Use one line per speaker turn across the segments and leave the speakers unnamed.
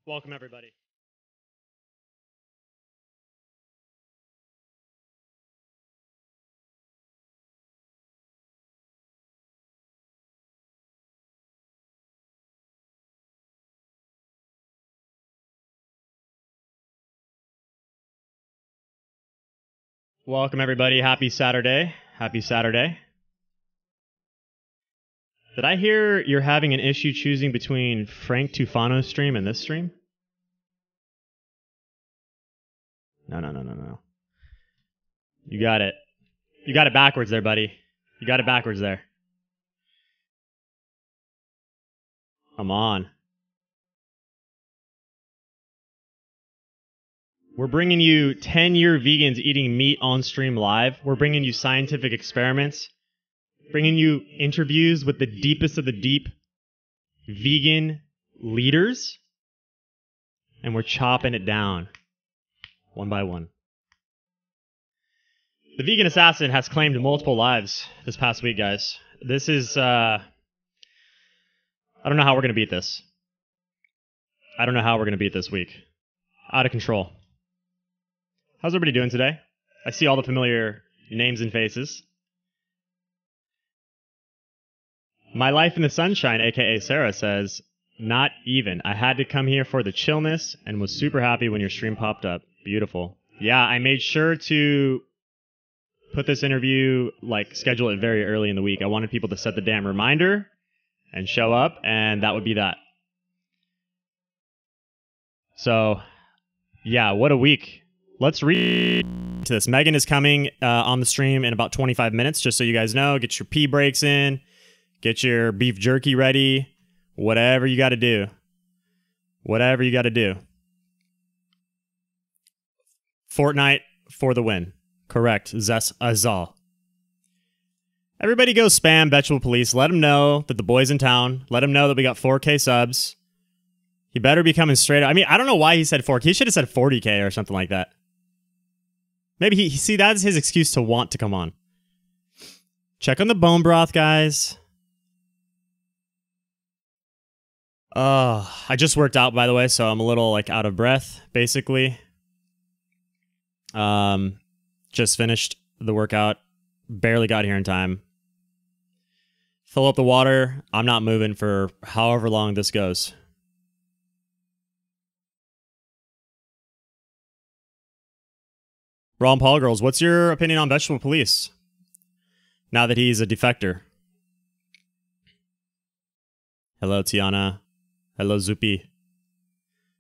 Welcome, everybody. Welcome, everybody. Happy Saturday. Happy Saturday. Did I hear you're having an issue choosing between Frank Tufano's stream and this stream? No. You got it. You got it backwards there, buddy. You got it backwards there. Come on. We're bringing you 10-year vegans eating meat on stream live. We're bringing you scientific experiments. Bringing you interviews with the deepest of the deep vegan leaders. And we're chopping it down one by one. The vegan assassin has claimed multiple lives this past week, guys. This is, I don't know how we're going to beat this. I don't know how we're going to beat this week. Out of control. How's everybody doing today? I see all the familiar names and faces. My Life in the Sunshine, aka Sarah, says, not even. I had to come here for the chillness and was super happy when your stream popped up. Beautiful. Yeah, I made sure to put this interview, schedule it very early in the week. I wanted people to set the damn reminder and show up, and that would be that. So, yeah, what a week. Let's read to this. Megan is coming on the stream in about 25 minutes, just so you guys know. Get your pee breaks in. Get your beef jerky ready. Whatever you got to do. Whatever you got to do. Fortnite for the win. Correct. Zes Azal. Everybody go spam Vegetable Police. Let them know that the boy's in town. Let him know that we got 4K subs. He better be coming straight up. I mean, I don't know why he said 4K. He should have said 40K or something like that. Maybe see, that's his excuse to want to come on. Check on the bone broth, guys. I just worked out, by the way, so I'm a little, out of breath, basically. Just finished the workout. Barely got here in time. Fill up the water. I'm not moving for however long this goes. Ron Paul girls, what's your opinion on Vegetable Police? Now that he's a defector. Hello, Tiana. Hello, Zupi.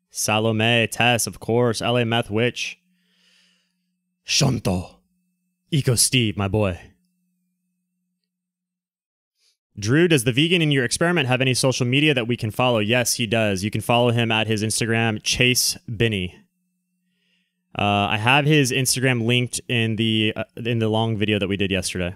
Salome, Tess, of course. LA Meth Witch. Shonto. Eco Steve, my boy. Drew, does the vegan in your experiment have any social media that we can follow? Yes, he does. You can follow him at his Instagram, Chase Binney. I have his Instagram linked in the long video that we did yesterday.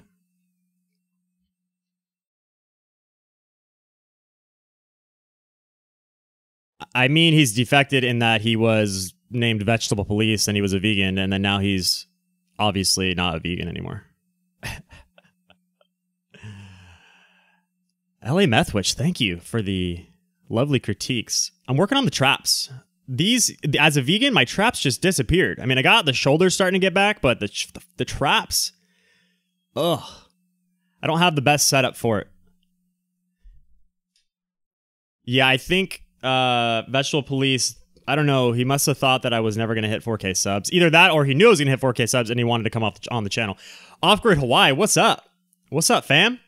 I mean, he's defected in that he was named Vegetable Police and he was a vegan, and then now he's obviously not a vegan anymore. LA Methwitch, thank you for the lovely critiques. I'm working on the traps. These, as a vegan, my traps just disappeared. I mean, I got the shoulders starting to get back, but the traps, ugh. I don't have the best setup for it. Yeah, I think Vegetable Police, I don't know, he must have thought that I was never going to hit 4K subs. Either that or he knew I was going to hit 4K subs and he wanted to come off on the channel. Off-Grid Hawaii, what's up? What's up, fam?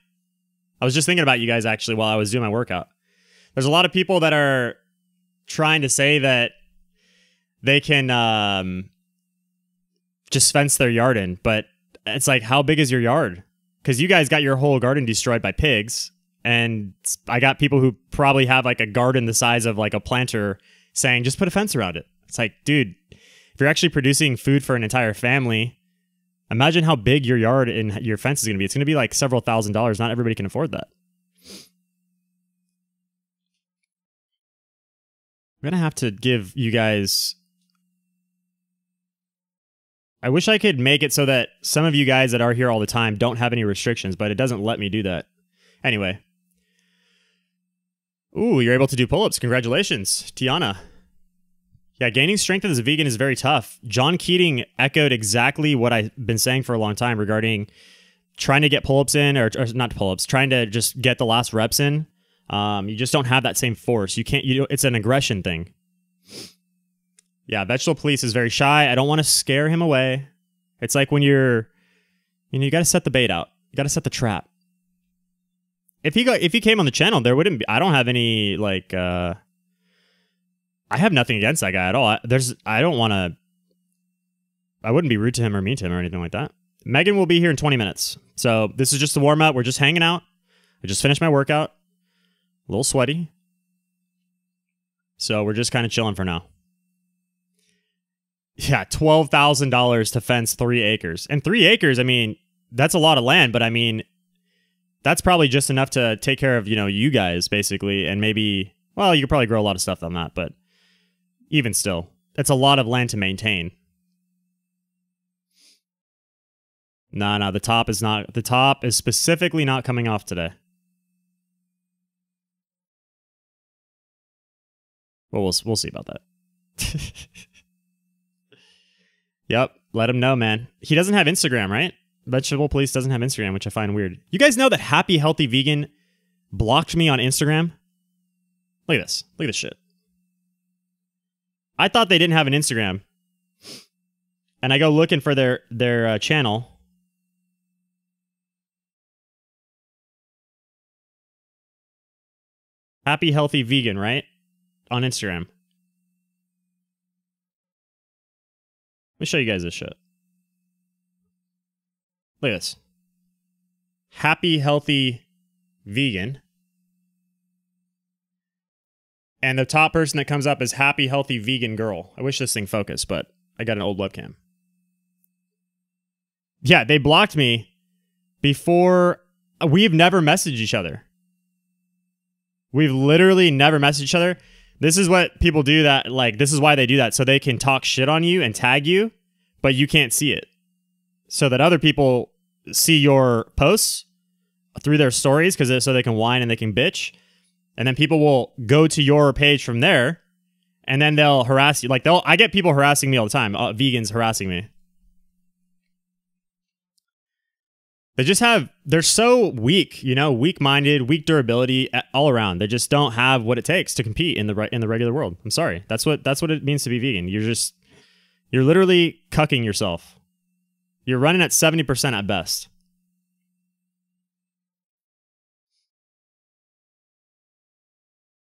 I was just thinking about you guys, actually, while I was doing my workout. There's a lot of people that are trying to say that they can just fence their yard in, but it's like, how big is your yard? Because you guys got your whole garden destroyed by pigs, and I got people who probably have like a garden the size of like a planter saying, just put a fence around it. It's like, dude, if you're actually producing food for an entire family, imagine how big your yard and your fence is going to be. It's going to be like several $1,000s. Not everybody can afford that. I'm going to have to give you guys... I wish I could make it so that some of you guys that are here all the time don't have any restrictions, but it doesn't let me do that. Anyway. Ooh, you're able to do pull-ups. Congratulations, Tiana. Yeah, gaining strength as a vegan is very tough. John Keating echoed exactly what I've been saying for a long time regarding trying to get pull-ups in, or not pull-ups, trying to just get the last reps in. You just don't have that same force. You can't. It's an aggression thing. Yeah, Vegetable Police is very shy. I don't want to scare him away. It's like when you're, you got to set the bait out. You got to set the trap. If he came on the channel, there wouldn't be. I don't have any like. I have nothing against that guy at all. I don't want to. I wouldn't be rude to him or mean to him or anything like that. Megan will be here in 20 minutes. So this is just a warm up. We're just hanging out. I just finished my workout. A little sweaty. So we're just kind of chilling for now. Yeah, $12,000 to fence 3 acres. And 3 acres, I mean, that's a lot of land, but I mean, that's probably just enough to take care of, you guys, basically. And maybe, well, you could probably grow a lot of stuff on that, but even still, it's a lot of land to maintain. No, the top is specifically not coming off today. Well, we'll see about that. Yep, let him know, man. He doesn't have Instagram, right? Vegetable Police doesn't have Instagram, which I find weird. You guys know that Happy Healthy Vegan blocked me on Instagram? Look at this. Look at this shit. I thought they didn't have an Instagram. And I go looking for their channel. Happy Healthy Vegan, right? On Instagram. Let me show you guys this shit. Look at this. Happy Healthy Vegan. And the top person that comes up is Happy Healthy Vegan Girl. I wish this thing focused, but I got an old webcam. Yeah, they blocked me before. We've never messaged each other. We've literally never messaged each other. This is what people do that, like, this is why they do that, so they can talk shit on you and tag you, but you can't see it. So that other people see your posts through their stories, so they can whine and they can bitch. And then people will go to your page from there, and then they'll harass you. Like, I get people harassing me all the time, vegans harassing me. They're so weak, weak-minded, weak durability all around. They just don't have what it takes to compete in the regular world. I'm sorry. That's what it means to be vegan. You're literally cucking yourself. You're running at 70% at best.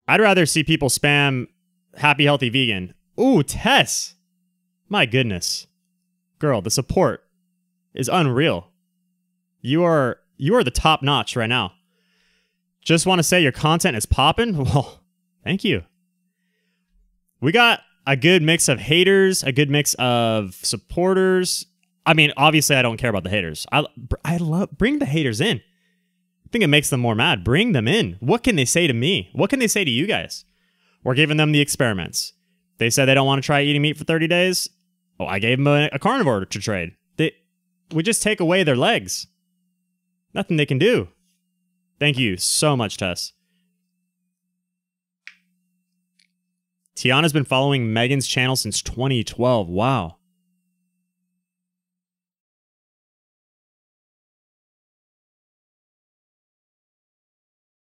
I'd rather see people spam Happy Healthy Vegan. Ooh, Tess. My goodness. Girl, the support is unreal. You are the top notch right now. Just want to say your content is popping. Well, thank you. We got a good mix of haters, a good mix of supporters. I mean, obviously I don't care about the haters. I love, bring the haters in. I think it makes them more mad. Bring them in. What can they say to me? What can they say to you guys? We're giving them the experiments. They said they don't want to try eating meat for 30 days. Oh, I gave them a carnivore to trade. We just take away their legs. Nothing they can do. Thank you so much, Tess. Tiana's been following Megan's channel since 2012. Wow.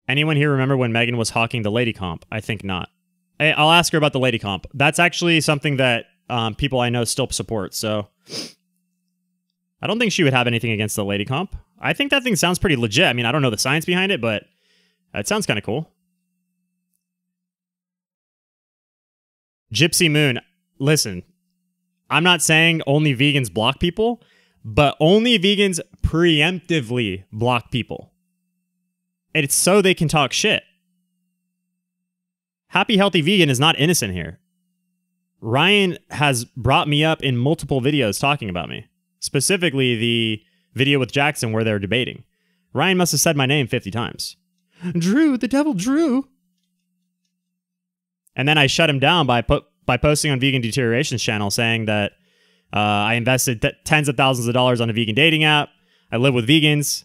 Anyone here remember when Megan was hawking the lady comp? I think not. I'll ask her about the lady comp. That's actually something that people I know still support, so I don't think she would have anything against the lady comp. I think that thing sounds pretty legit. I mean, I don't know the science behind it, but it sounds kind of cool. Gypsy Moon, listen, I'm not saying only vegans block people, but only vegans preemptively block people. And it's so they can talk shit. Happy Healthy Vegan is not innocent here. Ryan has brought me up in multiple videos talking about me. Specifically, the video with Jackson where they're debating. Ryan must have said my name 50 times. Drew, the devil Drew. And then I shut him down by posting on Vegan Deterioration's channel saying that I invested tens of thousands of dollars on a vegan dating app. I live with vegans.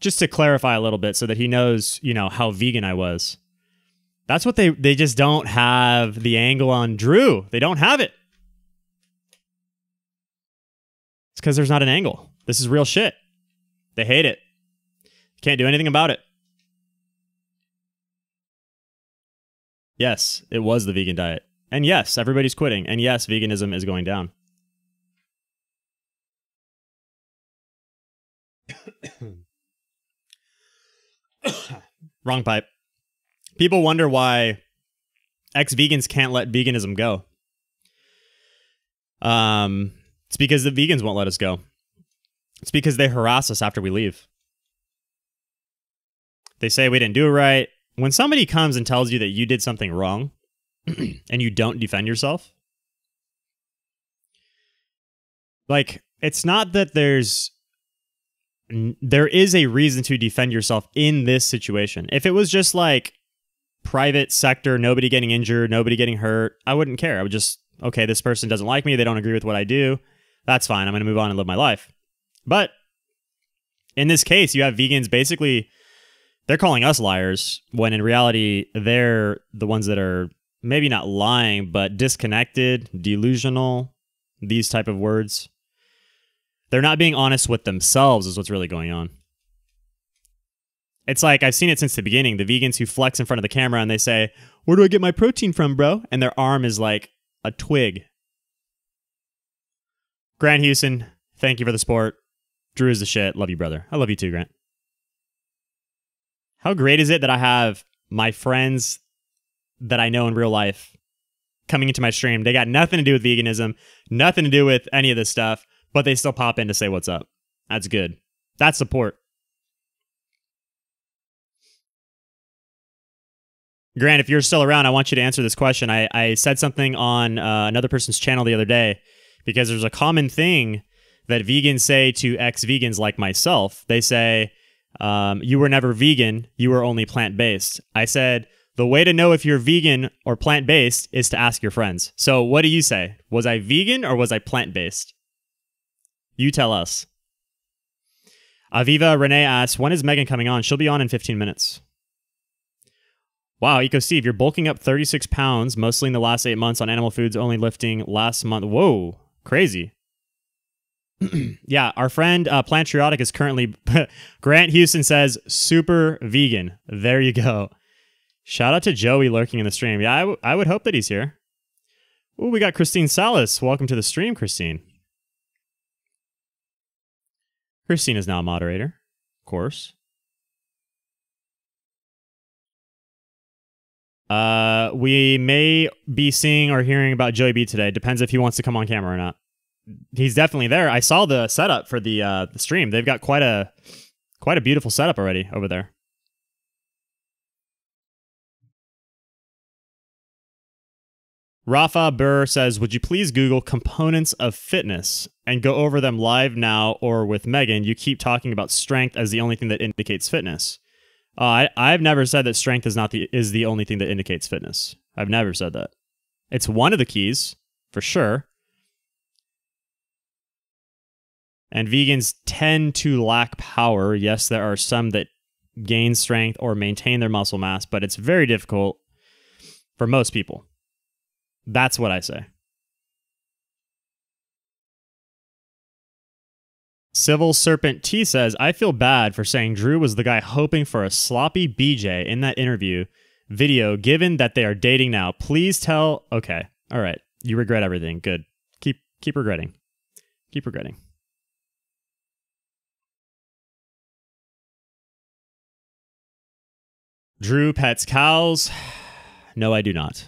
Just to clarify a little bit so that he knows, how vegan I was. That's what they just don't have the angle on Drew. They don't have it. It's because there's not an angle. This is real shit. They hate it. Can't do anything about it. Yes, it was the vegan diet. And yes, everybody's quitting. And yes, veganism is going down. Wrong pipe. People wonder why ex-vegans can't let veganism go. It's because the vegans won't let us go. It's because they harass us after we leave. They say we didn't do it right. When somebody comes and tells you that you did something wrong and you don't defend yourself, like, it's not that there is a reason to defend yourself in this situation. If it was just like private sector, nobody getting injured, nobody getting hurt, I wouldn't care. I would just, okay, this person doesn't like me, they don't agree with what I do. That's fine. I'm going to move on and live my life. But in this case, you have vegans basically, they're calling us liars when in reality, they're the ones that are maybe not lying, but disconnected, delusional, these type of words. They're not being honest with themselves is what's really going on. It's like, I've seen it since the beginning, the vegans who flex in front of the camera and they say, where do I get my protein from, bro? And their arm is like a twig. Grant Houston, thank you for the support. Drew is the shit. Love you, brother. I love you too, Grant. How great is it that I have my friends that I know in real life coming into my stream? They got nothing to do with veganism, nothing to do with any of this stuff, but they still pop in to say what's up. That's good. That's support. Grant, if you're still around, I want you to answer this question. I said something on another person's channel the other day because there's a common thing that vegans say to ex-vegans like myself. They say, you were never vegan, you were only plant-based. I said, the way to know if you're vegan or plant-based is to ask your friends. So what do you say? Was I vegan or was I plant-based? You tell us. Aviva Renee asks, when is Megan coming on? She'll be on in 15 minutes. Wow, Eco Steve, you're bulking up 36 pounds, mostly in the last 8 months on animal foods, only lifting last month. Whoa, crazy. Yeah, our friend Plantriotic is currently... Grant Houston says, super vegan. There you go. Shout out to Joey lurking in the stream. Yeah, I would hope that he's here. Ooh, we got Christine Salas. Welcome to the stream, Christine. Christine is now a moderator, of course. We may be seeing or hearing about Joey B today. Depends if he wants to come on camera or not. He's definitely there. I saw the setup for the stream. They've got quite a beautiful setup already over there. Rafa Burr says, would you please Google components of fitness and go over them live now or with Megan? You keep talking about strength as the only thing that indicates fitness. I've never said that strength is the only thing that indicates fitness. I've never said that. It's one of the keys, for sure. And vegans tend to lack power. Yes, there are some that gain strength or maintain their muscle mass, but it's very difficult for most people. That's what I say. Civil Serpent T says, I feel bad for saying Drew was the guy hoping for a sloppy BJ in that interview video, given that they are dating now. Please tell... Okay. All right. You regret everything. Good. Keep regretting. Keep regretting. Drew pets cows. No, I do not.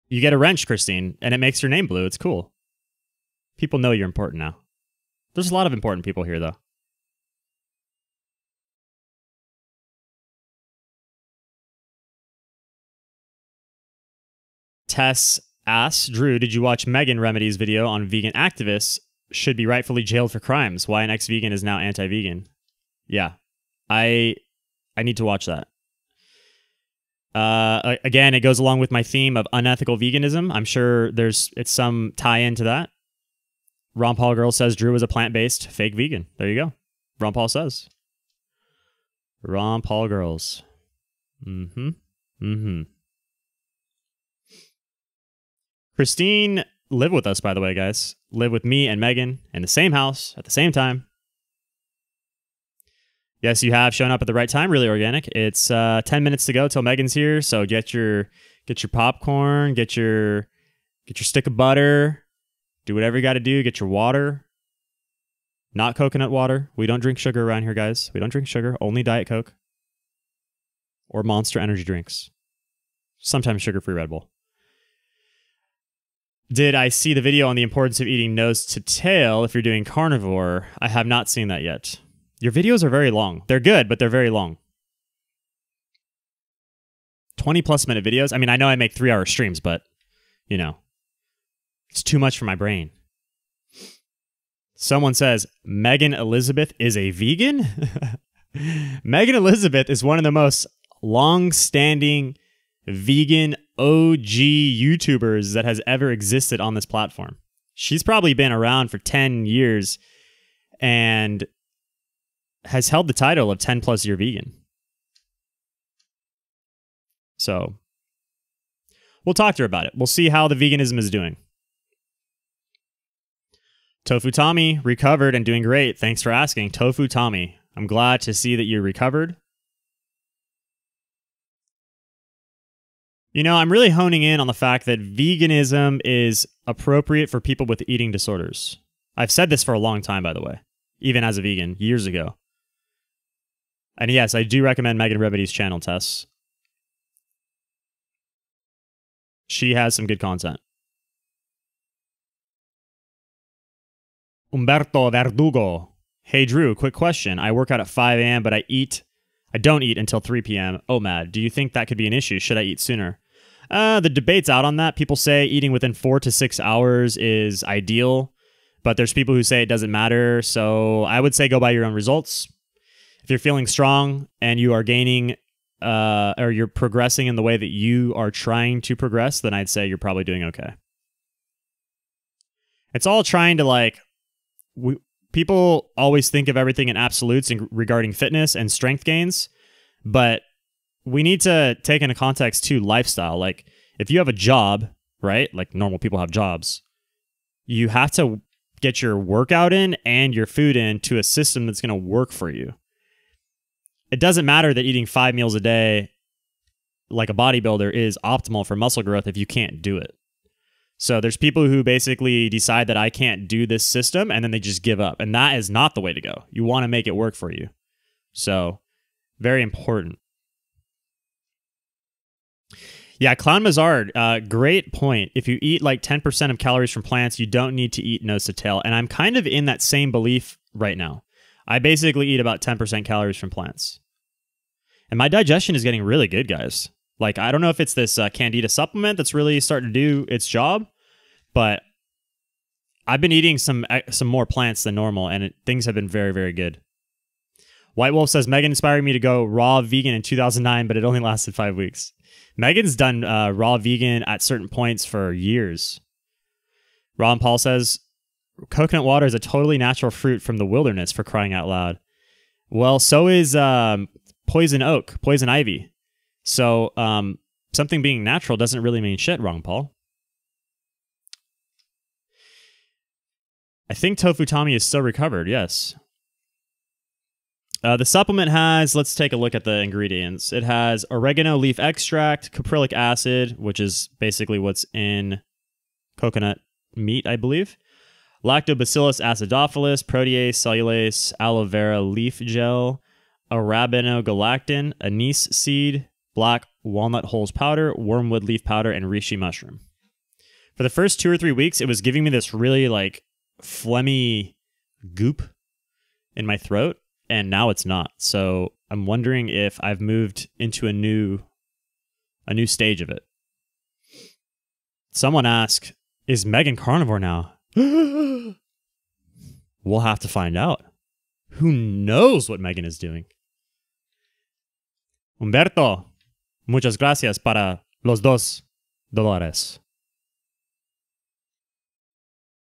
You get a wrench, Christine, and it makes your name blue. It's cool. People know you're important now. There's a lot of important people here, though. Tess asks, Drew, did you watch Megan Remedy's video on vegan activists should be rightfully jailed for crimes? Why an ex-vegan is now anti-vegan? Yeah. I need to watch that. Again, it goes along with my theme of unethical veganism. I'm sure it's some tie-in to that. Ron Paul Girl says Drew is a plant-based fake vegan. There you go. Ron Paul says. Ron Paul girls. Christine lived with us, by the way, guys. Lived with me and Megan in the same house at the same time. Yes, you have shown up at the right time. Really organic. It's 10 minutes to go till Megan's here. So get your popcorn, get your stick of butter, do whatever you got to do. Get your water, not coconut water. We don't drink sugar around here, guys. We don't drink sugar. Only Diet Coke or Monster energy drinks. Sometimes sugar-free Red Bull. Did I see the video on the importance of eating nose to tail if you're doing carnivore? I have not seen that yet. Your videos are very long. They're good, but they're very long. 20+ minute videos. I mean, I know I make 3-hour streams, but, you know, it's too much for my brain. Someone says, Megan Elizabeth is a vegan? Megan Elizabeth is one of the most long-standing vegan OG YouTubers that has ever existed on this platform. She's probably been around for 10 years and has held the title of 10+ year vegan. So we'll talk to her about it. We'll see how the veganism is doing. Tofu Tommy, recovered and doing great. Thanks for asking. Tofu Tommy, I'm glad to see that you're recovered. You know, I'm really honing in on the fact that veganism is appropriate for people with eating disorders. I've said this for a long time, by the way, even as a vegan, years ago. And yes, I do recommend Megan Remedy's channel, Tess. She has some good content. Umberto Verdugo. Hey, Drew, quick question. I work out at 5 a.m., but I don't eat until 3 p.m. Oh, mad. Do you think that could be an issue? Should I eat sooner? The debate's out on that. People say eating within 4 to 6 hours is ideal, but there's people who say it doesn't matter. So I would say go by your own results. If you're feeling strong and you are gaining or you're progressing in the way that you are trying to progress, then I'd say you're probably doing okay. It's all trying to people always think of everything in absolutes regarding fitness and strength gains, but we need to take into context too lifestyle. Like if you have a job, right? Like normal people have jobs. You have to get your workout in and your food in to a system that's going to work for you. It doesn't matter that eating 5 meals a day like a bodybuilder is optimal for muscle growth if you can't do it. So there's people who basically decide that I can't do this system and then they just give up. And that is not the way to go. You want to make it work for you. So very important. Yeah, Clown Mazard, great point. If you eat like 10% of calories from plants, you don't need to eat nose to tail. And I'm kind of in that same belief right now. I basically eat about 10% calories from plants. And my digestion is getting really good, guys. Like, I don't know if it's this Candida supplement that's really starting to do its job, but I've been eating some more plants than normal, and things have been very, very good. White Wolf says, Megan inspired me to go raw vegan in 2009, but it only lasted 5 weeks. Megan's done raw vegan at certain points for years. Ron Paul says, coconut water is a totally natural fruit from the wilderness, for crying out loud. Well, so is poison oak, poison ivy. So something being natural doesn't really mean shit, Ron Paul. I think Tofu Tommy is still recovered, yes. The supplement has, let's take a look at the ingredients. It has oregano leaf extract, caprylic acid, which is basically what's in coconut meat, I believe. Lactobacillus acidophilus, protease, cellulase, aloe vera leaf gel, arabinogalactin, anise seed, black walnut hulls powder, wormwood leaf powder, and reishi mushroom. For the first 2 or 3 weeks, it was giving me this really like phlegmy goop in my throat, and now it's not. So I'm wondering if I've moved into a new stage of it. Someone asked, is Megan carnivore now? We'll have to find out. Who knows what Megan is doing? Humberto, muchas gracias para los $2.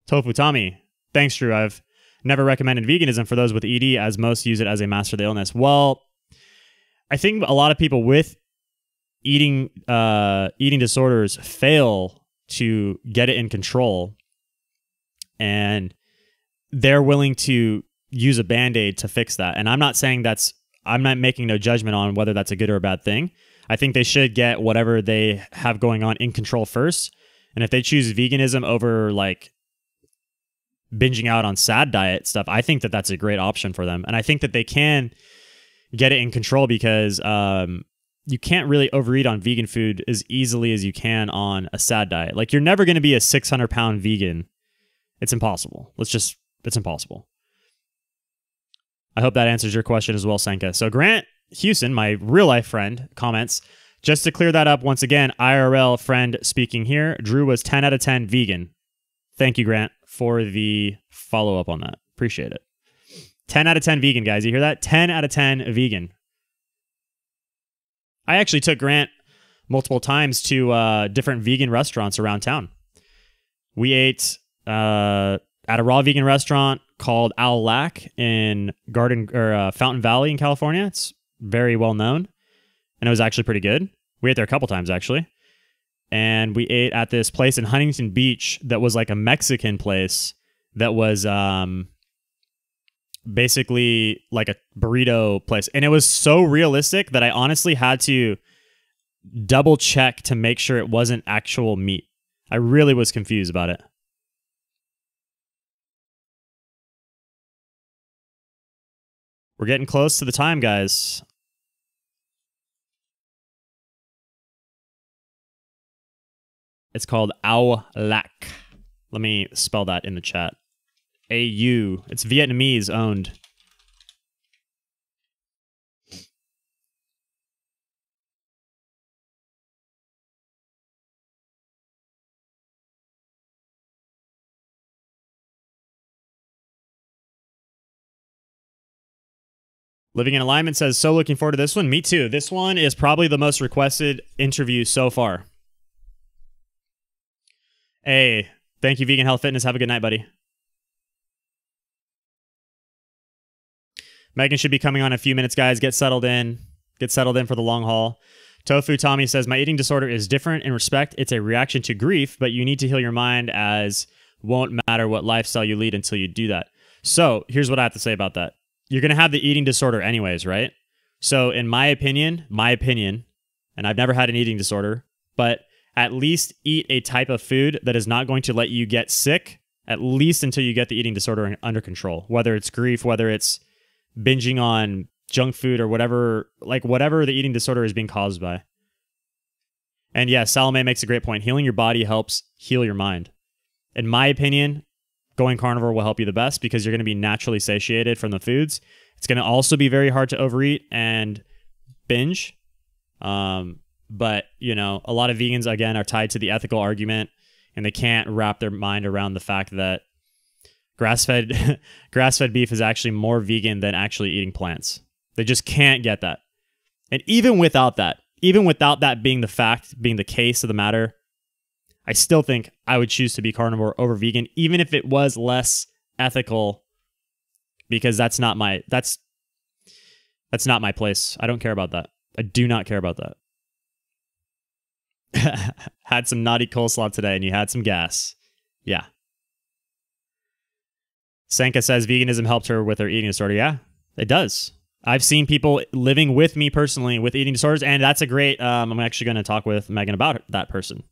Tofu Tommy, thanks, Drew. I've never recommended veganism for those with ED, as most use it as a master of the illness. Well, I think a lot of people with eating disorders fail to get it in control, and they're willing to use a Band-Aid to fix that. And I'm not saying I'm not making no judgment on whether that's a good or a bad thing. I think they should get whatever they have going on in control first. And if they choose veganism over like binging out on sad diet stuff, I think that that's a great option for them. And I think that they can get it in control because you can't really overeat on vegan food as easily as you can on a sad diet. Like, you're never going to be a 600-pound vegan. It's impossible. It's impossible. I hope that answers your question as well, Senka. So Grant Houston, my real life friend, comments, just to clear that up once again, IRL friend speaking here, Drew was 10 out of 10 vegan. Thank you, Grant, for the follow-up on that. Appreciate it. 10 out of 10 vegan, guys. You hear that? 10 out of 10 vegan. I actually took Grant multiple times to different vegan restaurants around town. We ate at a raw vegan restaurant called Owl Lack in Fountain Valley in California. It's very well known, and it was actually pretty good. We ate there a couple times, actually. And we ate at this place in Huntington Beach that was like a Mexican place that was basically like a burrito place. And it was so realistic that I honestly had to double check to make sure it wasn't actual meat. I really was confused about it. We're getting close to the time, guys. It's called Ao Lac. Let me spell that in the chat. A-U. It's Vietnamese owned. Living in Alignment says, so looking forward to this one. Me too. This one is probably the most requested interview so far. Hey, thank you, Vegan Health Fitness. Have a good night, buddy. Megan should be coming on in a few minutes, guys. Get settled in. Get settled in for the long haul. Tofu Tommy says, my eating disorder is different in respect. It's a reaction to grief, but you need to heal your mind, as won't matter what lifestyle you lead until you do that. So here's what I have to say about that. You're going to have the eating disorder anyways, right? So in my opinion, and I've never had an eating disorder, but at least eat a type of food that is not going to let you get sick, at least until you get the eating disorder under control. Whether it's grief, whether it's binging on junk food or whatever, like whatever the eating disorder is being caused by. And yes, Salome makes a great point. Healing your body helps heal your mind. In my opinion, going carnivore will help you the best because you're going to be naturally satiated from the foods. It's going to also be very hard to overeat and binge. But, you know, a lot of vegans, again, are tied to the ethical argument, and they can't wrap their mind around the fact that grass-fed beef is actually more vegan than actually eating plants. They just can't get that. And even without that being the fact, being the case of the matter, I still think I would choose to be carnivore over vegan, even if it was less ethical, because that's not my place. I don't care about that. I do not care about that. Had some naughty coleslaw today and you had some gas. Yeah. Senka says veganism helped her with her eating disorder. Yeah, it does. I've seen people living with me personally with eating disorders, and that's a great, I'm actually going to talk with Megan about that person.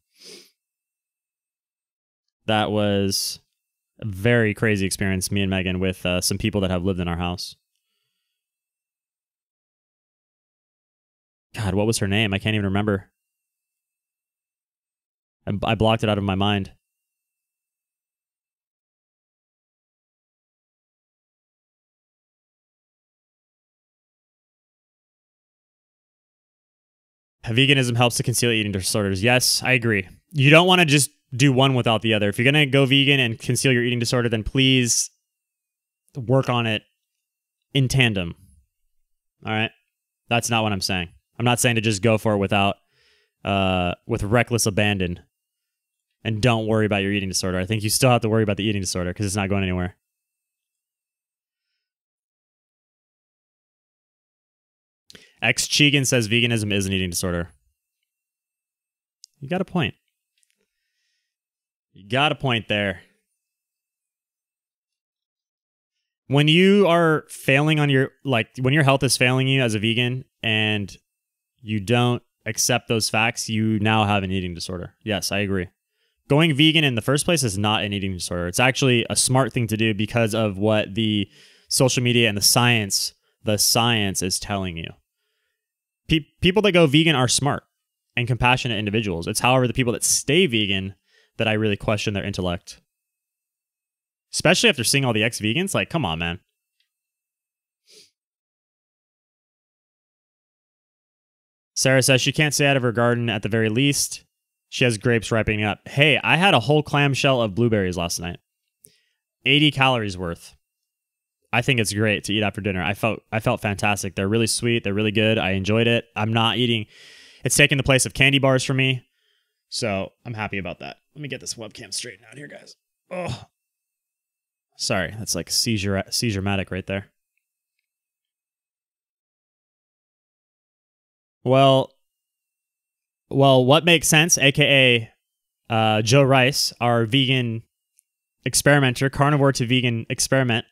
That was a very crazy experience, me and Megan, with some people that have lived in our house. God, what was her name? I can't even remember. I blocked it out of my mind. Veganism helps to conceal eating disorders. Yes, I agree. You don't want to just do one without the other. If you're going to go vegan and conceal your eating disorder, then please work on it in tandem. All right? That's not what I'm saying. I'm not saying to just go for it with reckless abandon and don't worry about your eating disorder. I think you still have to worry about the eating disorder because it's not going anywhere. X Cheegan says veganism is an eating disorder. You got a point. You got a point there. When you are failing on your, like, when your health is failing you as a vegan and you don't accept those facts, you now have an eating disorder. Yes, I agree. Going vegan in the first place is not an eating disorder. It's actually a smart thing to do because of what the social media and the science is telling you. People that go vegan are smart and compassionate individuals. It's, however, the people that stay vegan that I really question their intellect. Especially after seeing all the ex-vegans. Like, come on, man. Sarah says she can't stay out of her garden at the very least. She has grapes ripening up. Hey, I had a whole clamshell of blueberries last night. 80 calories worth. I think it's great to eat after dinner. I felt fantastic. They're really sweet. They're really good. I enjoyed it. I'm not eating. It's taking the place of candy bars for me. So I'm happy about that. Let me get this webcam straightened out here, guys. Oh, sorry. That's like seizure-matic right there. Well, what makes sense, aka Joe Rice, our vegan experimenter, carnivore to vegan experiment.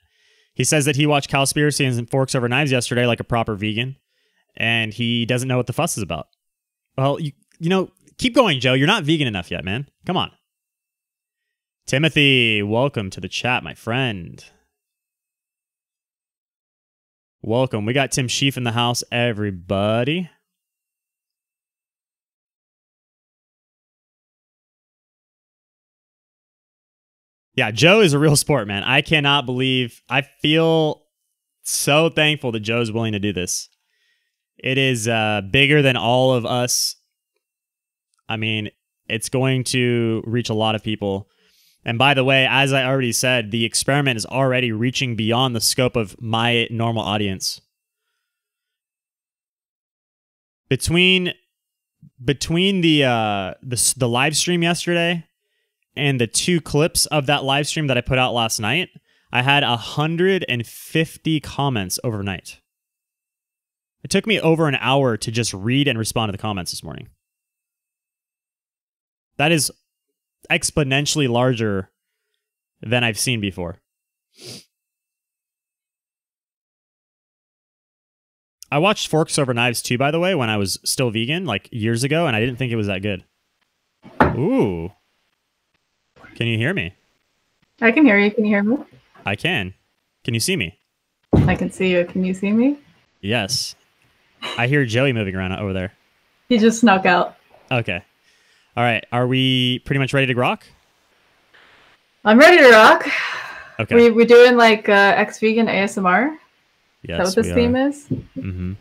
He says that he watched Cowspiracy and Forks Over Knives yesterday like a proper vegan, and he doesn't know what the fuss is about. Well, you know, keep going, Joe. You're not vegan enough yet, man. Come on. Timothy, welcome to the chat, my friend. Welcome. We got Tim Sheaf in the house, everybody. Yeah, Joe is a real sport, man. I cannot believe, I feel so thankful that Joe's willing to do this. It is bigger than all of us. I mean, it's going to reach a lot of people. And by the way, as I already said, the experiment is already reaching beyond the scope of my normal audience. Between the live stream yesterday and the 2 clips of that live stream that I put out last night, I had 150 comments overnight. It took me over an hour to just read and respond to the comments this morning. That is exponentially larger than I've seen before. I watched Forks Over Knives too, by the way, when I was still vegan, like years ago, and I didn't think it was that good. Ooh. Can you hear me?
I can hear you. Can you hear me?
I can. Can you see me?
I can see you. Can you see me?
Yes. I hear Joey moving around over there.
He just snuck out.
Okay. All right. Are we pretty much ready to rock?
I'm ready to rock.
Okay.
We doing like ex-vegan ASMR?
Yes,
is that what this theme is?
Mm-hmm.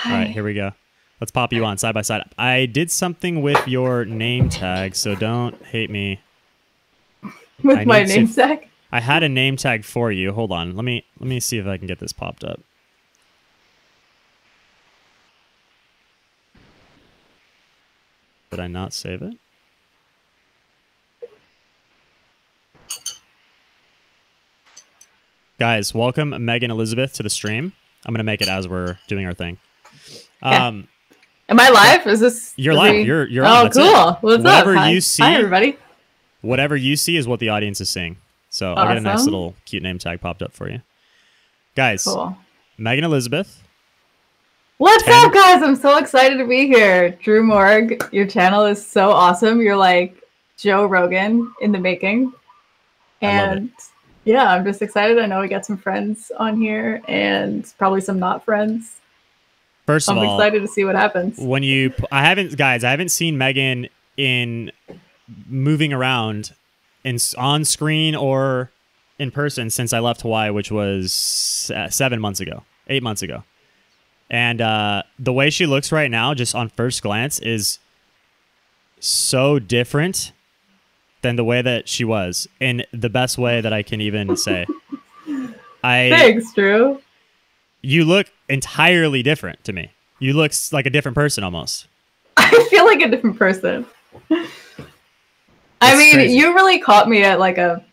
All right, here we go. Let's pop you on side by side. I did something with your name tag, so don't hate me.
With my name tag?
I had a name tag for you. Hold on. Let me see if I can get this popped up. Did I not save it? Guys, welcome Megan Elizabeth to the stream. I'm gonna make it as we're doing our thing.
Yeah. Am I live? Is this?
You're live. You're
oh,
on. That's
cool.
It.
What's
whatever
up?
you see,
hi, everybody.
Whatever you see is what the audience is seeing. So I'll get a nice little cute name tag popped up for you. Guys,
cool.
Megan Elizabeth.
What's up, guys? I'm so excited to be here. Drew Morg, your channel is so awesome. You're like Joe Rogan in the making. And yeah, I'm just excited. I know we got some friends on here and probably some not friends.
First of all,
I'm excited to see what happens.
When you, I haven't seen Megan in moving around on screen or in person since I left Hawaii, which was 7 months ago, 8 months ago. And the way she looks right now, just on first glance, is so different than the way that she was, in the best way that I can even say.
Thanks, Drew.
You look entirely different to me. You look like a different person almost.
I feel like a different person. I mean, crazy. You really caught me at like a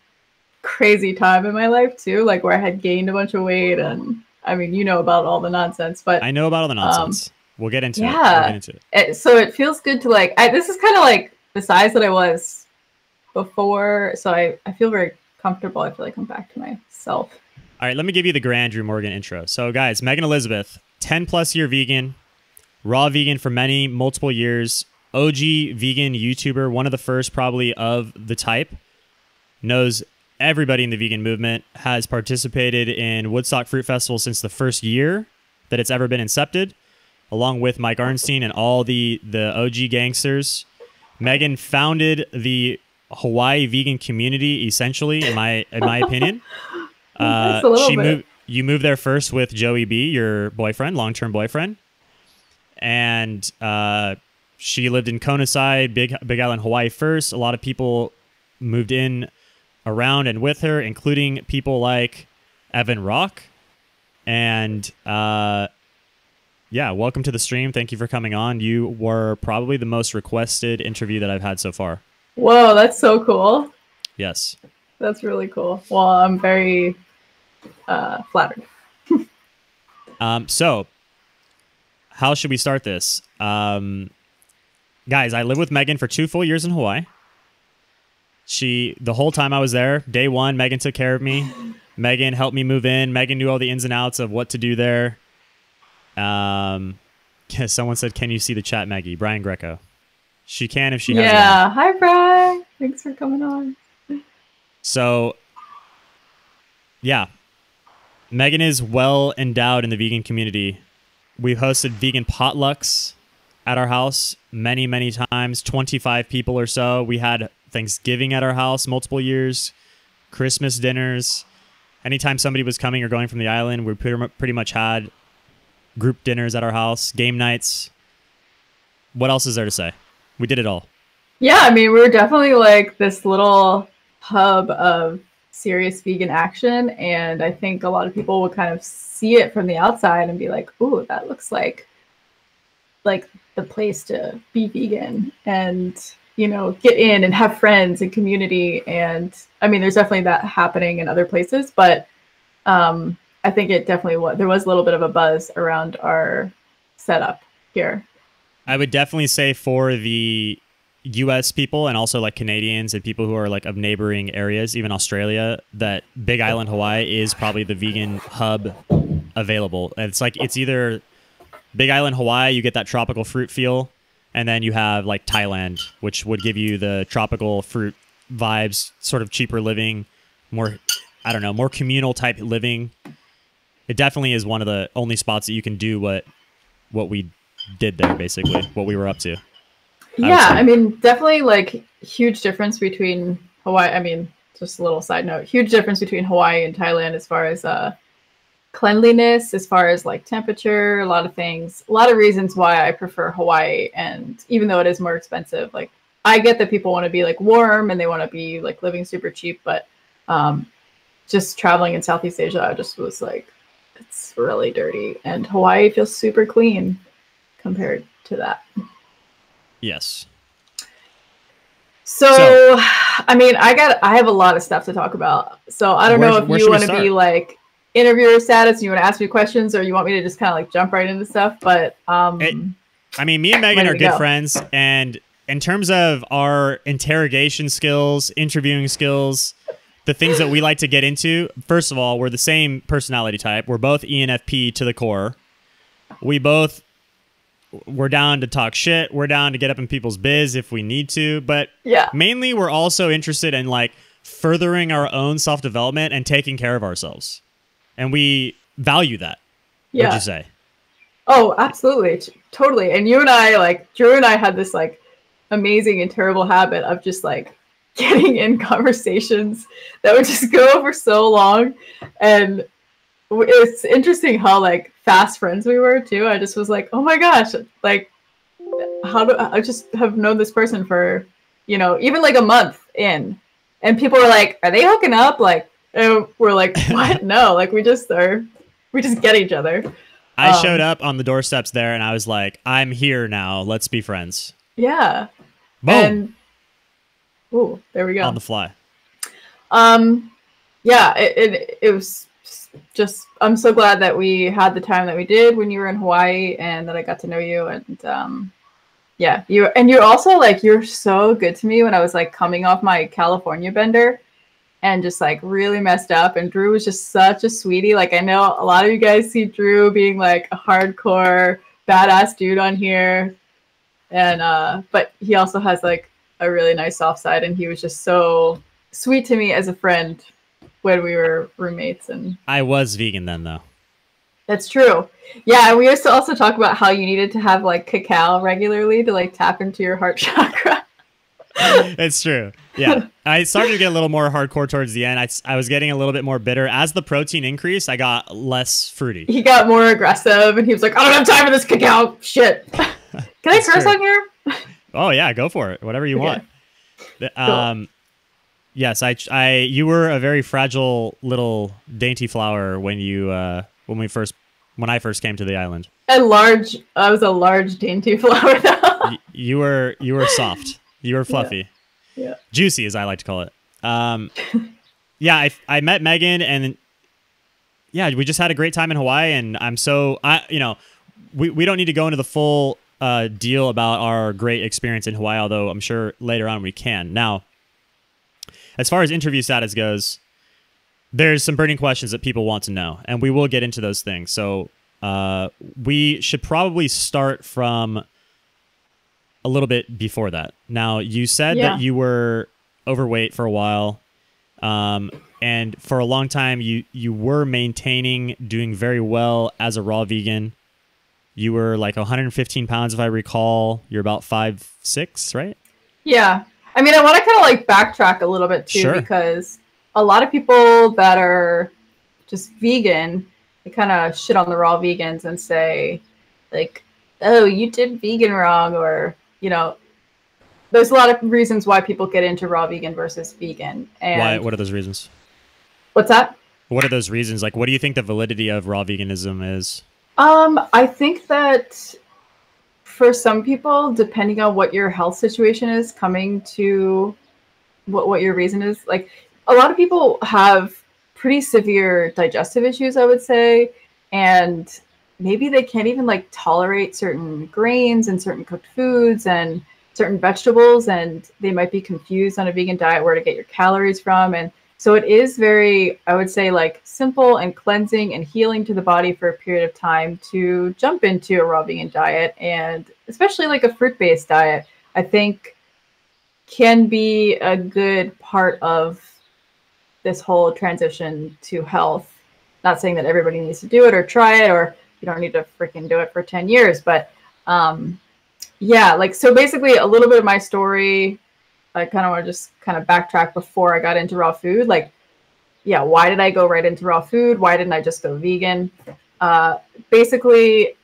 crazy time in my life too, like where I had gained a bunch of weight and I mean, you know about all the nonsense, but
I know about all the nonsense. We'll get into it.
Yeah.
We'll get into it.
So it feels good to like, this is kind of like the size that I was before. So I feel very comfortable. I feel like I'm back to myself.
All right, let me give you the grand Drew Morgan intro. So guys, Megan Elizabeth, 10 plus year vegan, raw vegan for multiple years, OG vegan YouTuber, one of the first probably of the type, knows everybody in the vegan movement, has participated in Woodstock Fruit Festival since the first year that it's ever been incepted, along with Mike Arnstein and all the OG gangsters. Megan founded the Hawaii vegan community, essentially, in my opinion. You moved there first with Joey B, your boyfriend, long-term boyfriend, and she lived in Kona Side, Big Island, Hawaii first. A lot of people moved in around and with her, including people like Evan Rock. And yeah, welcome to the stream. Thank you for coming on. You were probably the most requested interview that I've had so far.
Whoa, that's so cool.
Yes.
That's really cool. Well, I'm very flattered.
So how should we start this? Guys, I lived with Megan for 2 full years in Hawaii. The whole time I was there, day one, Megan took care of me. Megan helped me move in. Megan knew all the ins and outs of what to do there. Someone said, "Can you see the chat, Maggie?" Brian Greco. She can if she has.
Yeah. Hi, Brian. Thanks for coming on.
So, yeah, Megan is well endowed in the vegan community. We've hosted vegan potlucks at our house many, many times. 25 people or so. We had Thanksgiving at our house multiple years. Christmas dinners. Anytime somebody was coming or going from the island, we pretty much had group dinners at our house, game nights. What else is there to say? We did it all.
Yeah, I mean, we were definitely like this little hub of serious vegan action. And I think a lot of people would kind of see it from the outside and be like, ooh, that looks like the place to be vegan and, you know, get in and have friends and community. And I mean, there's definitely that happening in other places, but I think it definitely there was a little bit of a buzz around our setup here.
I would definitely say for the US people and also like Canadians and people who are like of neighboring areas, even Australia, that Big Island Hawaii is probably the vegan hub available. It's like, it's either Big Island Hawaii, you get that tropical fruit feel, and then you have like Thailand, which would give you the tropical fruit vibes, sort of cheaper living, more, I don't know, more communal type living. It definitely is one of the only spots that you can do what we did there, basically, what we were up to.
Yeah, I mean, definitely like huge difference between Hawaii. I mean, just a little side note, huge difference between Hawaii and Thailand as far as cleanliness, as far as like temperature, a lot of things, a lot of reasons why I prefer Hawaii. And even though it is more expensive, like I get that people want to be like warm and they want to be like living super cheap, but just traveling in Southeast Asia, I just was like, it's really dirty, and Hawaii feels super clean compared to that.
Yes.
So I mean, I have a lot of stuff to talk about. So I don't know if you want to be like interviewer status and you want to ask me questions, or you want me to just kind of like jump right into stuff. But I
mean, me and Megan are good friends, and in terms of our interrogation skills, interviewing skills, the things that we like to get into, first of all, we're the same personality type. We're both ENFP to the core. We're down to talk shit. We're down to get up in people's biz if we need to. But
yeah,
mainly we're also interested in like furthering our own self-development and taking care of ourselves. And we value that.
Yeah.
What'd you say?
Oh, absolutely. Totally. And you and I, like, Drew and I had this like amazing and terrible habit of just like getting in conversations that would just go for so long. And it's interesting how like fast friends we were too. I just was like, oh my gosh, like how do I just have known this person for, you know, even like a month in, and people were like, are they hooking up? Like, and we're like, what? No, like we just get each other.
I showed up on the doorsteps there and I was like, I'm here now. Let's be friends.
Yeah.
Boom.
And, ooh, there we go.
On the fly.
Yeah, it was just I'm so glad that we had the time that we did when you were in Hawaii, and that I got to know you. And yeah, you're also like, you're so good to me when I was like coming off my California bender and just like really messed up. And Drew was just such a sweetie. Like, I know a lot of you guys see Drew being like a hardcore badass dude on here, and but he also has like a really nice soft side, and he was just so sweet to me as a friend when we were roommates. And
I was vegan then, though.
that's true. Yeah, and we used to also talk about how you needed to have like cacao regularly to like tap into your heart chakra.
It's true. Yeah. I started to get a little more hardcore towards the end. I was getting a little bit more bitter. As the protein increased, I got less fruity.
He got more aggressive, and he was like, I don't have time for this cacao shit. Can I curse on here?
Oh, yeah, go for it. Whatever you want.
Cool.
Yes, you were a very fragile little dainty flower when when I first came to the island.
I was a large dainty flower though.
You were soft. You were fluffy.
Yeah.
Juicy, as I like to call it. Yeah, I met Megan, and yeah, we just had a great time in Hawaii, and we don't need to go into the full deal about our great experience in Hawaii, although I'm sure later on we can. Now, as far as interview status goes, there's some burning questions that people want to know, and we will get into those things. So we should probably start from a little bit before that. Now, you said that you were overweight for a while, and for a long time you were maintaining, doing very well as a raw vegan. You were like 115 pounds, if I recall. You're about 5'6", right?
Yeah. I mean, I want to kind of like backtrack a little bit too, because a lot of people that are just vegan, they kind of shit on the raw vegans and say like, oh, you did vegan wrong, or, you know, there's a lot of reasons why people get into raw vegan versus vegan. And
why? What are those reasons?
What's that?
What are those reasons? Like, what do you think the validity of raw veganism is?
I think that for some people, depending on what your health situation is, coming to what your reason is, like a lot of people have pretty severe digestive issues, I would say, and maybe they can't even like tolerate certain grains and certain cooked foods and certain vegetables, and they might be confused on a vegan diet where to get your calories from. And so it is very, I would say, like simple and cleansing and healing to the body for a period of time to jump into a raw vegan diet, and especially like a fruit-based diet, I think can be a good part of this whole transition to health. Not saying that everybody needs to do it or try it, or you don't need to freaking do it for 10 years, but yeah, like, so basically a little bit of my story. I kind of want to just kind of backtrack before I got into raw food. Like, yeah, why did I go right into raw food? Why didn't I just go vegan? Basically,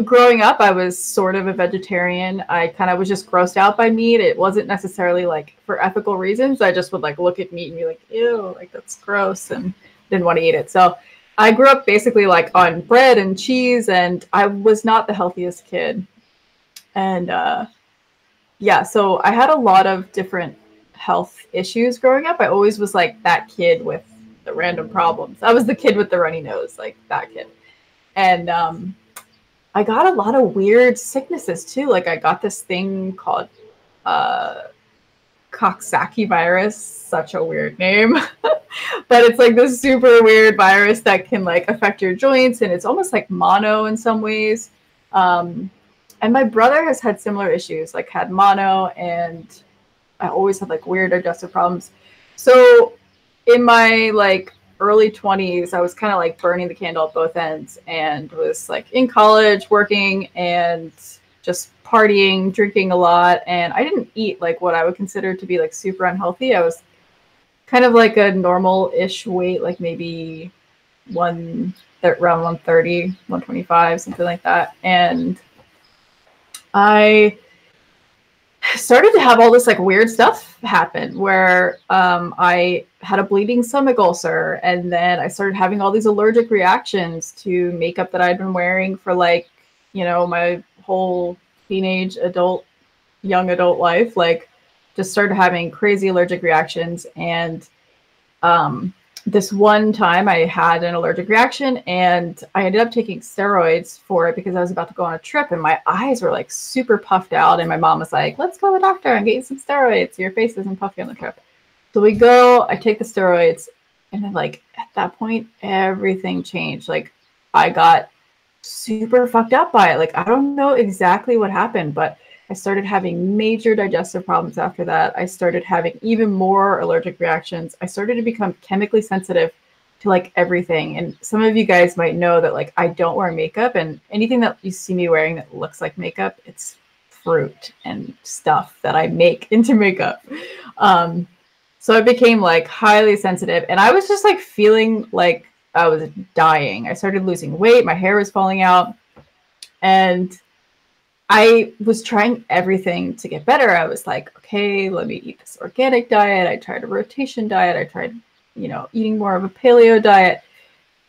growing up, I was sort of a vegetarian. I kind of was just grossed out by meat. It wasn't necessarily like for ethical reasons. I just would like look at meat and be like, ew, like that's gross, and didn't want to eat it. So I grew up basically like on bread and cheese, and I was not the healthiest kid. And yeah, so I had a lot of different health issues growing up. I always was like that kid with the random problems. I was the kid with the runny nose, like that kid. And I got a lot of weird sicknesses too. Like I got this thing called Coxsackie virus, such a weird name. But it's like this super weird virus that can like affect your joints, and it's almost like mono in some ways. And my brother has had similar issues, like had mono, and I always had like weird digestive problems. So in my like early 20s, I was kind of like burning the candle at both ends, and was like in college working and just partying, drinking a lot. And I didn't eat like what I would consider to be like super unhealthy. I was kind of like a normal-ish weight, like maybe around 130, 125, something like that. And I started to have all this like weird stuff happen where I had a bleeding stomach ulcer, and then I started having all these allergic reactions to makeup that I'd been wearing for like, you know, my whole teenage young adult life. Like just started having crazy allergic reactions. And this one time I had an allergic reaction and I ended up taking steroids for it because I was about to go on a trip and my eyes were like super puffed out. And my mom was like, let's go to the doctor and get you some steroids. Your face isn't puffy on the trip. So we go, I take the steroids, and then like at that point, everything changed. Like I got super fucked up by it. Like I don't know exactly what happened, but I started having major digestive problems after that. I started having even more allergic reactions. I started to become chemically sensitive to like everything. And some of you guys might know that like I don't wear makeup, and anything that you see me wearing that looks like makeup, it's fruit and stuff that I make into makeup. So I became like highly sensitive, and I was just like feeling like I was dying. I started losing weight. My hair was falling out, and I was trying everything to get better. I was like, okay, let me eat this organic diet. I tried a rotation diet. I tried, you know, eating more of a paleo diet.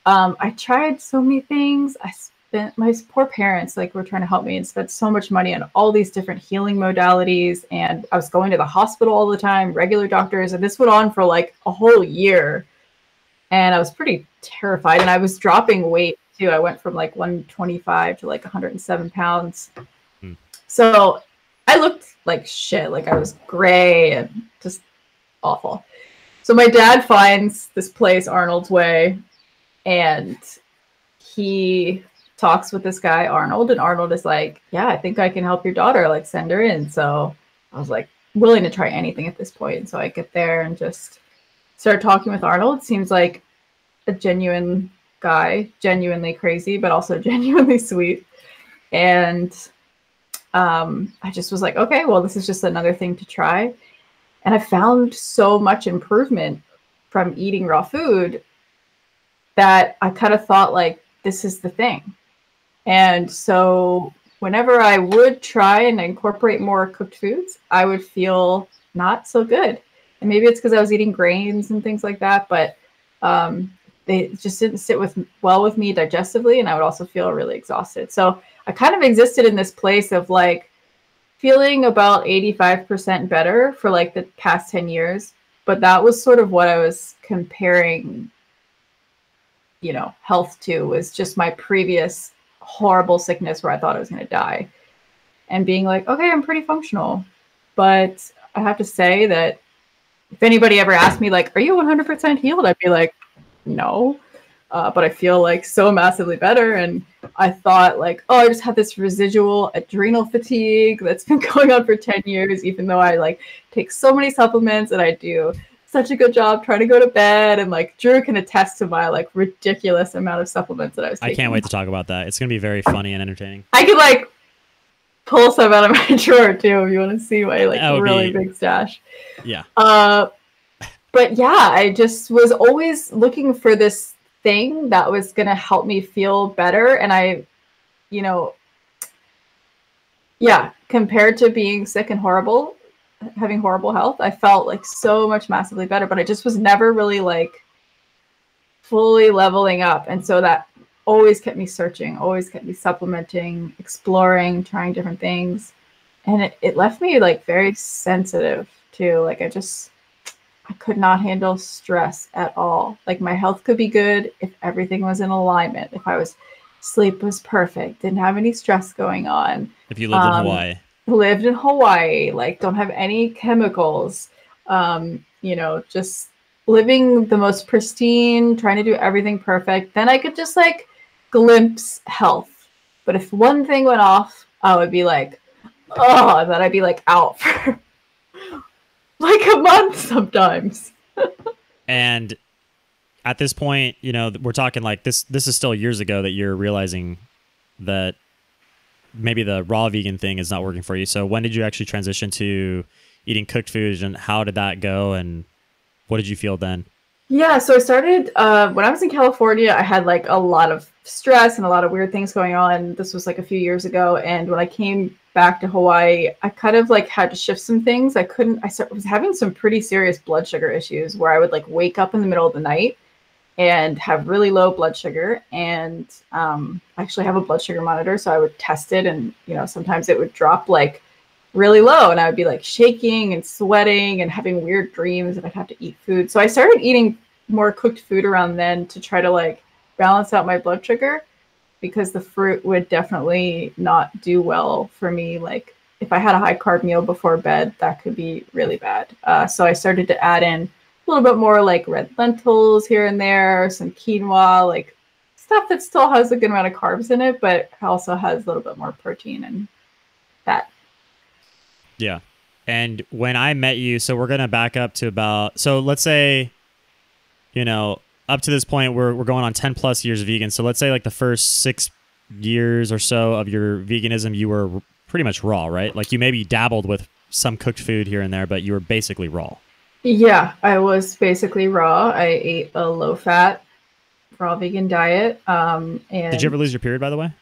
I tried so many things. I spent, my poor parents like were trying to help me and spent so much money on all these different healing modalities. And I was going to the hospital all the time, regular doctors. And this went on for like a whole year. And I was pretty terrified. And I was dropping weight too. I went from like 125 to like 107 pounds. So I looked like shit, like I was gray and just awful. So my dad finds this place, Arnold's Way, and he talks with this guy, Arnold, and Arnold is like, yeah, I think I can help your daughter, like send her in. So I was like willing to try anything at this point. And so I get there and just start talking with Arnold. Seems like a genuine guy, genuinely crazy, but also genuinely sweet. And I just was like, okay, well, this is just another thing to try. And I found so much improvement from eating raw food that I kind of thought like, this is the thing. And so whenever I would try and incorporate more cooked foods, I would feel not so good. And maybe it's because I was eating grains and things like that, but they just didn't sit well with me digestively. And I would also feel really exhausted. So I kind of existed in this place of like feeling about 85% better for like the past 10 years. But that was sort of what I was comparing, you know, health to, was just my previous horrible sickness where I thought I was going to die, and being like, okay, I'm pretty functional. But I have to say that if anybody ever asked me like, are you 100% healed? I'd be like, no. But I feel like so massively better. And I thought like, oh, I just had this residual adrenal fatigue that's been going on for 10 years, even though I like take so many supplements and I do such a good job trying to go to bed. And like Drew can attest to my like ridiculous amount of supplements that I was taking.
I can't wait to talk about that. It's going to be very funny and entertaining.
I could like pull some out of my drawer too if you want to see my like really big stash.
Yeah.
But yeah, I just was always looking for this thing that was going to help me feel better. And I, you know, yeah, compared to being sick and horrible, having horrible health, I felt like so much massively better, but I just was never really like fully leveling up. And so that always kept me searching, always kept me supplementing, exploring, trying different things. And it left me like very sensitive too. Like I could not handle stress at all. Like my health could be good if everything was in alignment. If sleep was perfect, didn't have any stress going on.
If you lived in Hawaii.
Lived in Hawaii, like don't have any chemicals, you know, just living the most pristine, trying to do everything perfect. Then I could just like glimpse health. But if one thing went off, I would be like, oh, and then I'd be like out for like a month sometimes.
And at this point, you know, we're talking like this is still years ago that you're realizing that maybe the raw vegan thing is not working for you. So when did you actually transition to eating cooked food, and how did that go, and what did you feel then?
Yeah, so I started when I was in California. I had like a lot of stress and a lot of weird things going on. This was like a few years ago. And when I came back to Hawaii, I kind of like had to shift some things. I was having some pretty serious blood sugar issues where I would like wake up in the middle of the night and have really low blood sugar. And I actually have a blood sugar monitor, so I would test it, and you know, sometimes it would drop like really low, and I would be like shaking and sweating and having weird dreams, and I'd have to eat food. So I started eating more cooked food around then to try to like balance out my blood sugar, because the fruit would definitely not do well for me. Like if I had a high carb meal before bed, that could be really bad. So I started to add in a little bit more like red lentils here and there, some quinoa, like stuff that still has a good amount of carbs in it, but also has a little bit more protein and fat.
Yeah. And when I met you, so we're going to back up to about, so let's say, you know, up to this point, we're going on 10 plus years vegan. So let's say like the first 6 years or so of your veganism, you were pretty much raw, right? Like you maybe dabbled with some cooked food here and there, but you were basically raw.
Yeah, I was basically raw. I ate a low-fat, raw vegan diet. And
did you ever lose your period, by the way?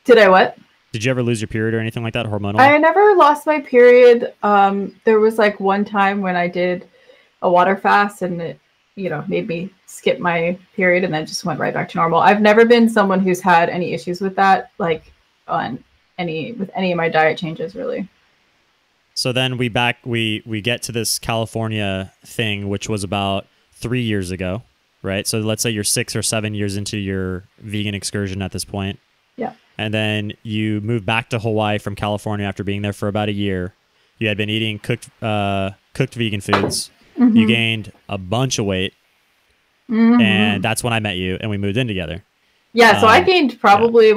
Did I what?
Did you ever lose your period or anything like that, hormonal?
I never lost my period. There was like one time when I did a water fast and it, you know, made me skip my period and then just went right back to normal. I've never been someone who's had any issues with that, like with any of my diet changes, really.
So then we get to this California thing, which was about 3 years ago, right? So let's say you're 6 or 7 years into your vegan excursion at this point.
Yeah.
And then you moved back to Hawaii from California after being there for about a year. You had been eating cooked vegan foods. Mm-hmm. You gained a bunch of weight. Mm-hmm. And that's when I met you and we moved in together.
Yeah, so I gained probably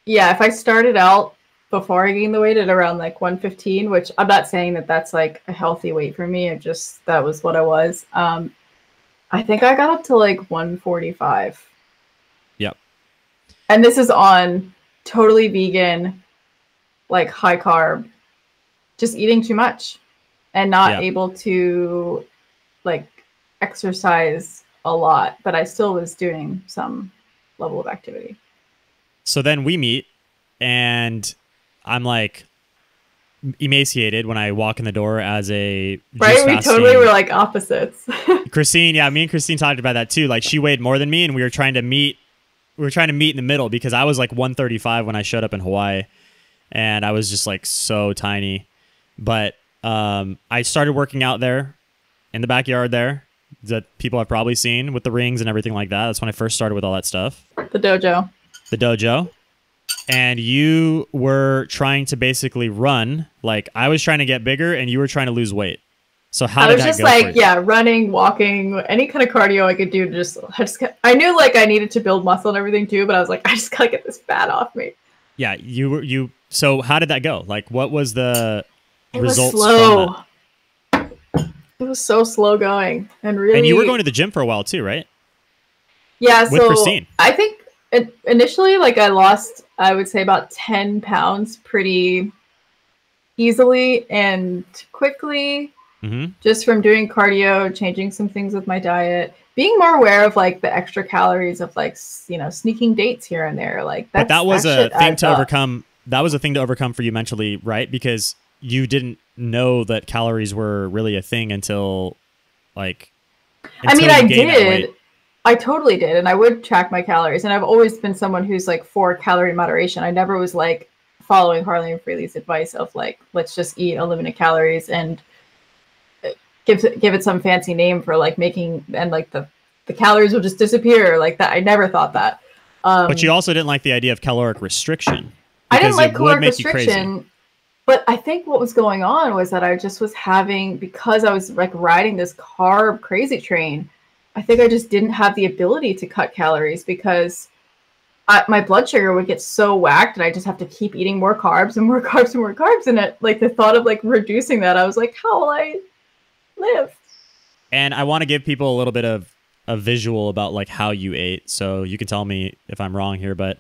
if I started out before I gained the weight at around like 115, which I'm not saying that that's like a healthy weight for me. That was what I was. I think I got up to like 145.
Yep.
And this is on totally vegan, like high carb, just eating too much and not able to like exercise a lot, but I still was doing some level of activity.
So then we meet and I'm like emaciated when I walk in the door as a
right. We totally were like opposites.
Christine, yeah, me and Christine talked about that too. Like she weighed more than me, and we were trying to meet. We were trying to meet in the middle because I was like 135 when I showed up in Hawaii, and I was just like so tiny. But I started working out there in the backyard there that people have probably seen with the rings and everything like that. That's when I first started with all that stuff.
The dojo.
The dojo. And you were trying to basically run. Like I was trying to get bigger and you were trying to lose weight. So how did that go? I was just like,
running, walking, any kind of cardio I could do to I knew like I needed to build muscle and everything too, but I was like, I just gotta get this fat off me.
Yeah, so how did that go? Like what was the results?
It was slow. It was so slow going. And
you were going to the gym for a while too, right?
Yeah,
with Christine.
I think initially, like I lost, I would say about 10 pounds pretty easily and quickly, just from doing cardio, changing some things with my diet, being more aware of like the extra calories of like, you know, sneaking dates here and there. Like
that was a thing to overcome. That was a thing to overcome for you mentally, right? Because you didn't know that calories were really a thing until I
did. I totally did. And I would track my calories. And I've always been someone who's like for calorie moderation. I never was like following Harley and Freely's advice of like, let's just eat unlimited calories and give it some fancy name for like making, and like the calories will just disappear like that. I never thought that.
But you also didn't like the idea of caloric restriction.
I didn't like caloric restriction. But I think what was going on was that I just was because I was like riding this carb crazy train, I think I just didn't have the ability to cut calories because my blood sugar would get so whacked and I just have to keep eating more carbs and more carbs and more carbs. And like the thought of like reducing that, I was like, how will I live?
And I want to give people a little bit of a visual about like how you ate. So you can tell me if I'm wrong here, but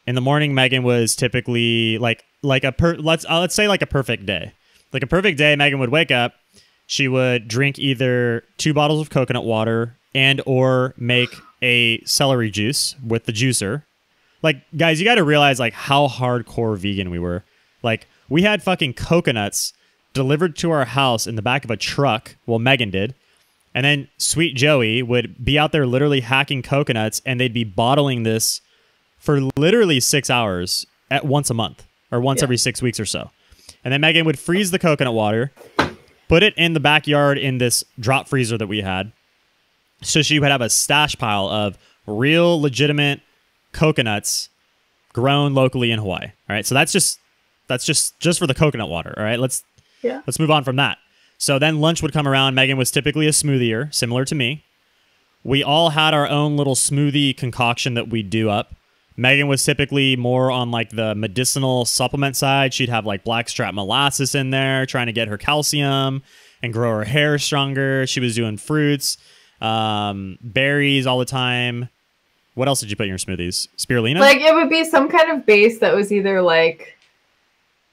in the morning, Megan was typically let's say like a perfect day. Like a perfect day, Megan would wake up. She would drink either 2 bottles of coconut water and or make a celery juice with the juicer. Like, guys, you got to realize like how hardcore vegan we were. Like, we had fucking coconuts delivered to our house in the back of a truck. Well, Megan did. And then Sweet Joey would be out there literally hacking coconuts, and they'd be bottling this for literally 6 hours at once a month or once every 6 weeks or so. And then Megan would freeze the coconut water, put it in the backyard in this drop freezer that we had. So she would have a stash pile of real legitimate coconuts grown locally in Hawaii. All right. So that's just for the coconut water. All right. Let's move on from that. So then lunch would come around. Megan was typically a smoothier, similar to me. We all had our own little smoothie concoction that we'd do up. Megan was typically more on like the medicinal supplement side. She'd have like blackstrap molasses in there, trying to get her calcium and grow her hair stronger. She was doing fruits, berries all the time. What else did you put in your smoothies? Spirulina?
Like it would be some kind of base that was either like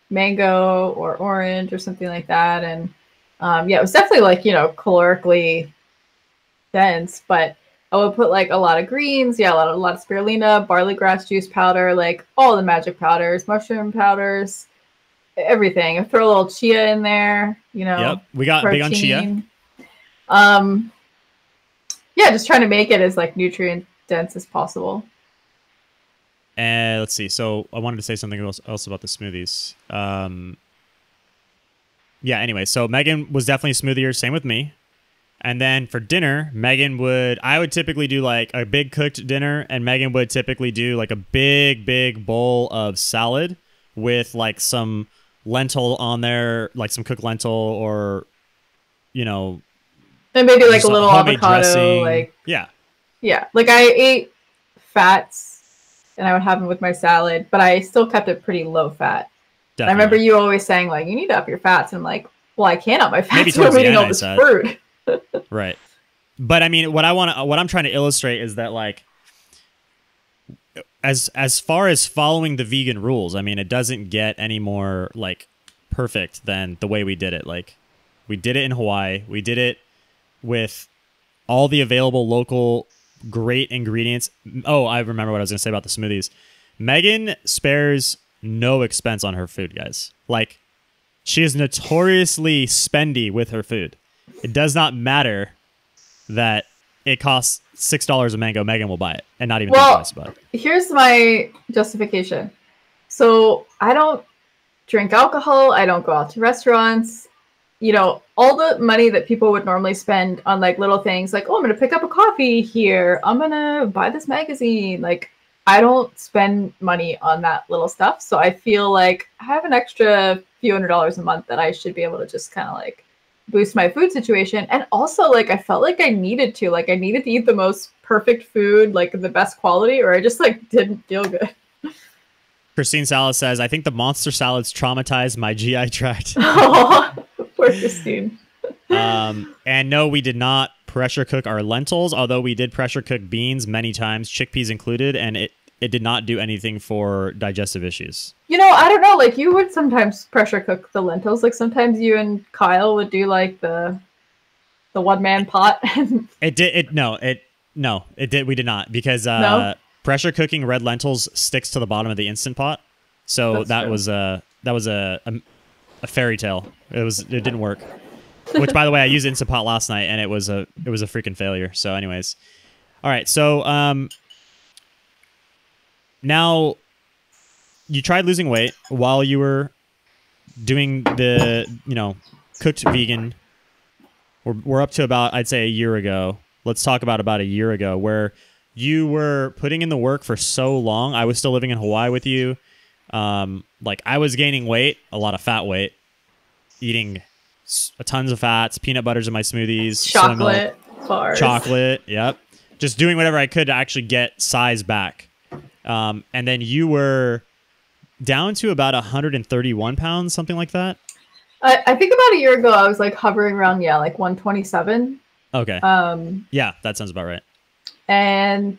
mango or orange or something like that. And yeah, it was definitely like, you know, calorically dense, but I would put like a lot of greens, a lot of spirulina, barley grass juice powder, like all the magic powders, mushroom powders, everything. I throw a little chia in there, you know.
Yep, we got protein. Big on chia.
Yeah, just trying to make it as like nutrient dense as possible.
And let's see. So I wanted to say something else about the smoothies. Yeah. Anyway, so Megan was definitely a smoothier. Same with me. And then for dinner, I would typically do like a big cooked dinner, and Megan would typically do like a big bowl of salad with like some lentil on there, like some cooked lentil, or, you know,
and maybe like a little avocado, dressing. Like
yeah.
Like I ate fats, and I would have them with my salad, but I still kept it pretty low fat. I remember you always saying like, you need to up your fats, and I'm like, well, I can't up my fats. Maybe I'm eating all this fruit.
Right. But I mean, what I'm trying to illustrate is that like, as far as following the vegan rules, I mean, it doesn't get any more like perfect than the way we did it. Like, we did it in Hawaii. We did it with all the available local great ingredients. Oh, I remember what I was going to say about the smoothies. Megan spares no expense on her food, guys. Like, she is notoriously spendy with her food. It does not matter that it costs $6 a mango. Megan will buy it and not even think twice about it.
Here's my justification. So I don't drink alcohol. I don't go out to restaurants. You know, all the money that people would normally spend on like little things like, oh, I'm going to pick up a coffee here. I'm going to buy this magazine. Like, I don't spend money on that little stuff. So I feel like I have an extra few $100s a month that I should be able to just kind of like boost my food situation. And also like I felt like I needed to eat the most perfect food, like the best quality, or I just like didn't feel good.
Christine Salas says, I think the monster salads traumatized my GI tract.
Oh, poor Christine.
And no, we did not pressure cook our lentils, although we did pressure cook beans many times, chickpeas included, and it did not do anything for digestive issues.
You know, I don't know, like you would sometimes pressure cook the lentils. Like sometimes you and Kyle would do like the one-man pot.
We did not, because pressure cooking red lentils sticks to the bottom of the Instant Pot. So that was a fairy tale. It didn't work. Which, by the way, I used Instant Pot last night, and it was a freaking failure. So anyways. All right, so now, you tried losing weight while you were doing the, you know, cooked vegan. We're up to about, I'd say, a year ago. Let's talk about a year ago, where you were putting in the work for so long. I was still living in Hawaii with you. Like, I was gaining weight, a lot of fat weight, eating tons of fats, peanut butters in my smoothies,
chocolate bars.
Chocolate, yep. Just doing whatever I could to actually get size back. And then you were down to about 131 pounds, something like that.
I think about a year ago, I was like hovering around, like 127.
Okay. Yeah, that sounds about right.
And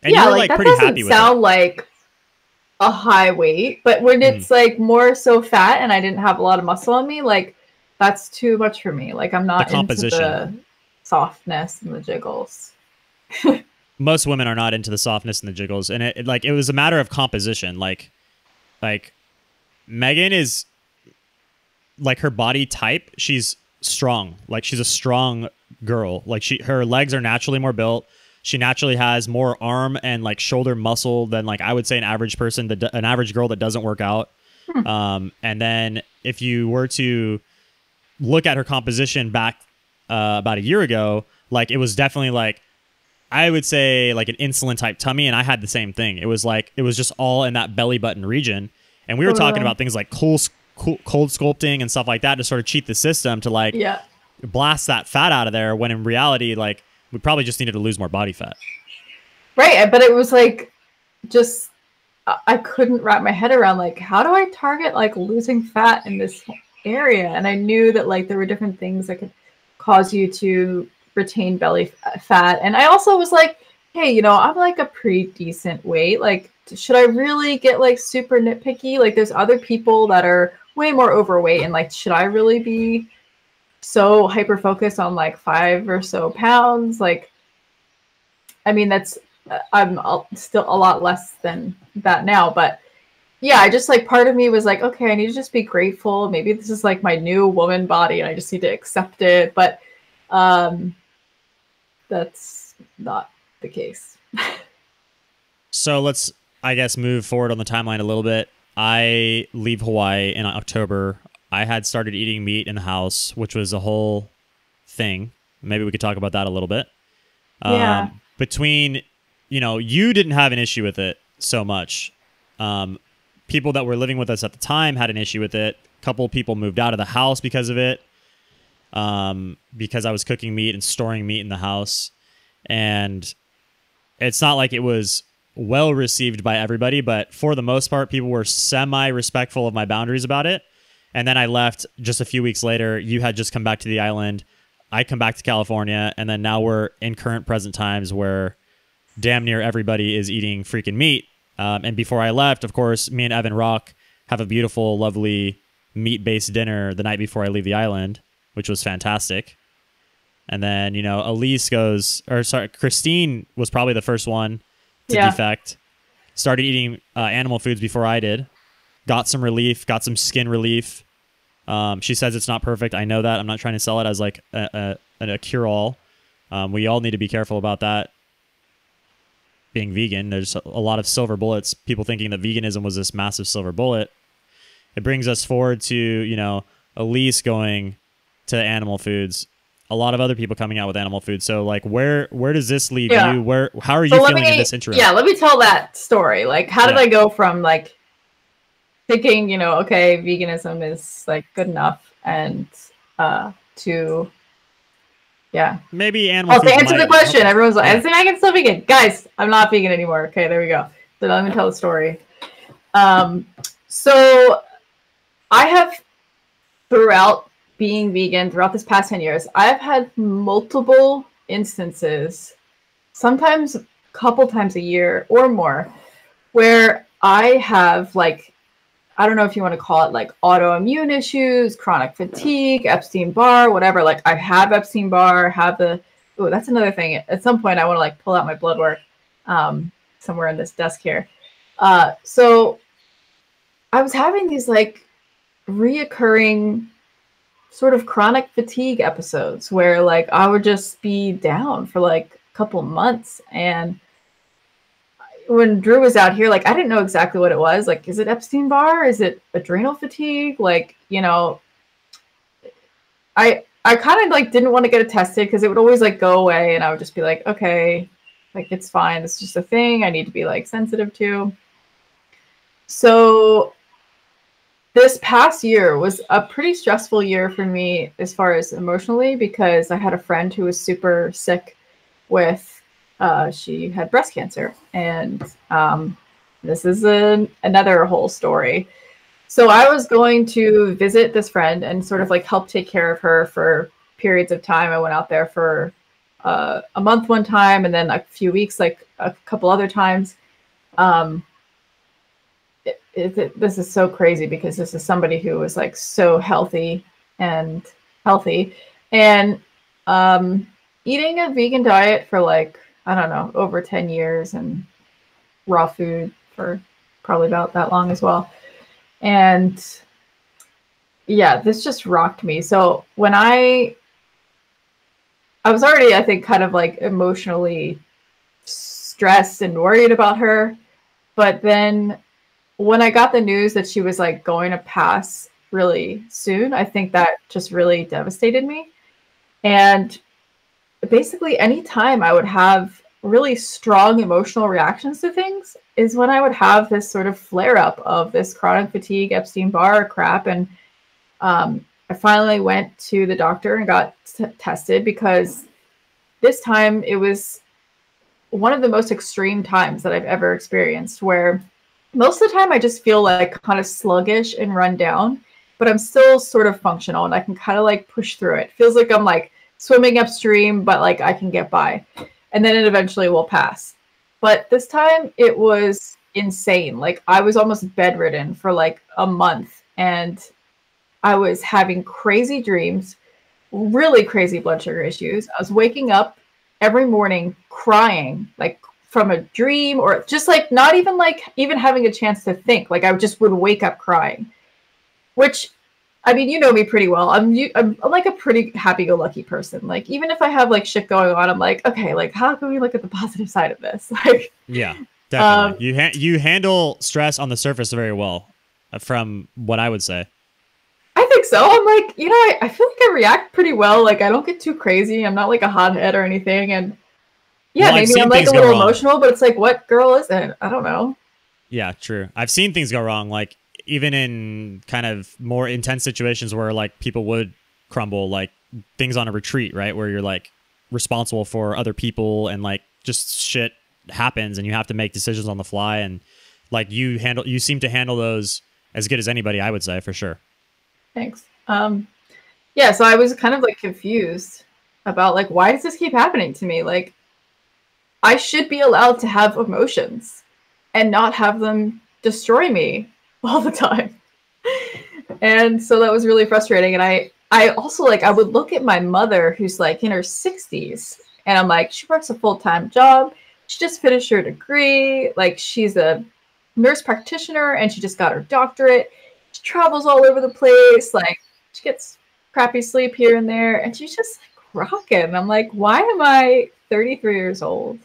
you were like
that
pretty
doesn't
happy with it.
Sound like a high weight, but when it's like more so fat and I didn't have a lot of muscle on me, like that's too much for me. Like I'm not into the softness and the jiggles.
Most women are not into the softness and the jiggles, and it was a matter of composition. Like Megan is like, her body type, she's strong. Like, she's a strong girl. Like, her legs are naturally more built. She naturally has more arm and like shoulder muscle than like I would say an average person, an average girl that doesn't work out. And then if you were to look at her composition back about a year ago, like it was definitely like, I would say like an insulin type tummy, and I had the same thing. It was like, it was just all in that belly button region. And we were talking about things like cold sculpting and stuff like that to sort of cheat the system to like blast that fat out of there, when in reality, like we probably just needed to lose more body fat.
Right. But it was like, just, I couldn't wrap my head around like, how do I target like losing fat in this area? And I knew that like there were different things that could cause you to retain belly fat. And I also was like, hey, you know, I'm like a pretty decent weight. Like, should I really get like super nitpicky? Like there's other people that are way more overweight, and like, should I really be so hyper focused on like 5 or so pounds? Like, I mean, that's, I'm still a lot less than that now, but yeah, I just like, part of me was like, okay, I need to just be grateful. Maybe this is like my new woman body and I just need to accept it. But that's not the case.
So let's, I guess, move forward on the timeline a little bit. I leave Hawaii in October. I had started eating meat in the house, which was a whole thing. Maybe we could talk about that a little bit.
Yeah.
Between, you know, you didn't have an issue with it so much. People that were living with us at the time had an issue with it. A couple of people moved out of the house because of it. Because I was cooking meat and storing meat in the house. And it's not like it was well received by everybody, but for the most part, people were semi-respectful of my boundaries about it. And then I left just a few weeks later. You had just come back to the island. I come back to California. And then now we're in current present times where damn near everybody is eating freaking meat. And before I left, of course, me and Evan Rock have a beautiful, lovely meat-based dinner the night before I leave the island, which was fantastic. And then, you know, Christine was probably the first one to defect. Started eating animal foods before I did. Got some relief, got some skin relief. She says it's not perfect. I know that. I'm not trying to sell it as like a cure-all. We all need to be careful about that. Being vegan, there's a lot of silver bullets. People thinking that veganism was this massive silver bullet. It brings us forward to, you know, Elise going to animal foods. A lot of other people coming out with animal food. So like, where does this leave you? How are you feeling in this intro?
Yeah, let me tell that story. Like, how did I go from like thinking, you know, okay, veganism is like good enough, and to
maybe animal
food. To answer the question, everyone's like, I think I can still vegan. Guys, I'm not vegan anymore. Okay, there we go. So let me tell the story. So I have, throughout being vegan, throughout this past 10 years, I've had multiple instances, sometimes a couple times a year or more, where I have like, I don't know if you want to call it like autoimmune issues, chronic fatigue, Epstein-Barr, whatever. Like I have Epstein-Barr, oh, that's another thing. At some point I want to like pull out my blood work somewhere in this desk here. So I was having these like reoccurring sort of chronic fatigue episodes where like I would just be down for like a couple months. And when Drew was out here, like I didn't know exactly what it was. Like, is it Epstein-Barr? Is it adrenal fatigue? Like, you know, I kind of like didn't want to get it tested because it would always like go away, and I would just be like, okay, like it's fine. It's just a thing I need to be like sensitive to. So this past year was a pretty stressful year for me as far as emotionally, because I had a friend who was super sick with, she had breast cancer. And this is another whole story. So I was going to visit this friend and sort of like help take care of her for periods of time. I went out there for a month one time, and then a few weeks, like a couple other times. This is so crazy because this is somebody who was like so healthy and eating a vegan diet for like, I don't know, over 10 years, and raw food for probably about that long as well. And yeah, this just rocked me. So when I was already, I think, kind of like emotionally stressed and worried about her. But then when I got the news that she was like going to pass really soon. I think that just really devastated me. And basically anytime I would have really strong emotional reactions to things is when I would have this sort of flare up of this chronic fatigue, Epstein-Barr crap. And I finally went to the doctor and got tested, because this time it was one of the most extreme times that I've ever experienced, where most of the time I just feel like kind of sluggish and run down, but I'm still sort of functional and I can kind of like push through it. Feels like I'm like swimming upstream, but like I can get by, and then it eventually will pass. But this time it was insane. Like I was almost bedridden for like a month, and I was having crazy dreams, really crazy blood sugar issues. I was waking up every morning crying, like from a dream, or just like not even like even having a chance to think. Like I just would wake up crying, which, I mean, you know me pretty well. I'm like a pretty happy-go-lucky person. Like even if I have like shit going on, I'm like, okay, like how can we look at the positive side of this? Like,
yeah, definitely. You handle stress on the surface very well, from what I would say.
I think so. I'm like, you know, I feel like I react pretty well. Like I don't get too crazy. I'm not like a hothead or anything. And yeah,
well,
maybe I'm like a little emotional, but it's like, what girl isn't? I don't know.
Yeah, true. I've seen things go wrong. Like even in kind of more intense situations where like people would crumble, like things on a retreat, right? Where you're like responsible for other people and like just shit happens and you have to make decisions on the fly. And like you seem to handle those as good as anybody, I would say, for sure.
Thanks. Yeah, so I was kind of like confused about like, why does this keep happening to me? Like I should be allowed to have emotions and not have them destroy me all the time. And so that was really frustrating. And I also like, I would look at my mother who's like in her 60s, and I'm like, she works a full-time job. She just finished her degree. Like she's a nurse practitioner and she just got her doctorate. She travels all over the place. Like she gets crappy sleep here and there, and she's just like rocking. And I'm like, why am I 33 years old?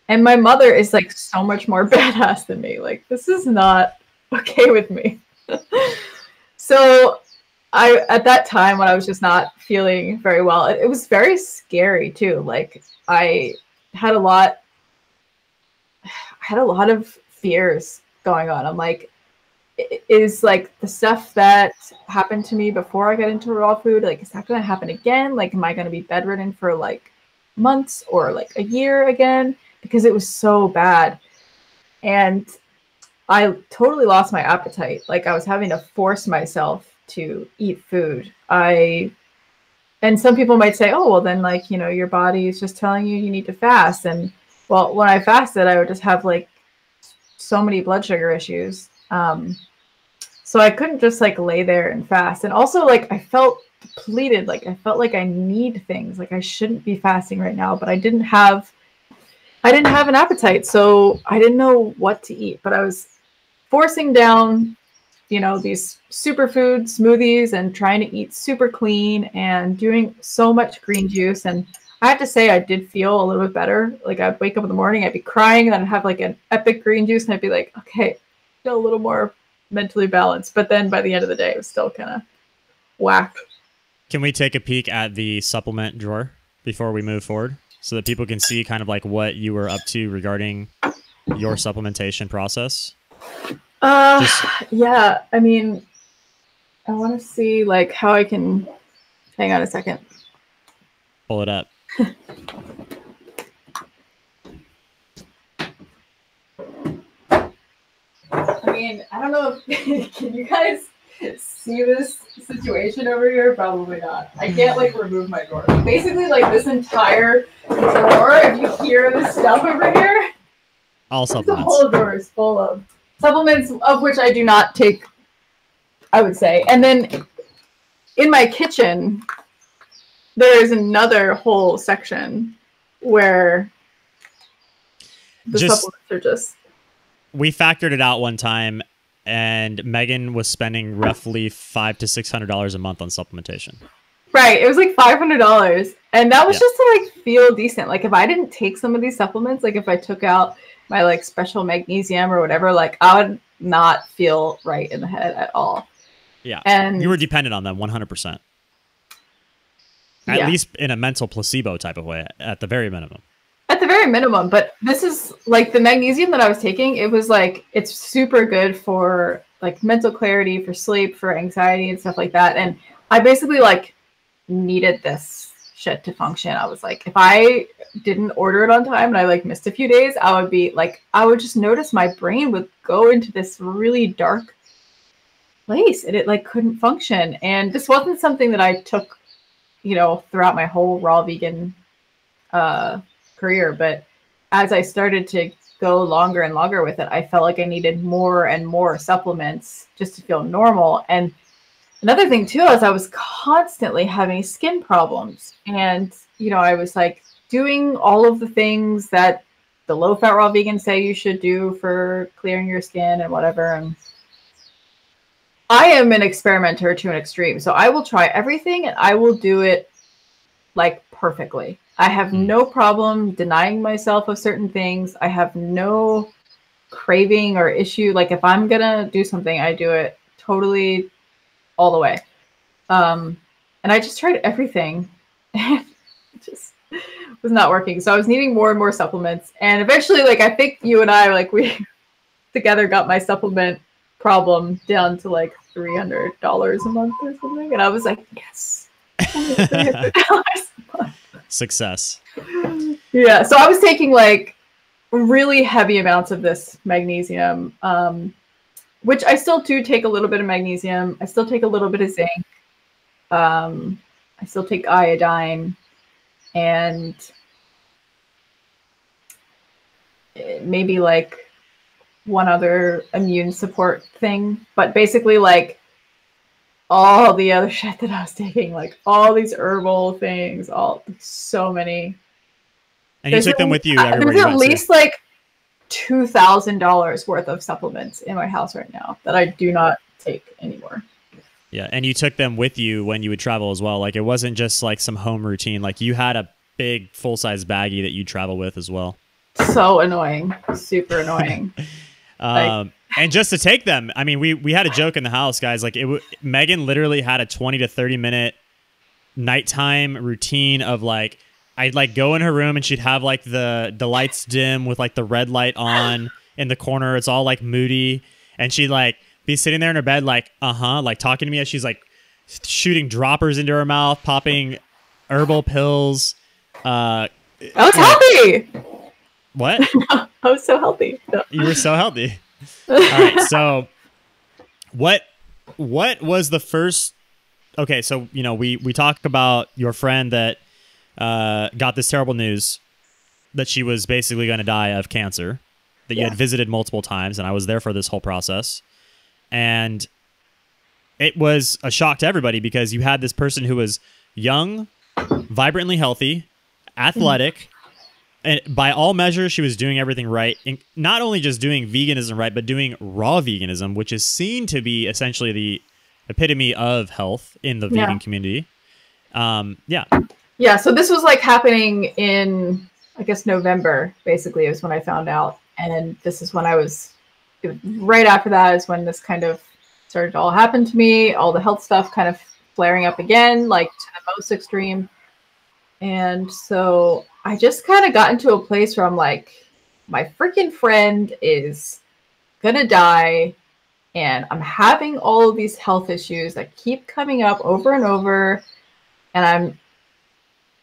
And my mother is like so much more badass than me. Like this is not okay with me. So at that time when I was just not feeling very well, it was very scary too. Like I had a lot of fears going on. I'm like, is like the stuff that happened to me before I got into raw food, like is that going to happen again? Like am I going to be bedridden for like months or like a year again? Because it was so bad. And I totally lost my appetite. Like I was having to force myself to eat food. And some people might say, oh, well then like, you know, your body is just telling you need to fast. And well, when I fasted, I would just have like so many blood sugar issues. So I couldn't just like lay there and fast. And also like I felt depleted. Like I felt like I need things. Like I shouldn't be fasting right now, but I didn't have an appetite. So I didn't know what to eat, but I was forcing down, you know, these superfood smoothies and trying to eat super clean and doing so much green juice. And I have to say, I did feel a little bit better. Like I'd wake up in the morning, I'd be crying, and then I'd have like an epic green juice, and I'd be like, okay, feel a little more mentally balanced. But then by the end of the day, it was still kind of whack.
Can we take a peek at the supplement drawer before we move forward, so that people can see kind of like what you were up to regarding your supplementation process?
Yeah, I mean, I want to see like how I can, hang on a second.
Pull it up.
I mean, I don't know if, can you guys see this situation over here? Probably not. I can't like remove my drawer. Basically like this entire drawer, if you hear this stuff over here,
all supplements.
The whole drawer is full of supplements, of which I do not take, I would say. And then in my kitchen, there is another whole section where the supplements are just...
We factored it out one time, and Megan was spending roughly $500 to $600 a month on supplementation.
Right. It was like $500. And that was just to like feel decent. Like if I didn't take some of these supplements, like if I took out my like special magnesium or whatever, like I would not feel right in the head at all.
Yeah.
And
you were dependent on them 100%. At least in a mental placebo type of way, at the very minimum.
At the very minimum. But this is like the magnesium that I was taking. It was like, it's super good for like mental clarity, for sleep, for anxiety and stuff like that. And I basically like needed this shit to function. I was like, if I didn't order it on time and I like missed a few days, I would be like, I would just notice my brain would go into this really dark place and it like couldn't function. And this wasn't something that I took, you know, throughout my whole raw vegan career. But as I started to go longer and longer with it, I felt like I needed more and more supplements just to feel normal. And another thing too is I was constantly having skin problems. And, you know, I was like doing all of the things that the low-fat raw vegans say you should do for clearing your skin and whatever. And I am an experimenter to an extreme. So I will try everything and I will do it like perfectly. I have no problem denying myself of certain things. I have no craving or issue. Like if I'm going to do something, I do it totally all the way. And I just tried everything and it just was not working. So I was needing more and more supplements. And eventually, like, I think you and I, like, we together got my supplement problem down to like $300 a month or something. And I was like, yes. $300 a month.
Success.
Yeah. So I was taking like really heavy amounts of this magnesium, which I still do take a little bit of magnesium. I still take a little bit of zinc. I still take iodine and maybe like one other immune support thing. But basically like all the other shit that I was taking, like all these herbal things, so many.
And you took them with you everywhere
There's at least like $2,000 worth of supplements in my house right now that I do not take anymore.
Yeah, and you took them with you when you would travel as well. Like it wasn't just like some home routine. Like you had a big full-size baggie that you travel with as well.
So annoying, super annoying.
And just to take them, I mean, we had a joke in the house, guys. Like Megan literally had a 20 to 30 minute nighttime routine of like, I'd like go in her room and she'd have like the lights dim with like the red light on in the corner. It's all like moody. And she'd like be sitting there in her bed, like, like talking to me as she's like shooting droppers into her mouth, popping herbal pills. I
was healthy.
What?
I was so healthy. No.
You were so healthy. All right. So what was the first, okay. So, you know, we talked about your friend that, got this terrible news that she was basically going to die of cancer, that you had visited multiple times. And I was there for this whole process. And it was a shock to everybody because you had this person who was young, vibrantly healthy, athletic, and by all measures, she was doing everything right. And not only just doing veganism right, but doing raw veganism, which is seen to be essentially the epitome of health in the vegan community.
Yeah, so this was like happening in, I guess, November, basically, is when I found out. And this is when right after that is when this kind of started to all happen to me. All the health stuff kind of flaring up again, like to the most extreme. And so I just kind of got into a place where I'm like, my freaking friend is gonna die. And I'm having all of these health issues that keep coming up over and over. And I'm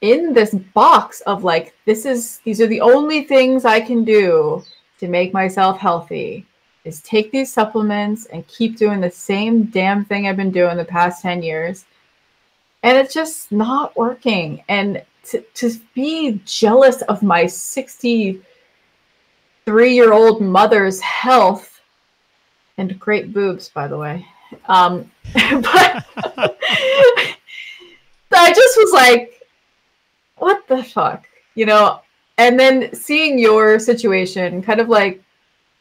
in this box of like, these are the only things I can do to make myself healthy, is take these supplements and keep doing the same damn thing I've been doing the past 10 years. And it's just not working. And to be jealous of my 63-year-old mother's health, and great boobs, by the way. But I just was like, what the fuck, you know? And then seeing your situation, kind of like,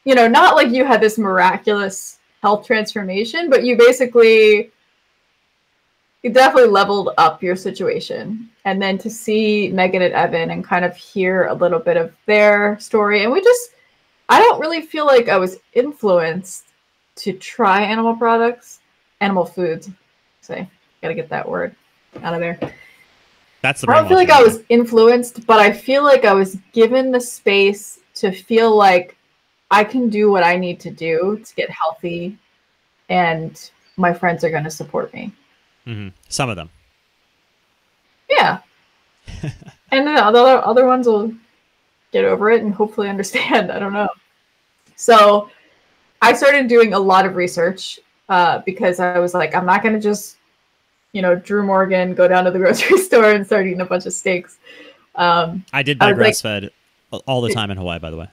you know, not like you had this miraculous health transformation, but you definitely leveled up your situation. And then to see Megan and Evan and kind of hear a little bit of their story. And I don't really feel like I was influenced to try animal products. animal foods. So gotta get that word out of there.
That's the
I don't feel like I was influenced, but I feel like I was given the space to feel like I can do what I need to do to get healthy, and my friends are going to support me.
Mm-hmm. Some of them.
Yeah. And the other ones will get over it and hopefully understand. I don't know. So I started doing a lot of research because I was like, I'm not going to just, Drew Morgan, go down to the grocery store and start eating a bunch of steaks.
I did buy grass-fed all the time in Hawaii, by the way.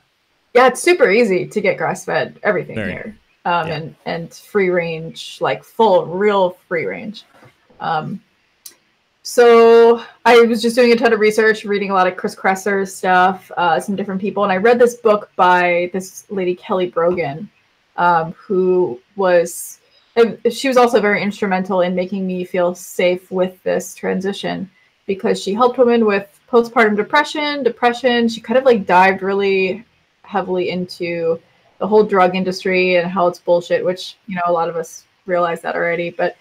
Yeah, it's super easy to get grass-fed everything here.
Yeah.
And free range, like real free range. So I was just doing a ton of research, reading a lot of Chris Kresser's stuff, some different people. And I read this book by this lady, Kelly Brogan, she was also very instrumental in making me feel safe with this transition, because she helped women with postpartum depression. She kind of like dived really heavily into the whole drug industry and how it's bullshit, which, a lot of us realize that already. But,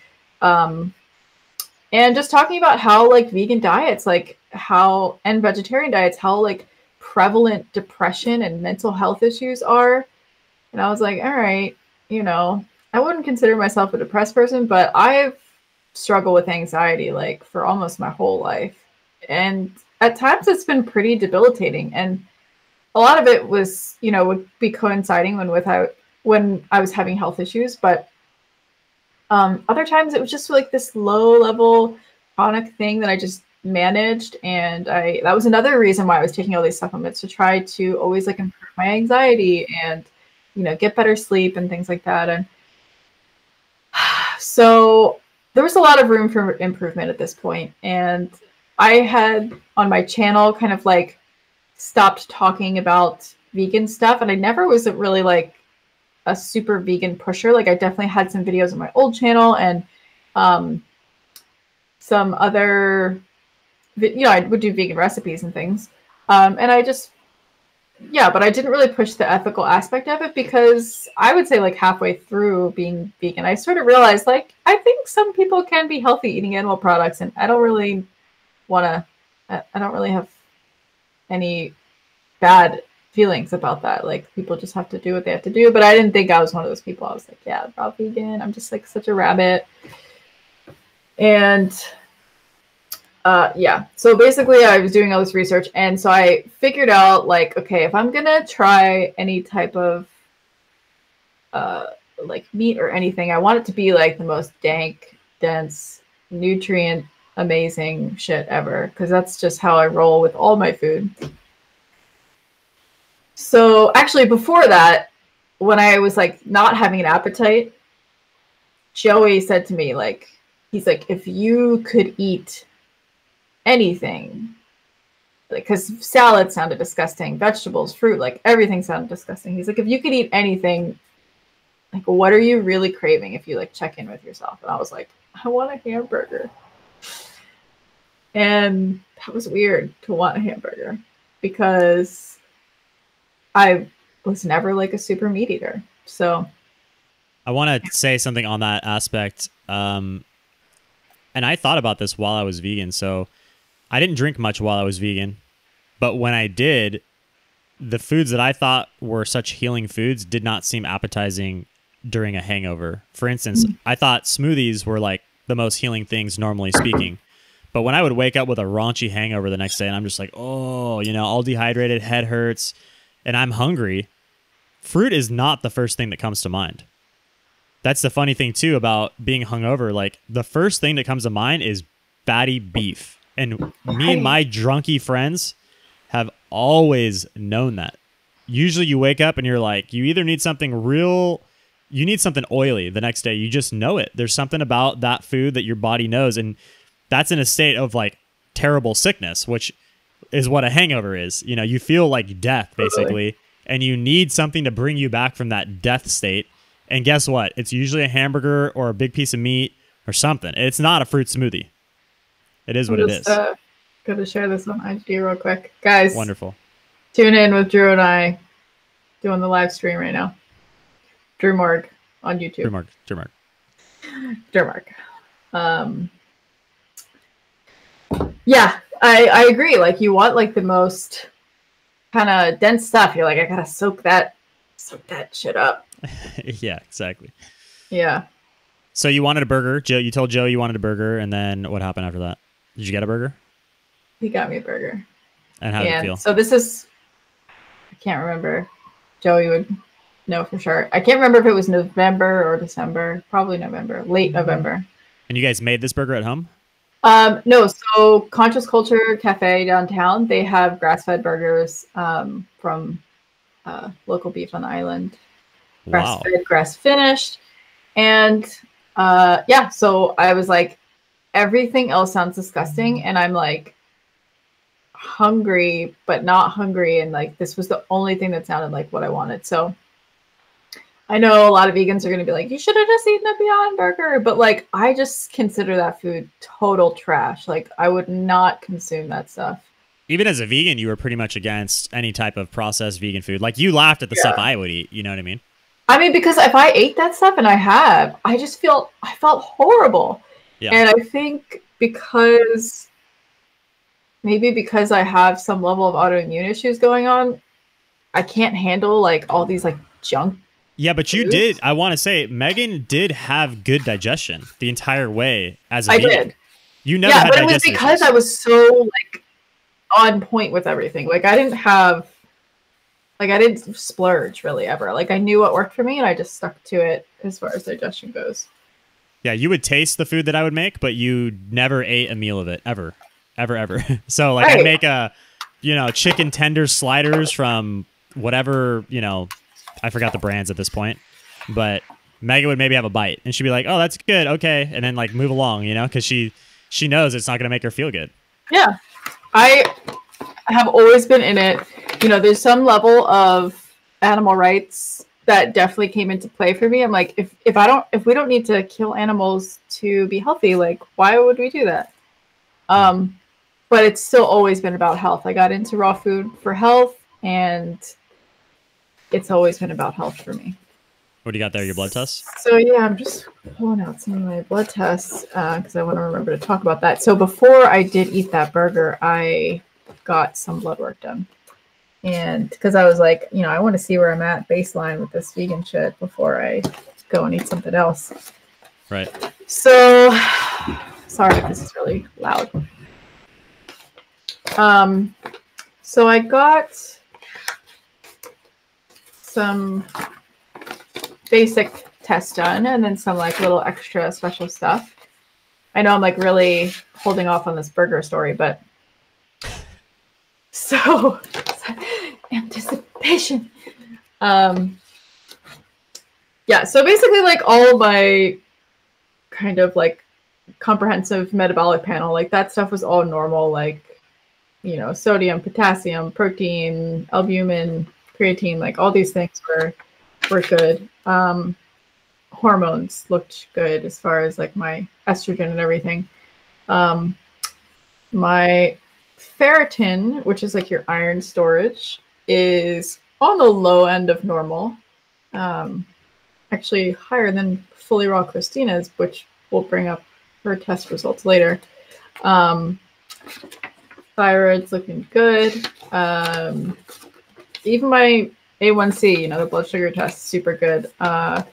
and just talking about how like vegan diets, and vegetarian diets, how like prevalent depression and mental health issues are. And I was like, all right, I wouldn't consider myself a depressed person, but I've struggled with anxiety like for almost my whole life. And at times it's been pretty debilitating. And a lot of it was, would be coinciding when I was having health issues. But other times it was just like this low level chronic thing that I just managed. And that was another reason why I was taking all these supplements, to try to always like improve my anxiety and, get better sleep and things like that. And so there was a lot of room for improvement at this point. And I had on my channel kind of like stopped talking about vegan stuff. And I never was really like a super vegan pusher. Like I definitely had some videos on my old channel and some other, I would do vegan recipes and things. And I just, but I didn't really push the ethical aspect of it, because I would say like halfway through being vegan, I sort of realized like, I think some people can be healthy eating animal products, and I don't really have any bad feelings about that. Like people just have to do what they have to do. But I didn't think I was one of those people. I was like, yeah, raw vegan. I'm just like such a rabbit. And so basically I was doing all this research. And so I figured out like, okay, if I'm going to try any type of like meat or anything, I want it to be like the most dank, dense, nutrient amazing shit ever. Because that's just how I roll with all my food. So actually before that, when I was like not having an appetite, Joey said to me, like, he's like, if you could eat anything, like, because salad sounded disgusting, vegetables, fruit, like everything sounded disgusting. He's like, if you could eat anything, like, what are you really craving if you like check in with yourself? And I was like, I want a hamburger. And that was weird to want a hamburger, because I was never like a super meat eater. So
I want to say something on that aspect. And I thought about this while I was vegan. So I didn't drink much while I was vegan, but when I did, the foods that I thought were such healing foods did not seem appetizing during a hangover. For instance, I thought smoothies were like the most healing things, normally speaking. But when I would wake up with a raunchy hangover the next day and I'm just like, oh, all dehydrated, head hurts, and I'm hungry, fruit is not the first thing that comes to mind. That's the funny thing too about being hungover. Like the first thing that comes to mind is fatty beef. And me and my drunky friends have always known that. Usually you wake up and you're like, you either need something you need something oily the next day. You just know it. There's something about that food that your body knows. And that's in a state of like terrible sickness, which is what a hangover is. You feel like death basically, and you need something to bring you back from that death state. And guess what? It's usually a hamburger or a big piece of meat or something. It's not a fruit smoothie. It is what it is.
Going to share this on IG real quick. Guys.
Wonderful.
Tune in with Drew and I doing the live stream right now. Drew Morg on YouTube.
Drew Morg.
Dermark. Yeah, I agree. Like you want like the most kind of dense stuff. You're like, I gotta soak that shit up.
Yeah, exactly.
Yeah.
So you wanted a burger. Joe, you told Joe you wanted a burger, and then what happened after that? Did you get a burger?
He got me a burger.
And how did it feel?
So this is, I can't remember. Joey would know for sure. I can't remember if it was November or December. Probably November, late November.
And you guys made this burger at home?
No, so Conscious Culture Cafe downtown, they have grass-fed burgers from local beef on the island. Grass-fed, wow. Grass-finished. And yeah, so I was like, everything else sounds disgusting. And I'm like hungry, but not hungry. And like, this was the only thing that sounded like what I wanted. So I know a lot of vegans are going to be like, you should have just eaten a Beyond Burger. But like, I just consider that food total trash. Like, I would not consume that stuff.
Even as a vegan, you were pretty much against any type of processed vegan food. Like, you laughed at the stuff I would eat. You know what I mean?
I mean, because if I ate that stuff, and I just felt horrible. Yeah. And I think maybe because I have some level of autoimmune issues going on, I can't handle like all these like junk. Yeah,
but you did. I want to say Megan did have good digestion the entire way as a vegan. I did. You never had digestion. Yeah, but it was because I was so like on point with everything. Like I didn't splurge really ever. Like I knew what worked for me and I just stuck to it as far as digestion goes. Yeah, you would taste the food that I would make, but you never ate a meal of it ever. So like I'd make chicken tender sliders from whatever, I forgot the brands at this point, but Megan would maybe have a bite and she'd be like, oh, that's good. Okay. And then like move along, cause she knows it's not going to make her feel good. Yeah. I have always been in it. There's some level of animal rights that definitely came into play for me. I'm like, if we don't need to kill animals to be healthy, like why would we do that? But it's still always been about health. I got into raw food for health and it's always been about health for me. What do you got there? Your blood tests? So yeah, I'm just pulling out some of my blood tests because I want to remember to talk about that. So before I did eat that burger, I got some blood work done. And because I was like, I want to see where I'm at baseline with this vegan shit before I go and eat something else. Right. So sorry if this is really loud. So I got some basic tests done and then some like little extra special stuff. I know I'm like really holding off on this burger story, but so anticipation. Yeah, so basically like all of my kind of like comprehensive metabolic panel, like that stuff was all normal, like, sodium, potassium, protein, albumin, creatine, like all these things were good. Hormones looked good as far as like my estrogen and everything. My ferritin, which is like your iron storage, is on the low end of normal. Actually higher than fully raw Christina's, which we'll bring up her test results later. Thyroid's looking good. Even my A1C, the blood sugar test, is super good. But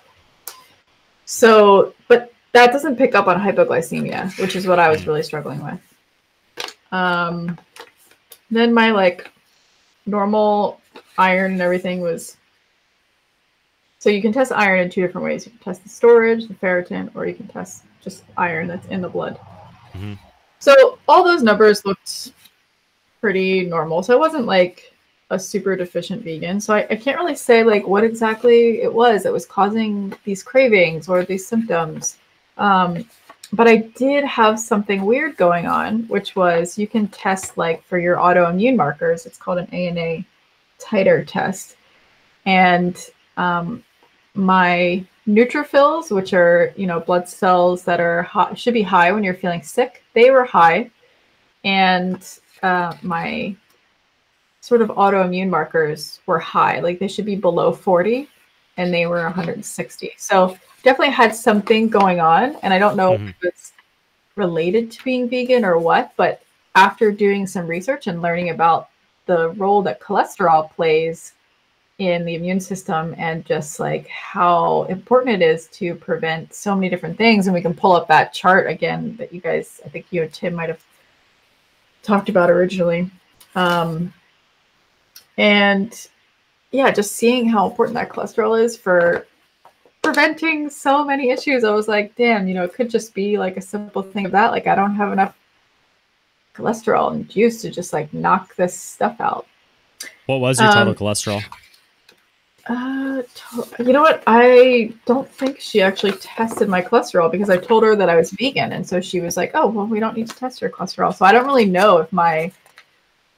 that doesn't pick up on hypoglycemia, which is what I was really struggling with. Then my like normal iron and everything was. So you can test iron in two different ways. You can test the storage, the ferritin, or you can test just iron that's in the blood. Mm-hmm. So all those numbers looked pretty normal. So I wasn't like a super deficient vegan. So I can't really say like what exactly it was that was causing these cravings or these symptoms. But I did have something weird going on, which was you can test like for your autoimmune markers. It's called an ANA titer test. And my neutrophils, which are, blood cells that are high, should be high when you're feeling sick, they were high. And my sort of autoimmune markers were high, like they should be below 40.
and they were 160. So definitely had something going on. And I don't know if it's related to being vegan or what, but after doing some research and learning about the role that cholesterol plays in the immune system and just like how important it is to prevent so many different things. And we can pull up that chart again that you guys, I think you and Tim might have talked about originally. And yeah, just seeing how important that cholesterol is for preventing so many issues. I was like, damn, you know, it could just be like a simple thing of that. Like, I don't have enough cholesterol and juice to just like knock this stuff out.
What was your total cholesterol?
You know what? I don't think she actually tested my cholesterol because I told her that I was vegan. And so she was like, oh, well, we don't need to test your cholesterol. So I don't really know if my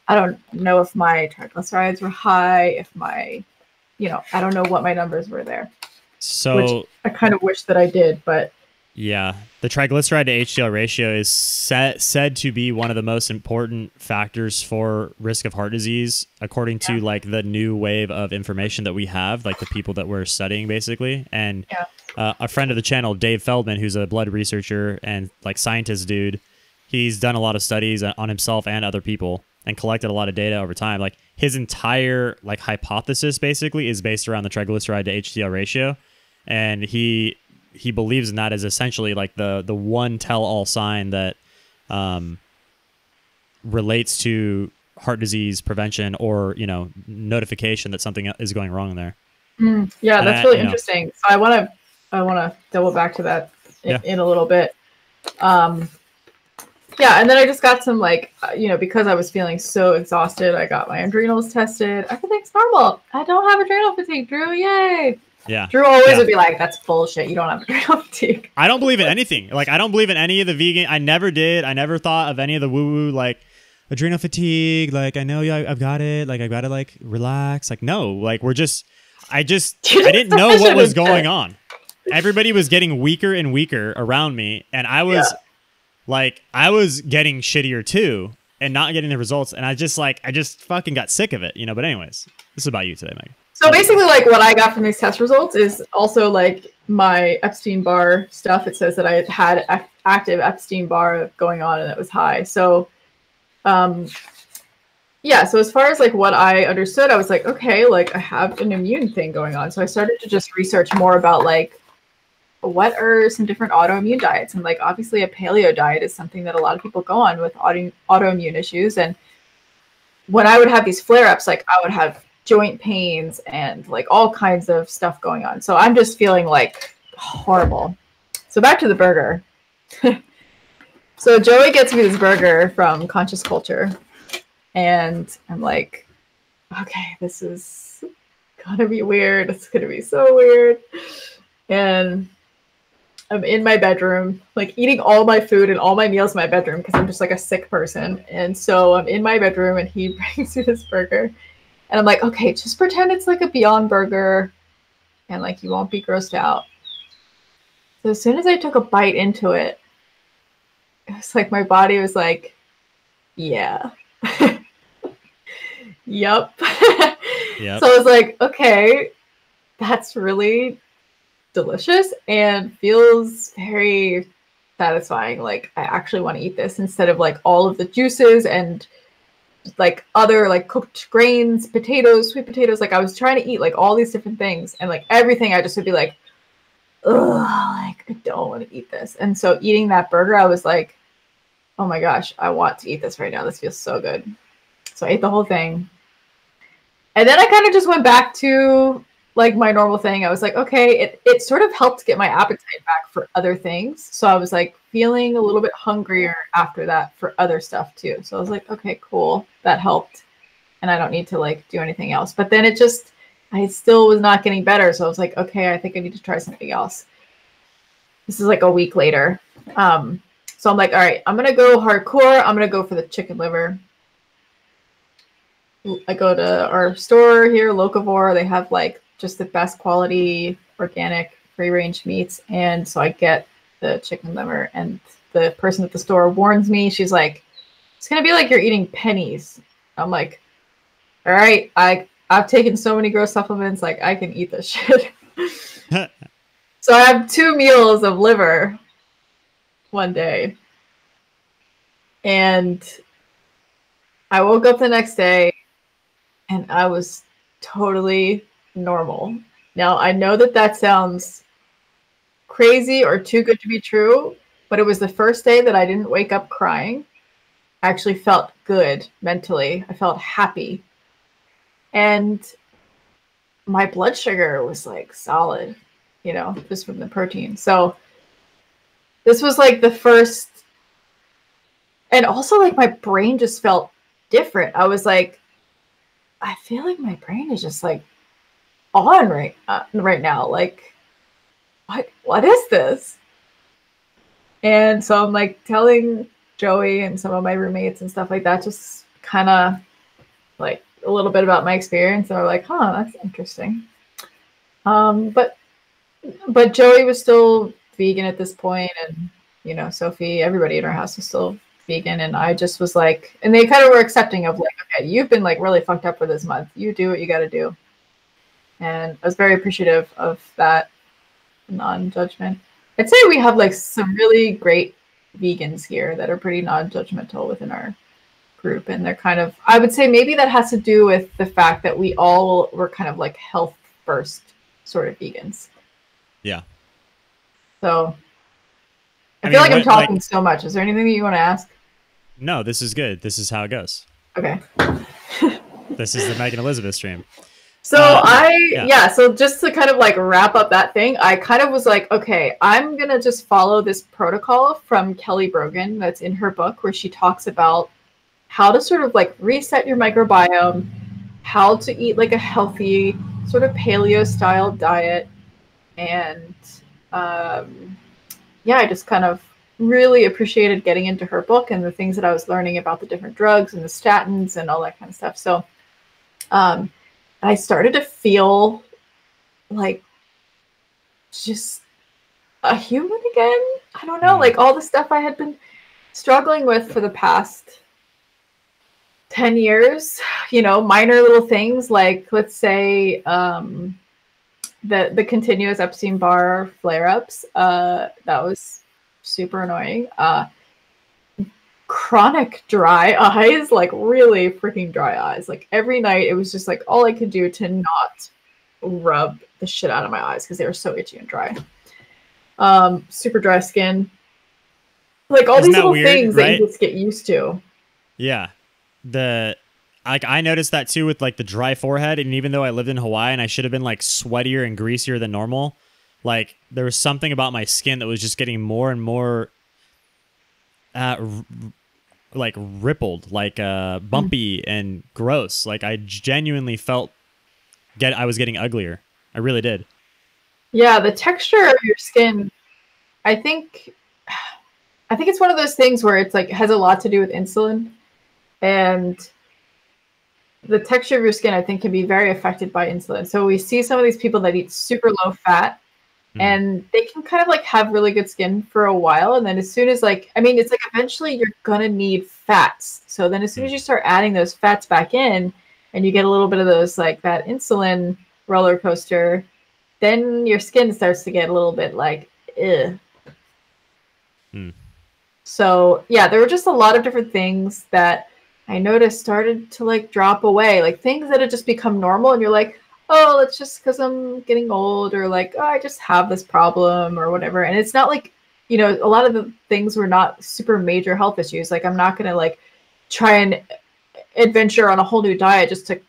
triglycerides were high, if my, you know, I don't know what my numbers were there.
So
which I kind of wish that I did, but
yeah, the triglyceride to HDL ratio is said to be one of the most important factors for risk of heart disease, according to like the new wave of information that we have, like the people that we're studying basically. And a friend of the channel, Dave Feldman, who's a blood researcher and like scientist dude, he's done a lot of studies on himself and other people and collected a lot of data over time. Like his entire like hypothesis basically is based around the triglyceride to HDL ratio. And he believes in that as essentially like the one tell-all sign that relates to heart disease prevention or, you know, notification that something is going wrong in there.
Yeah, and that's really interesting. So I want to double back to that in a little bit. Yeah, and then I just got some like, you know, because I was feeling so exhausted, I got my adrenals tested. Everything's normal. I don't have adrenal fatigue, Drew. Yay.
Yeah.
Drew always would be like, that's bullshit. You don't have adrenal fatigue.
I don't believe in anything. Like, I don't believe in any of the vegan. I never did. I never thought of any of the woo-woo, like, adrenal fatigue. Like, I know I've got it. Like, I've got to, like, relax. Like, no. Like, I didn't know what was going on. Everybody was getting weaker and weaker around me. And I was, like, I was getting shittier, too. And not getting the results. And I just fucking got sick of it, you know? But anyways, this is about you today, Megan.
So basically, like, what I got from these test results is also, like, my Epstein-Barr stuff. It says that I had active Epstein-Barr going on and it was high. So, yeah, so as far as, like, what I understood, I was like, okay, like, I have an immune thing going on. So I started to just research more about, like, what are some different autoimmune diets? And, like, obviously a paleo diet is something that a lot of people go on with autoimmune issues. And when I would have these flare-ups, like, I would have joint pains and like all kinds of stuff going on. So I'm just feeling like horrible. So back to the burger. So Joey gets me this burger from Conscious Culture and I'm like, okay, this is gonna be weird. It's gonna be so weird. And I'm in my bedroom, like eating all my food and all my meals in my bedroom because I'm just like a sick person. And so I'm in my bedroom and he brings me this burger. And I'm like, okay, just pretend it's like a Beyond Burger and like you won't be grossed out. So as soon as I took a bite into it, it was like my body was like, yeah. Yep.
Yep.
So I was like, okay, that's really delicious and feels very satisfying. Like I actually want to eat this instead of like all of the juices and like other like cooked grains, potatoes, sweet potatoes. Like I was trying to eat like all these different things and like everything I just would be like, ugh, like I don't want to eat this. And so eating that burger, I was like, oh my gosh, I want to eat this right now. This feels so good. So I ate the whole thing. And then I kind of just went back to like my normal thing. I was like, okay, it sort of helped get my appetite back for other things. So I was like feeling a little bit hungrier after that for other stuff too. So I was like, okay, cool. That helped. And I don't need to like do anything else. But then I still was not getting better. So I was like, okay, I think I need to try something else. This is like a week later. So I'm like, all right, I'm going to go hardcore. I'm going to go for the chicken liver. I go to our store here, Locavore. They have like just the best quality organic free range meats. And so I get the chicken liver and the person at the store warns me. She's like, it's going to be like you're eating pennies. I'm like, all right, I've taken so many gross supplements. Like I can eat this shit. So I have 2 meals of liver one day. And I woke up the next day and I was totally normal. Now, I know that that sounds crazy or too good to be true, but it was the first day that I didn't wake up crying. I actually felt good mentally. I felt happy. And my blood sugar was like solid, you know, just from the protein. So this was like the first, and also like my brain just felt different. I was like, I feel like my brain is just like on right now. Like, what is this? And so I'm like telling Joey and some of my roommates and stuff like that, just kind of like a little bit about my experience. And they're like, huh, that's interesting. But Joey was still vegan at this point, and you know, Sophie, everybody in our house was still vegan, and I just was like, and they kind of were accepting of like, okay, you've been like really fucked up for this month. You do what you got to do. And I was very appreciative of that non-judgment. I'd say we have like some really great vegans here that are pretty non-judgmental within our group, and they're kind of, I would say maybe that has to do with the fact that we all were kind of like health first sort of vegans.
Yeah.
So I feel like I'm talking so much. Is there anything that you want to ask?
No, this is good. This is how it goes.
Okay.
This is the Megan Elizabeth stream.
So so just to kind of like wrap up that thing, I kind of was like, okay, I'm going to just follow this protocol from Kelly Brogan that's in her book, where she talks about how to sort of like reset your microbiome, how to eat like a healthy sort of paleo style diet. And I just kind of really appreciated getting into her book and the things that I was learning about the different drugs and the statins and all that kind of stuff. So I started to feel like just a human again. I don't know, like all the stuff I had been struggling with for the past 10 years, you know, minor little things like, let's say, the continuous Epstein-Barr flare-ups, that was super annoying. Chronic dry eyes, like really freaking dry eyes. Like every night it was just like all I could do to not rub the shit out of my eyes because they were so itchy and dry. Super dry skin. Like all these little things that you just get used to.
Yeah. I noticed that too with like the dry forehead, and even though I lived in Hawaii and I should have been like sweatier and greasier than normal, like there was something about my skin that was just getting more and more like rippled, like bumpy and gross. Like I genuinely felt I was getting uglier. I really did.
Yeah, the texture of your skin, I think it's one of those things where it's like has a lot to do with insulin, and the texture of your skin, I think, can be very affected by insulin. So we see some of these people that eat super low fat, and they can kind of like have really good skin for a while. And then as soon as like, I mean, it's like eventually you're going to need fats. So then as soon as you start adding those fats back in and you get a little bit of those, like that insulin roller coaster, then your skin starts to get a little bit like, ugh. So yeah, there were just a lot of different things that I noticed started to like drop away, like things that had just become normal, and you're like, oh, it's just because I'm getting old, or like, oh, I just have this problem or whatever. And it's not like, you know, a lot of the things were not super major health issues. Like I'm not going to like try and adventure on a whole new diet just to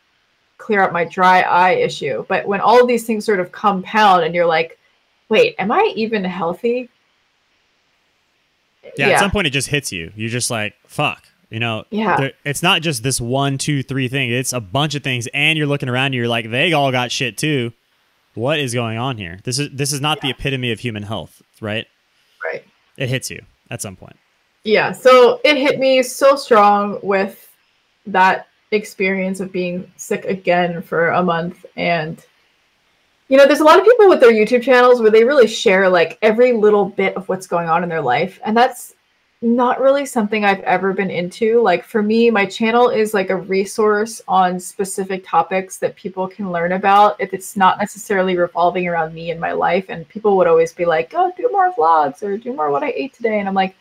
clear up my dry eye issue. But when all of these things sort of compound and you're like, wait, am I even healthy?
Yeah, at some point it just hits you. You're just like, fuck. You know, it's not just this 1, 2, 3 thing. It's a bunch of things, and you're looking around and you're like, they all got shit too. What is going on here? This is not the epitome of human health, right?
Right.
It hits you at some point.
Yeah, so it hit me so strong with that experience of being sick again for a month. And, you know, there's a lot of people with their YouTube channels where they really share like every little bit of what's going on in their life. And that's not really something I've ever been into. Like for me, my channel is like a resource on specific topics that people can learn about if it's not necessarily revolving around me and my life. And people would always be like, oh, do more vlogs or do more what I ate today. And I'm like,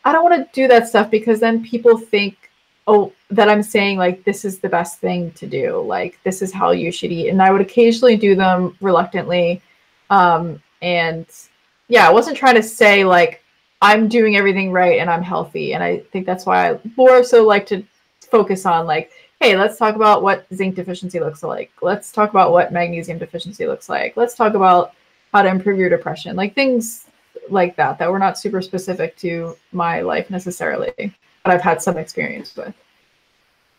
I don't want to do that stuff because then people think, oh, that I'm saying like, this is the best thing to do. Like, this is how you should eat. And I would occasionally do them reluctantly. And yeah, I wasn't trying to say like, I'm doing everything right and I'm healthy. And I think that's why I more so like to focus on like, hey, let's talk about what zinc deficiency looks like. Let's talk about what magnesium deficiency looks like. Let's talk about how to improve your depression. Like things like that were not super specific to my life necessarily, but I've had some experience with.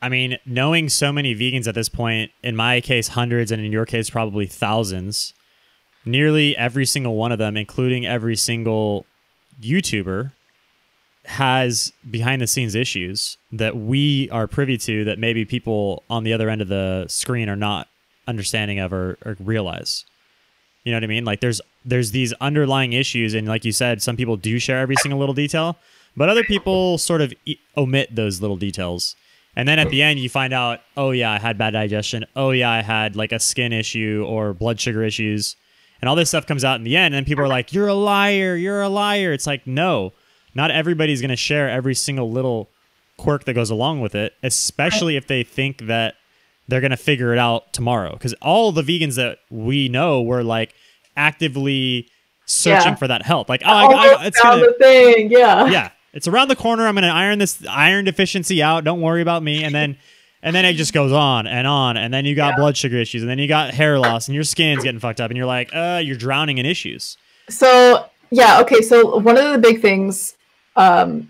I mean, knowing so many vegans at this point, in my case, hundreds, and in your case, probably thousands, nearly every single one of them, including every single YouTuber, has behind the scenes issues that we are privy to that maybe people on the other end of the screen are not understanding of or realize. You know what I mean? Like there's these underlying issues, and like you said, some people do share every single little detail, but other people sort of omit those little details. And then at the end, you find out, oh yeah, I had bad digestion. Oh yeah, I had like a skin issue or blood sugar issues. And all this stuff comes out in the end, and then people are like, you're a liar, you're a liar. It's like, no, not everybody's going to share every single little quirk that goes along with it, especially if they think that they're going to figure it out tomorrow. Because all the vegans that we know were like actively searching for that health. Like, oh, it's gonna,
the thing.
Yeah, it's around the corner. I'm going to iron this iron deficiency out. Don't worry about me. And then it just goes on. And then you got blood sugar issues, and then you got hair loss, and your skin's getting fucked up, and you're like, you're drowning in issues.
So, yeah, okay. So one of the big things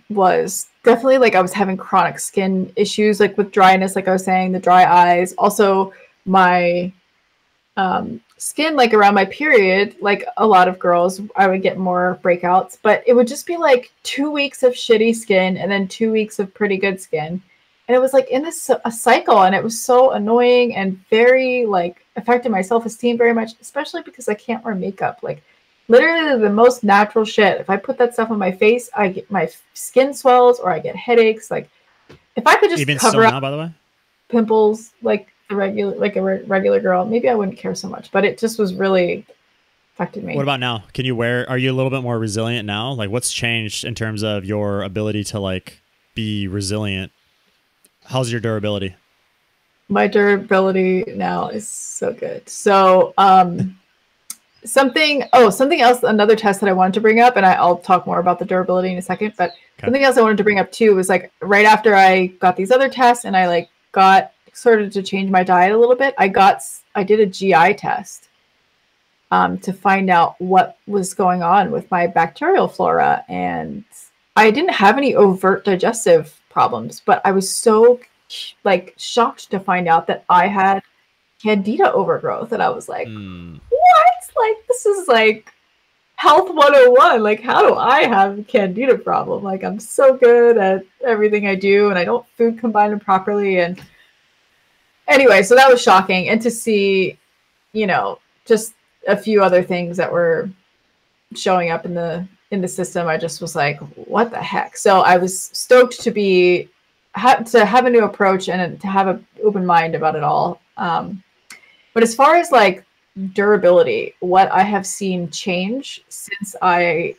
was definitely like I was having chronic skin issues, like with dryness, like I was saying, the dry eyes. Also, my skin, like around my period, like a lot of girls, I would get more breakouts, but it would just be like 2 weeks of shitty skin and then 2 weeks of pretty good skin. And it was like in this a cycle, and it was so annoying and very like affected my self-esteem very much, especially because I can't wear makeup. Like literally the most natural shit. If I put that stuff on my face, I get my skin swells or I get headaches. Like if I could just cover up
by the way,
pimples like a regular girl, maybe I wouldn't care so much. But it just was really affected me.
What about now? Are you a little bit more resilient now? Like what's changed in terms of your ability to like be resilient? How's your durability?
My durability now is so good. So something else, another test that I wanted to bring up, and I'll talk more about the durability in a second, but something else I wanted to bring up too was like right after I got these other tests and I like got started to change my diet a little bit, I did a GI test to find out what was going on with my bacterial flora, and I didn't have any overt digestive problems, but I was so like shocked to find out that I had candida overgrowth, and I was like, what? Like this is like health 101. Like how do I have a candida problem? Like I'm so good at everything I do, and I don't food combine them properly. And anyway, so that was shocking. And to see, you know, just a few other things that were showing up in the system, I just was like, what the heck? So I was stoked to have a new approach and to have an open mind about it all. But as far as like durability, what I have seen change since I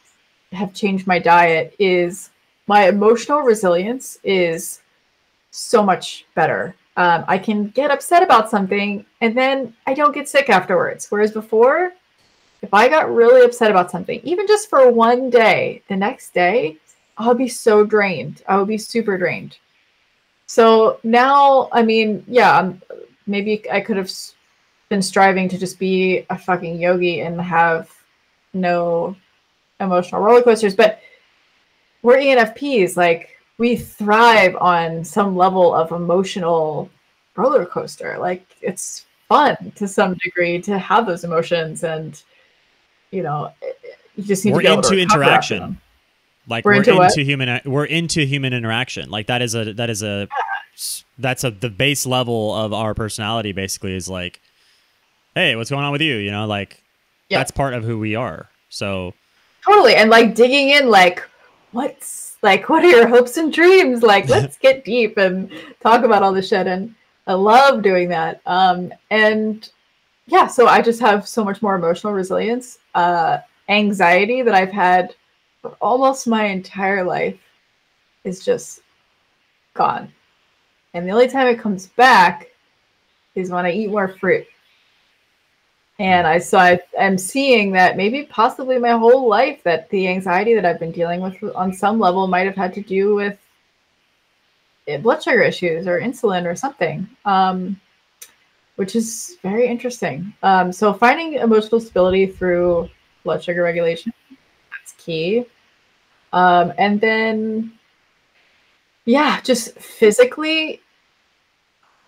have changed my diet is my emotional resilience is so much better. I can get upset about something and then I don't get sick afterwards. Whereas before, if I got really upset about something, even just for one day, the next day, I'll be so drained. I will be super drained. So now, I mean, yeah, maybe I could have been striving to just be a fucking yogi and have no emotional roller coasters, but we're ENFPs. Like we thrive on some level of emotional roller coaster. Like it's fun to some degree to have those emotions, and you know, you just need to be able to recover
interaction.
After them.
Like we're into human interaction. Like that's the base level of our personality. Basically, is like, hey, what's going on with you? You know, like that's part of who we are. So
totally, and like digging in, like what's like, what are your hopes and dreams? Like, let's get deep and talk about all this shit. And I love doing that. And yeah, so I just have so much more emotional resilience. Anxiety that I've had for almost my entire life is just gone. And the only time it comes back is when I eat more fruit. And I'm seeing that maybe possibly my whole life that the anxiety that I've been dealing with on some level might have had to do with blood sugar issues or insulin or something, which is very interesting. So finding emotional stability through blood sugar regulation, that's key. And then, yeah, just physically,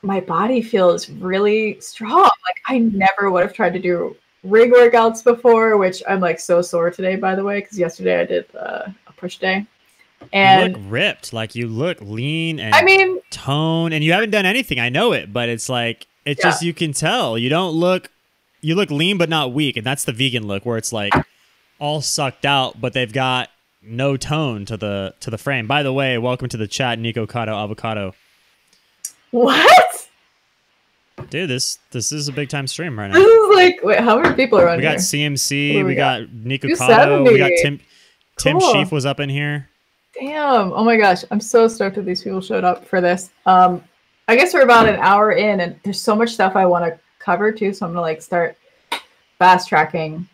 my body feels really strong. Like I never would have tried to do rig workouts before, which I'm like so sore today, by the way, because yesterday I did a push day. And
you look ripped, like you look lean and toned, and you haven't done anything. I know it, but it's like it's just you can tell you look lean but not weak, and that's the vegan look where it's like all sucked out, but they've got no tone to the frame. By the way, welcome to the chat, Nico Cotto Avocado.
What?
Dude, this is a big time stream right now.
This is like, wait, how many people are on here?
We got CMC, we got Nico
270.
Cotto, we got Tim Sheaf was up in here.
Damn. Oh my gosh. I'm so stoked that these people showed up for this. I guess we're about an hour in and there's so much stuff I want to cover too. So I'm going to like start fast tracking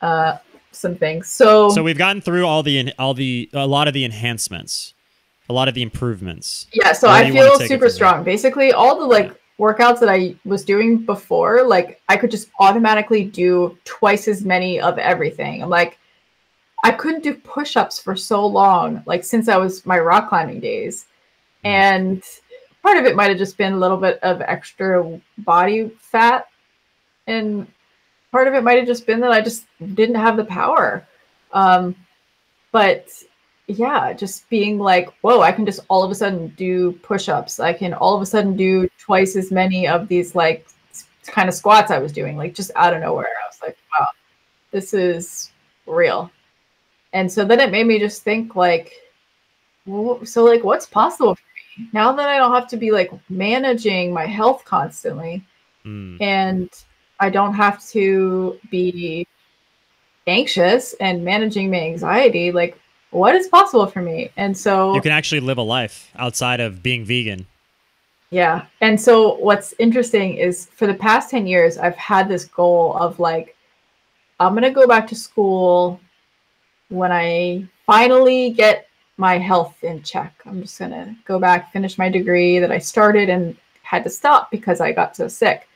some things. So
we've gotten through a lot of the enhancements, a lot of the improvements.
Yeah. So I feel super strong. Basically all the like workouts that I was doing before, like I could just automatically do twice as many of everything. I'm like, I couldn't do push-ups for so long, like since I was my rock climbing days. And part of it might have just been a little bit of extra body fat. And part of it might have just been that I just didn't have the power. But yeah, just being like, whoa, I can just all of a sudden do push-ups. I can all of a sudden do twice as many of these like kind of squats I was doing, like just out of nowhere. I was like, wow, this is real. And so then it made me just think like, well, so like what's possible for me now that I don't have to be like managing my health constantly and I don't have to be anxious and managing my anxiety, like what is possible for me? And so
you can actually live a life outside of being vegan.
Yeah. And so what's interesting is for the past 10 years, I've had this goal of like, I'm going to go back to school when I finally get my health in check. I'm just going to go back, finish my degree that I started and had to stop because I got so sick.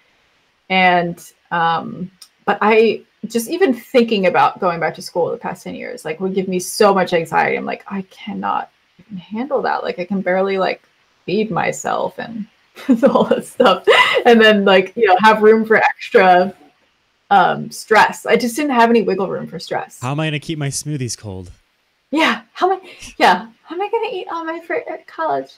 And, but I just even thinking about going back to school the past 10 years, like would give me so much anxiety. I'm like, I cannot even handle that. Like I can barely like feed myself and all that stuff. And then like, you know, have room for extra stress. I just didn't have any wiggle room for stress.
How am I going to keep my smoothies cold?
Yeah. How am I going to eat all my fruit at college?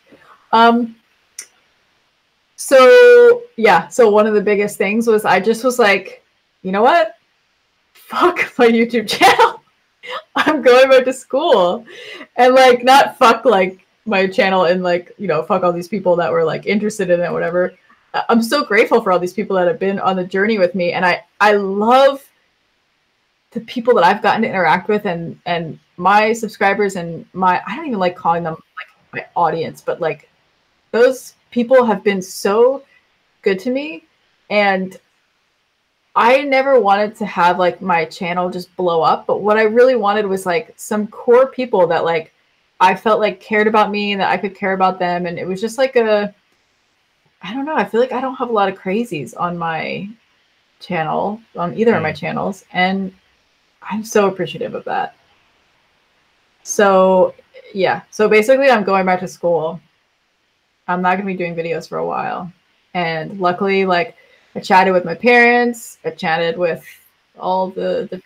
So yeah. So one of the biggest things was I just was like, you know what? Fuck my YouTube channel. I'm going back to school. And like, not fuck like my channel and like, you know, fuck all these people that were like interested in it, whatever. I'm so grateful for all these people that have been on the journey with me. And I love the people that I've gotten to interact with and my subscribers and I don't even like calling them like my audience, but like those people have been so good to me. And I never wanted to have like my channel just blow up. But what I really wanted was like some core people that like I felt like cared about me and that I could care about them. And it was just like I don't know. I feel like I don't have a lot of crazies on my channel, on either of my channels. And I'm so appreciative of that. So yeah. So basically I'm going back to school. I'm not going to be doing videos for a while. And luckily, like I chatted with my parents. I chatted with all the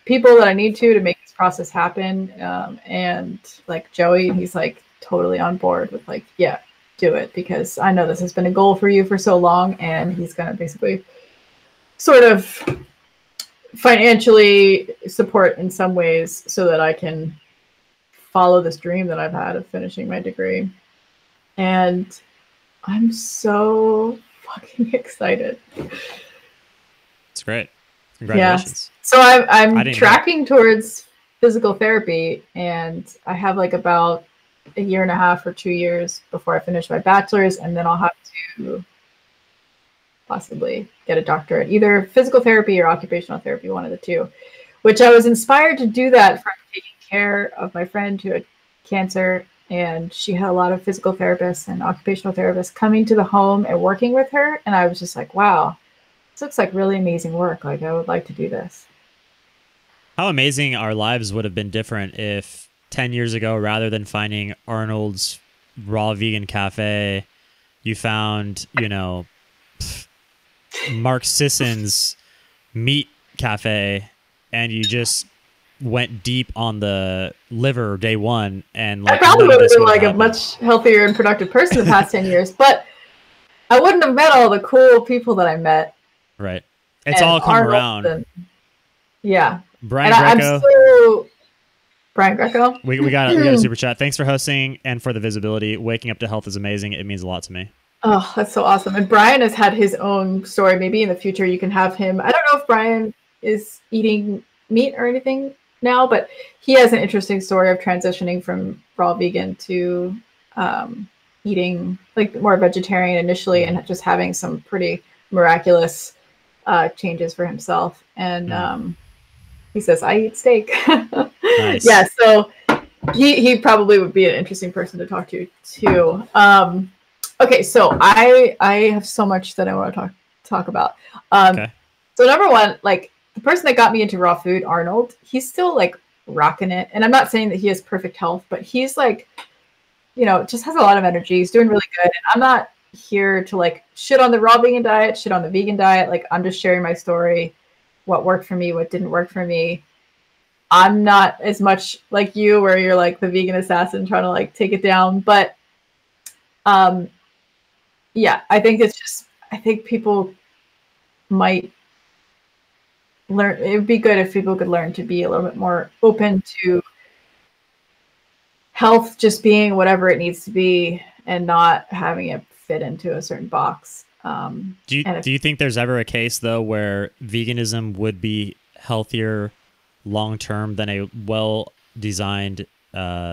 people that I need to make this process happen. And like Joey, he's like totally on board with like, yeah, do it, because I know this has been a goal for you for so long, and he's going to basically sort of financially support in some ways so that I can follow this dream that I've had of finishing my degree. And I'm so fucking excited.
It's great. Congratulations.
Yeah. So I'm tracking towards physical therapy, and I have like about a year and a half or 2 years before I finish my bachelor's, and then I'll have to possibly get a doctorate, either physical therapy or occupational therapy, one of the two, which I was inspired to do that from taking care of my friend who had cancer, and she had a lot of physical therapists and occupational therapists coming to the home and working with her. And I was just like, wow, this looks like really amazing work. Like, I would like to do this.
How amazing our lives would have been different if 10 years ago, rather than finding Arnold's Raw Vegan Cafe, you found, you know, Mark Sisson's Meat Cafe, and you just went deep on the liver day one, and like,
I probably would have been like a much healthier and productive person the past 10 years, but I wouldn't have met all the cool people that I met.
Right. It's all come around.
And, yeah.
Brian Greco.
Brian Greco.
We got a super chat. Thanks for hosting and for the visibility. Waking up to health is amazing. It means a lot to me.
Oh, that's so awesome. And Brian has had his own story. Maybe in the future you can have him. I don't know if Brian is eating meat or anything now, but he has an interesting story of transitioning from raw vegan to eating like more vegetarian initially, and just having some pretty miraculous changes for himself. And he says, I eat steak. Nice. Yeah, so he probably would be an interesting person to talk to too. Okay, so I have so much that I want to talk about. Okay. So number one, like the person that got me into raw food, Arnold, he's still like rocking it. And I'm not saying that he has perfect health, but he's like, you know, just has a lot of energy. He's doing really good. And I'm not here to like shit on the raw vegan diet, shit on the vegan diet. Like, I'm just sharing my story, what worked for me, what didn't work for me. I'm not as much like you where you're like the vegan assassin trying to like take it down. But yeah, I think it's just, I think people might learn. It would be good if people could learn to be a little bit more open to health just being whatever it needs to be and not having it fit into a certain box.
Do you think there's ever a case though where veganism would be healthier long-term than a well-designed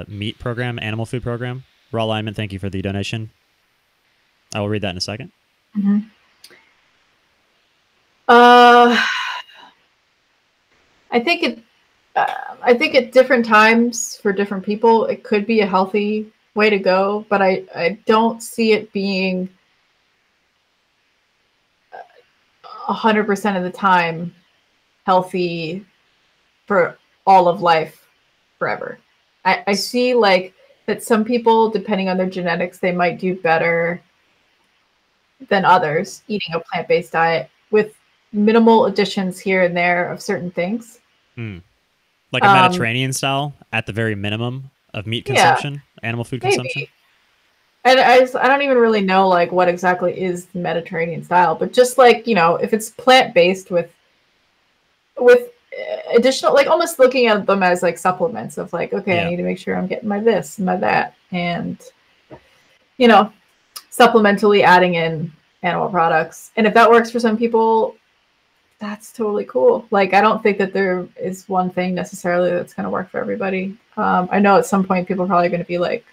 meat program, animal food program? Raw Lyman, thank you for the donation. I will read that in a second.
Mm-hmm. I think at different times for different people, it could be a healthy way to go, but I don't see it being 100% of the time healthy for all of life forever. I see like that some people, depending on their genetics, they might do better than others eating a plant-based diet with minimal additions here and there of certain things.
Like a Mediterranean style at the very minimum of meat consumption, animal food consumption.
And I don't even really know like what exactly is the Mediterranean style, but just like, you know, if it's plant-based with additional, like almost looking at them as like supplements of like, okay, I need to make sure I'm getting my this and my that, and, you know, supplementally adding in animal products. And if that works for some people, that's totally cool. Like, I don't think that there is one thing necessarily that's going to work for everybody. I know at some point people are probably going to be like,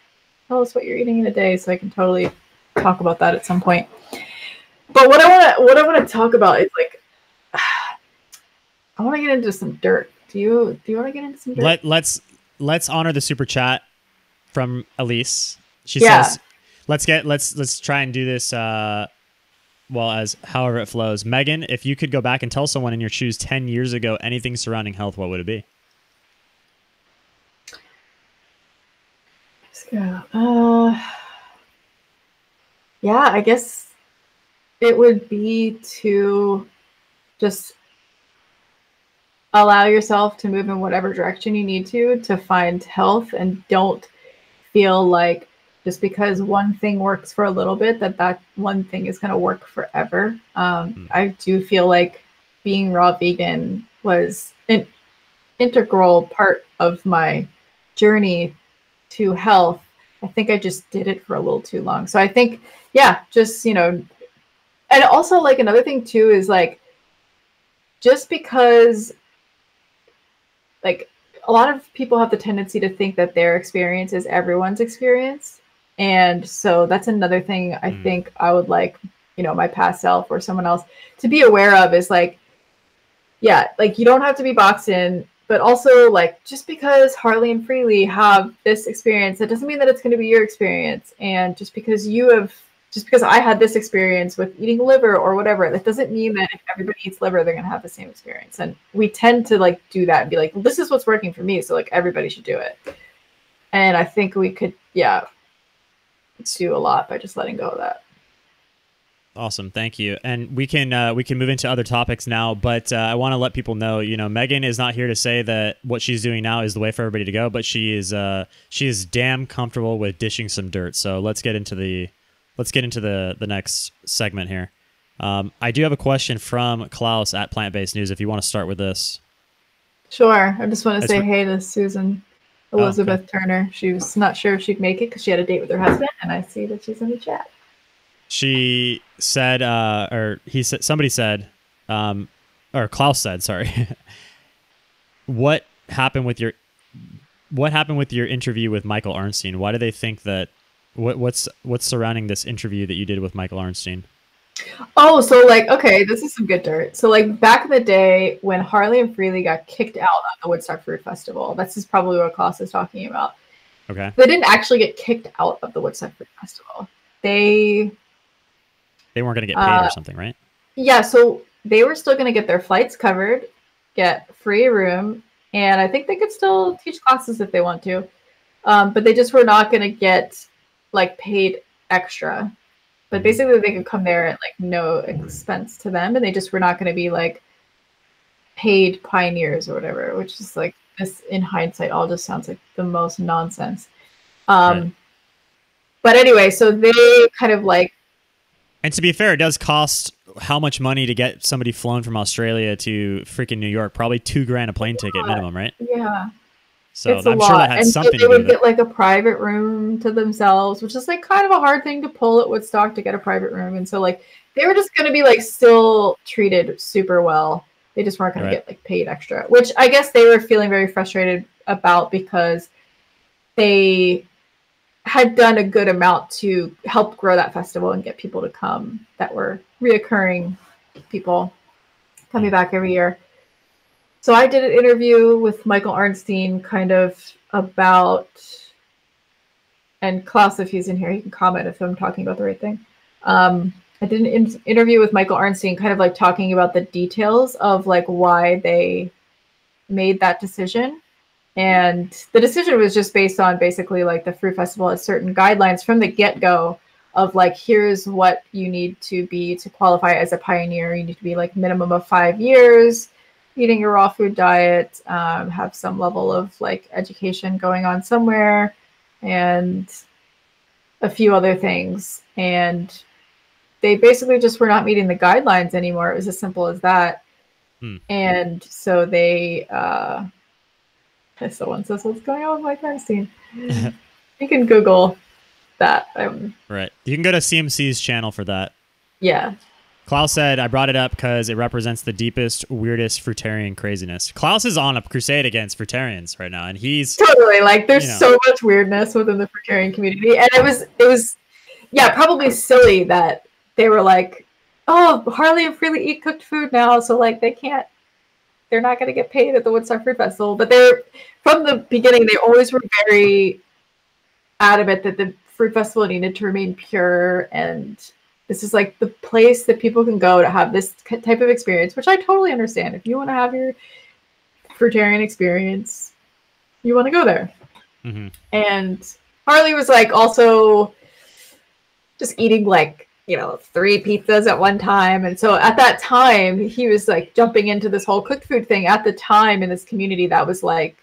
tell us what you're eating in a day, so I can totally talk about that at some point. But what I want to talk about is like, I want to get into some dirt. Do you want to get into some dirt?
Let's honor the super chat from Elise. She says, let's try and do this well, as however it flows. Megan, if you could go back and tell someone in your shoes 10 years ago anything surrounding health, what would it be?
Yeah, I guess it would be to just allow yourself to move in whatever direction you need to find health, and don't feel like just because one thing works for a little bit that one thing is going to work forever. I do feel like being raw vegan was an integral part of my journey to health, I think I just did it for a little too long. So I think, yeah, just, you know, and also like another thing too is like, just because like a lot of people have the tendency to think that their experience is everyone's experience. And so that's another thing I think I would like, you know, my past self or someone else to be aware of is like, yeah, like you don't have to be boxed in, but also like just because Harley and Freely have this experience, that doesn't mean that it's going to be your experience. And just because I had this experience with eating liver or whatever, that doesn't mean that if everybody eats liver, they're going to have the same experience. And we tend to like do that and be like, well, this is what's working for me, so like everybody should do it. And I think we could, yeah, do a lot by just letting go of that.
Awesome, thank you. And we can move into other topics now, but I want to let people know, you know, Megan is not here to say that what she's doing now is the way for everybody to go, but she is damn comfortable with dishing some dirt. So let's get into the next segment here. I do have a question from Klaus at Plant Based News. If you want to start with this.
Sure. I just want to say hey to Susan Elizabeth Turner. She was not sure if she'd make it because she had a date with her husband, and I see that she's in the chat. She
said, or he said, somebody said, or Klaus said, sorry. What happened with your interview with Michael Arnstein? Why do they think that? What's surrounding this interview that you did with Michael Arnstein?
Oh, so like, okay, this is some good dirt. So like back in the day when Harley and Freely got kicked out of the Woodstock Fruit Festival, this is probably what Klaus is talking about.
Okay.
They didn't actually get kicked out of the Woodstock Fruit Festival. They
weren't going to get paid or something, right?
Yeah, so they were still going to get their flights covered, get free room, and I think they could still teach classes if they want to. But they just were not going to get like paid extra. But basically they could come there at like no expense to them, and they just were not going to be like paid pioneers or whatever, which is like, this in hindsight all just sounds like the most nonsense. Right. But anyway, so they kind of like,
and to be fair, it does cost how much money to get somebody flown from Australia to freaking New York? Probably $2,000 a plane ticket minimum, right?
Yeah.
So I'm sure that had something to do with it.
They would get like a private room to themselves, which is like kind of a hard thing to pull at Woodstock, to get a private room. And so like they were just going to be like still treated super well. They just weren't going to get like paid extra, which I guess they were feeling very frustrated about because they had done a good amount to help grow that festival and get people to come that were reoccurring people coming back every year. So I did an interview with Michael Arnstein kind of about, and Klaus, if he's in here, he can comment if I'm talking about the right thing. I did an interview with Michael Arnstein kind of like talking about the details of like why they made that decision. And the decision was just based on basically like the Fruit Festival has certain guidelines from the get-go of like, here's what you need to be to qualify as a pioneer. You need to be like minimum of 5 years, eating a raw food diet, have some level of like education going on somewhere, and a few other things. And they basically just were not meeting the guidelines anymore. It was as simple as that. And so they, someone says, what's going on with Mike Arnstein? You can Google that.
Right. You can go to CMC's channel for that.
Yeah.
Klaus said, I brought it up because it represents the deepest, weirdest fruitarian craziness. Klaus is on a crusade against fruitarians right now, and he's
totally like, there's so much weirdness within the fruitarian community. And it was, yeah, probably silly that they were like, oh, Harley and Freely eat cooked food now, so like they're not going to get paid at the Woodstock Fruit Festival. But from the beginning, they always were very adamant that the fruit festival needed to remain pure, and this is like the place that people can go to have this type of experience, which I totally understand. If you want to have your fruitarian experience, you want to go there. And Harley was like also just eating like, 3 pizzas at one time. And so at that time, he was like jumping into this whole cooked food thing at the time in this community that was like,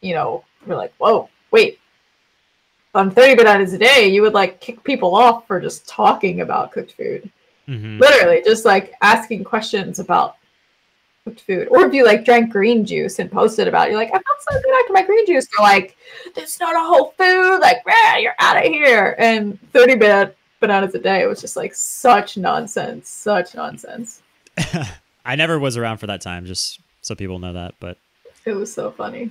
we're like, whoa, wait. On 30 bananas a day, you would like kick people off for just talking about cooked food. Literally, just like asking questions about cooked food. Or if you like drank green juice and posted about it, you're like, I felt so good after my green juice. They're like, that's not a whole food. Like, you're out of here. And 30 bananas a day was just like such nonsense. Such nonsense.
I never was around for that time, just so people know that, but
it was so funny.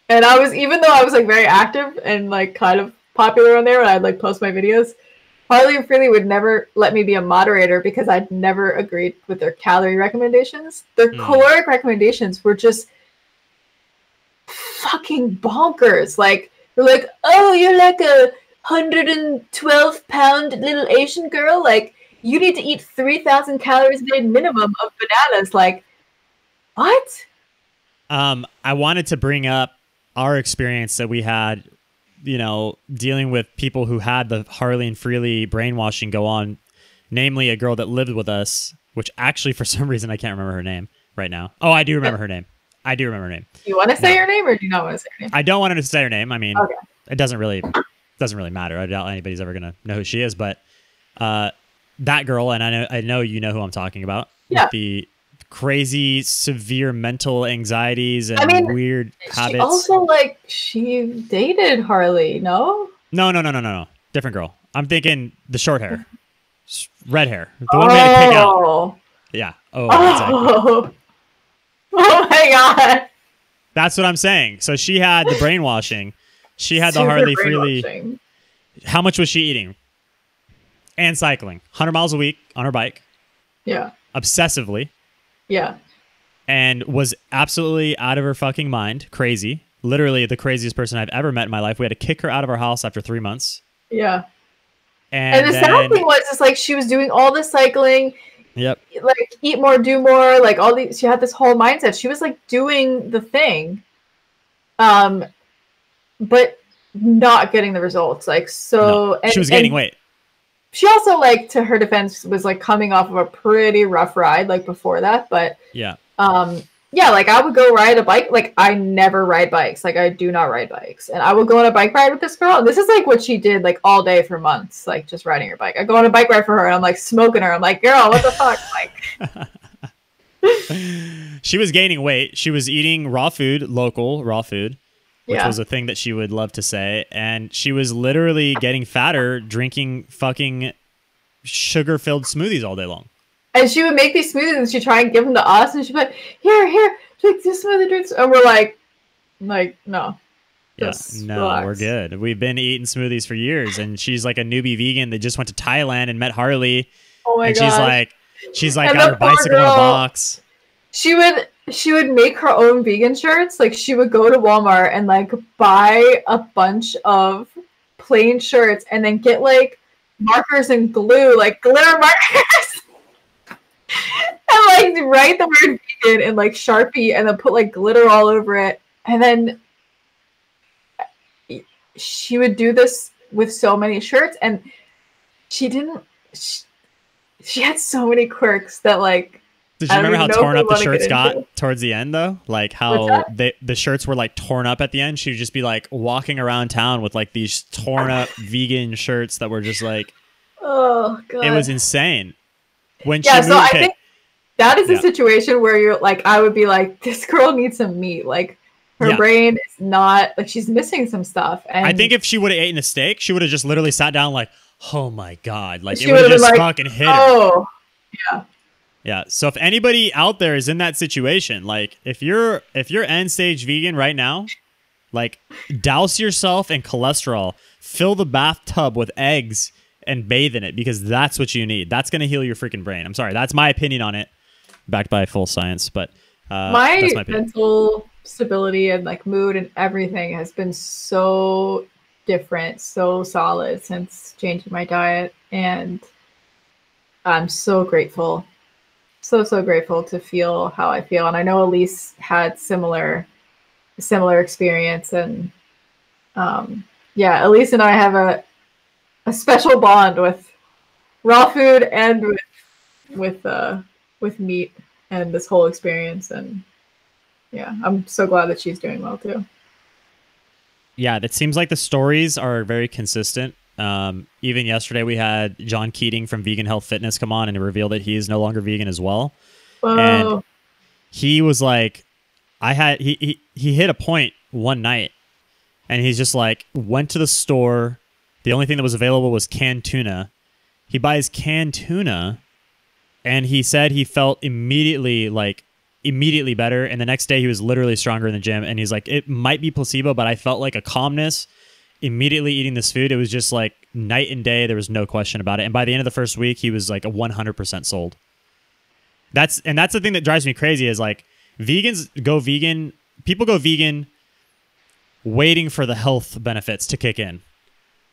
And I was, even though I was like very active and like kind of popular on there, and I'd like post my videos, Harley and Freely would never let me be a moderator because I'd never agreed with their calorie recommendations. Their caloric recommendations were just fucking bonkers. Like, they're like, oh, you're like a 112-pound little Asian girl. Like, you need to eat 3,000 calories a day minimum of bananas. Like, what?
I wanted to bring up our experience that we had, you know, dealing with people who had the Harley and Freely brainwashing go on, namely a girl that lived with us, which actually for some reason I can't remember her name right now. Oh, I do remember her name. I do remember her name.
Do you want to say her name or do you not want to say her name?
I don't want her to say her name. I mean,
okay.
It doesn't really matter. I doubt anybody's ever going to know who she is, but that girl, and I know you know who I'm talking about.
Yeah.
With the crazy, severe mental anxieties and weird habits.
Also, like, she dated Harley, no?
No. Different girl. I'm thinking the short hair. Red hair. The one we had to pick out. Yeah. Exactly.
Oh my God.
That's what I'm saying. So she had the brainwashing. She had the Harley Freely. How much was she eating? And cycling. 100 miles a week on her bike.
Yeah.
Obsessively.
Yeah.
And was absolutely out of her fucking mind. Crazy. Literally the craziest person I've ever met in my life. We had to kick her out of our house after 3 months.
Yeah.
And
the sad thing was, it's like she was doing all this cycling.
Yep.
Like, eat more, do more. Like, all these. She had this whole mindset. She was like doing the thing. But not getting the results. Like, so.
No, she was gaining weight.
She also, like, to her defense, was like coming off of a pretty rough ride, like, before that. But
yeah.
Yeah, like, I would go ride a bike. Like, I never ride bikes. Like, I do not ride bikes. And I would go on a bike ride with this girl. And this is, like, what she did, like, all day for months. Like, just riding her bike. I go on a bike ride for her, and I'm, like, smoking her. I'm like, girl, what the fuck? Like,
she was gaining weight. She was eating raw food, local raw food, which was a thing that she would love to say. And she was literally getting fatter, drinking fucking sugar-filled smoothies all day long.
And she would make these smoothies and she'd try and give them to us. And she'd be like, here, take this smoothie drinks. And we're like, no.
Yeah, no, relax. We're good. We've been eating smoothies for years. And she's like a newbie vegan that just went to Thailand and met Harley.
Oh my god.
She's like got her bicycle in a box.
She would make her own vegan shirts. Like, she would go to Walmart and like buy a bunch of plain shirts and then get like markers and glue, like glitter markers. And like write the word vegan in like Sharpie and then put like glitter all over it. And then she would do this with so many shirts, and she had so many quirks that like.
Did you remember how torn up the shirts got towards the end though? Like how the shirts were like torn up at the end. She would just be like walking around town with like these torn up vegan shirts that were just like,
oh god,
it was insane. When
I think that is a situation where you're like, I would be like, this girl needs some meat. Like, her brain is not, like, she's missing some stuff. And
I think if she would have eaten a steak, she would have just literally sat down like, oh my god, like it would have just like, fucking hit her.
Oh, yeah.
Yeah. So if anybody out there is in that situation, like if you're end stage vegan right now, like douse yourself in cholesterol, fill the bathtub with eggs and bathe in it, because that's what you need. That's going to heal your freaking brain. I'm sorry. That's my opinion on it, backed by full science. But
my mental stability and like mood and everything has been so different, so solid since changing my diet. And I'm so grateful. So grateful to feel how I feel. And I know Elise had similar experience. And yeah, Elise and I have a special bond with raw food and with meat and this whole experience. And yeah, I'm so glad that she's doing well too.
Yeah, it seems like the stories are very consistent. Even yesterday we had John Keating from Vegan Health Fitness come on and reveal that he is no longer vegan as well.
Whoa.
And he was like, he hit a point one night, and he's just like, went to the store. The only thing that was available was canned tuna. He buys canned tuna, and he said he felt immediately better. And the next day he was literally stronger in the gym. And he's like, it might be placebo, but I felt like a calmness immediately eating this food. It was just like night and day. There was no question about it. And by the end of the first week, he was like 100% sold. That's the thing that drives me crazy is like vegans go vegan. People go vegan waiting for the health benefits to kick in.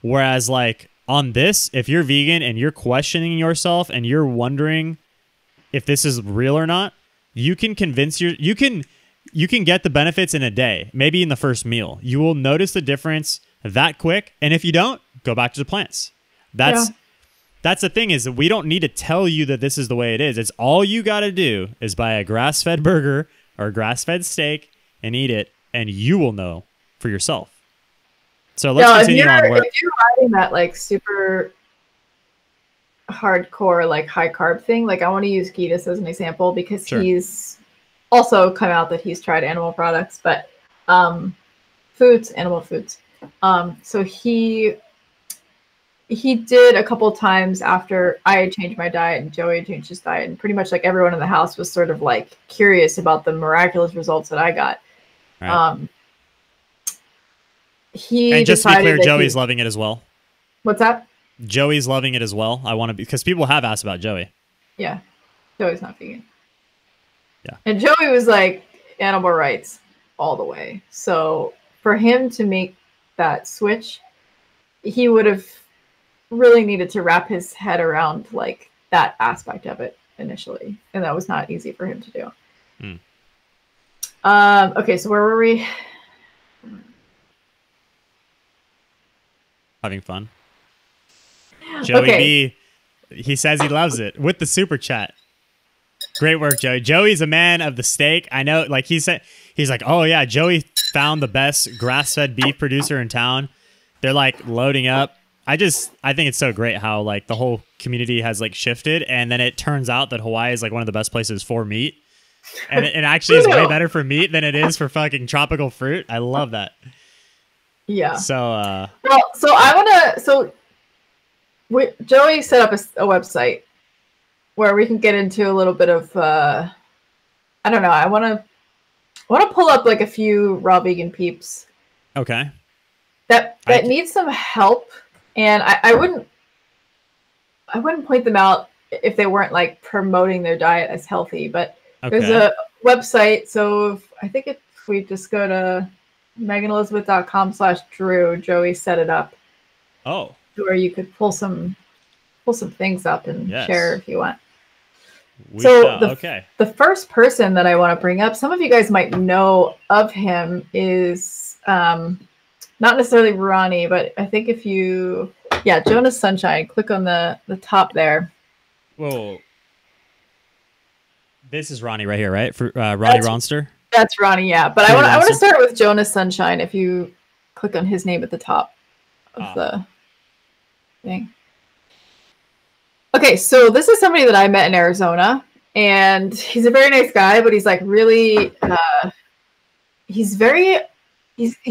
Whereas like on this, if you're vegan and you're questioning yourself and you're wondering if this is real or not, you can convince you can get the benefits in a day, maybe in the first meal. You will notice the difference that quick. And if you don't, go back to the plants. That's the thing is we don't need to tell you that this is the way it is. It's all you got to do is buy a grass-fed burger or a grass-fed steak and eat it, and you will know for yourself. So let's continue on.
If you're riding that like super hardcore, like high carb thing, like I want to use Geetus as an example because he's also come out that he's tried animal products, but animal foods. So he did a couple times after I had changed my diet and Joey changed his diet, and pretty much like everyone in the house was sort of like curious about the miraculous results that I got.
Right. And just to be clear, Joey's loving it as well.
What's that?
Joey's loving it as well. I want to because people have asked about Joey.
Yeah, Joey's not vegan.
Yeah,
and Joey was like animal rights all the way. So for him to make that switch, he would have really needed to wrap his head around like that aspect of it initially, and that was not easy for him to do. Okay, so where were we?
Having fun. Joey B, he says he loves it with the super chat. Great work, Joey. Joey's a man of the steak. I know, like he said, he's like, oh yeah, Joey found the best grass-fed beef producer in town. They're like loading up. I think it's so great how like the whole community has like shifted, and then it turns out that Hawaii is like one of the best places for meat. And it actually is way better for meat than it is for fucking tropical fruit. I love that.
Yeah.
So,
Joey set up a website where we can get into a little bit of, I don't know. I want to pull up like a few raw vegan peeps.
Okay.
That need some help. And I wouldn't point them out if they weren't like promoting their diet as healthy, but there's a website. So if we just go to meganelizabeth.com/Drew, Joey set it up.
Oh.
Where you could pull some things up and share if you want. The first person that I want to bring up, some of you guys might know of him, is not necessarily Ronnie, but I think if you, Jonas Sunshine, click on the top there.
Whoa. This is Ronnie right here, right? For Ronnie Ronster?
That's Ronnie, yeah. But I want to start with Jonas Sunshine if you click on his name at the top of the thing. Okay, so this is somebody that I met in Arizona, and he's a very nice guy, but he's like really, he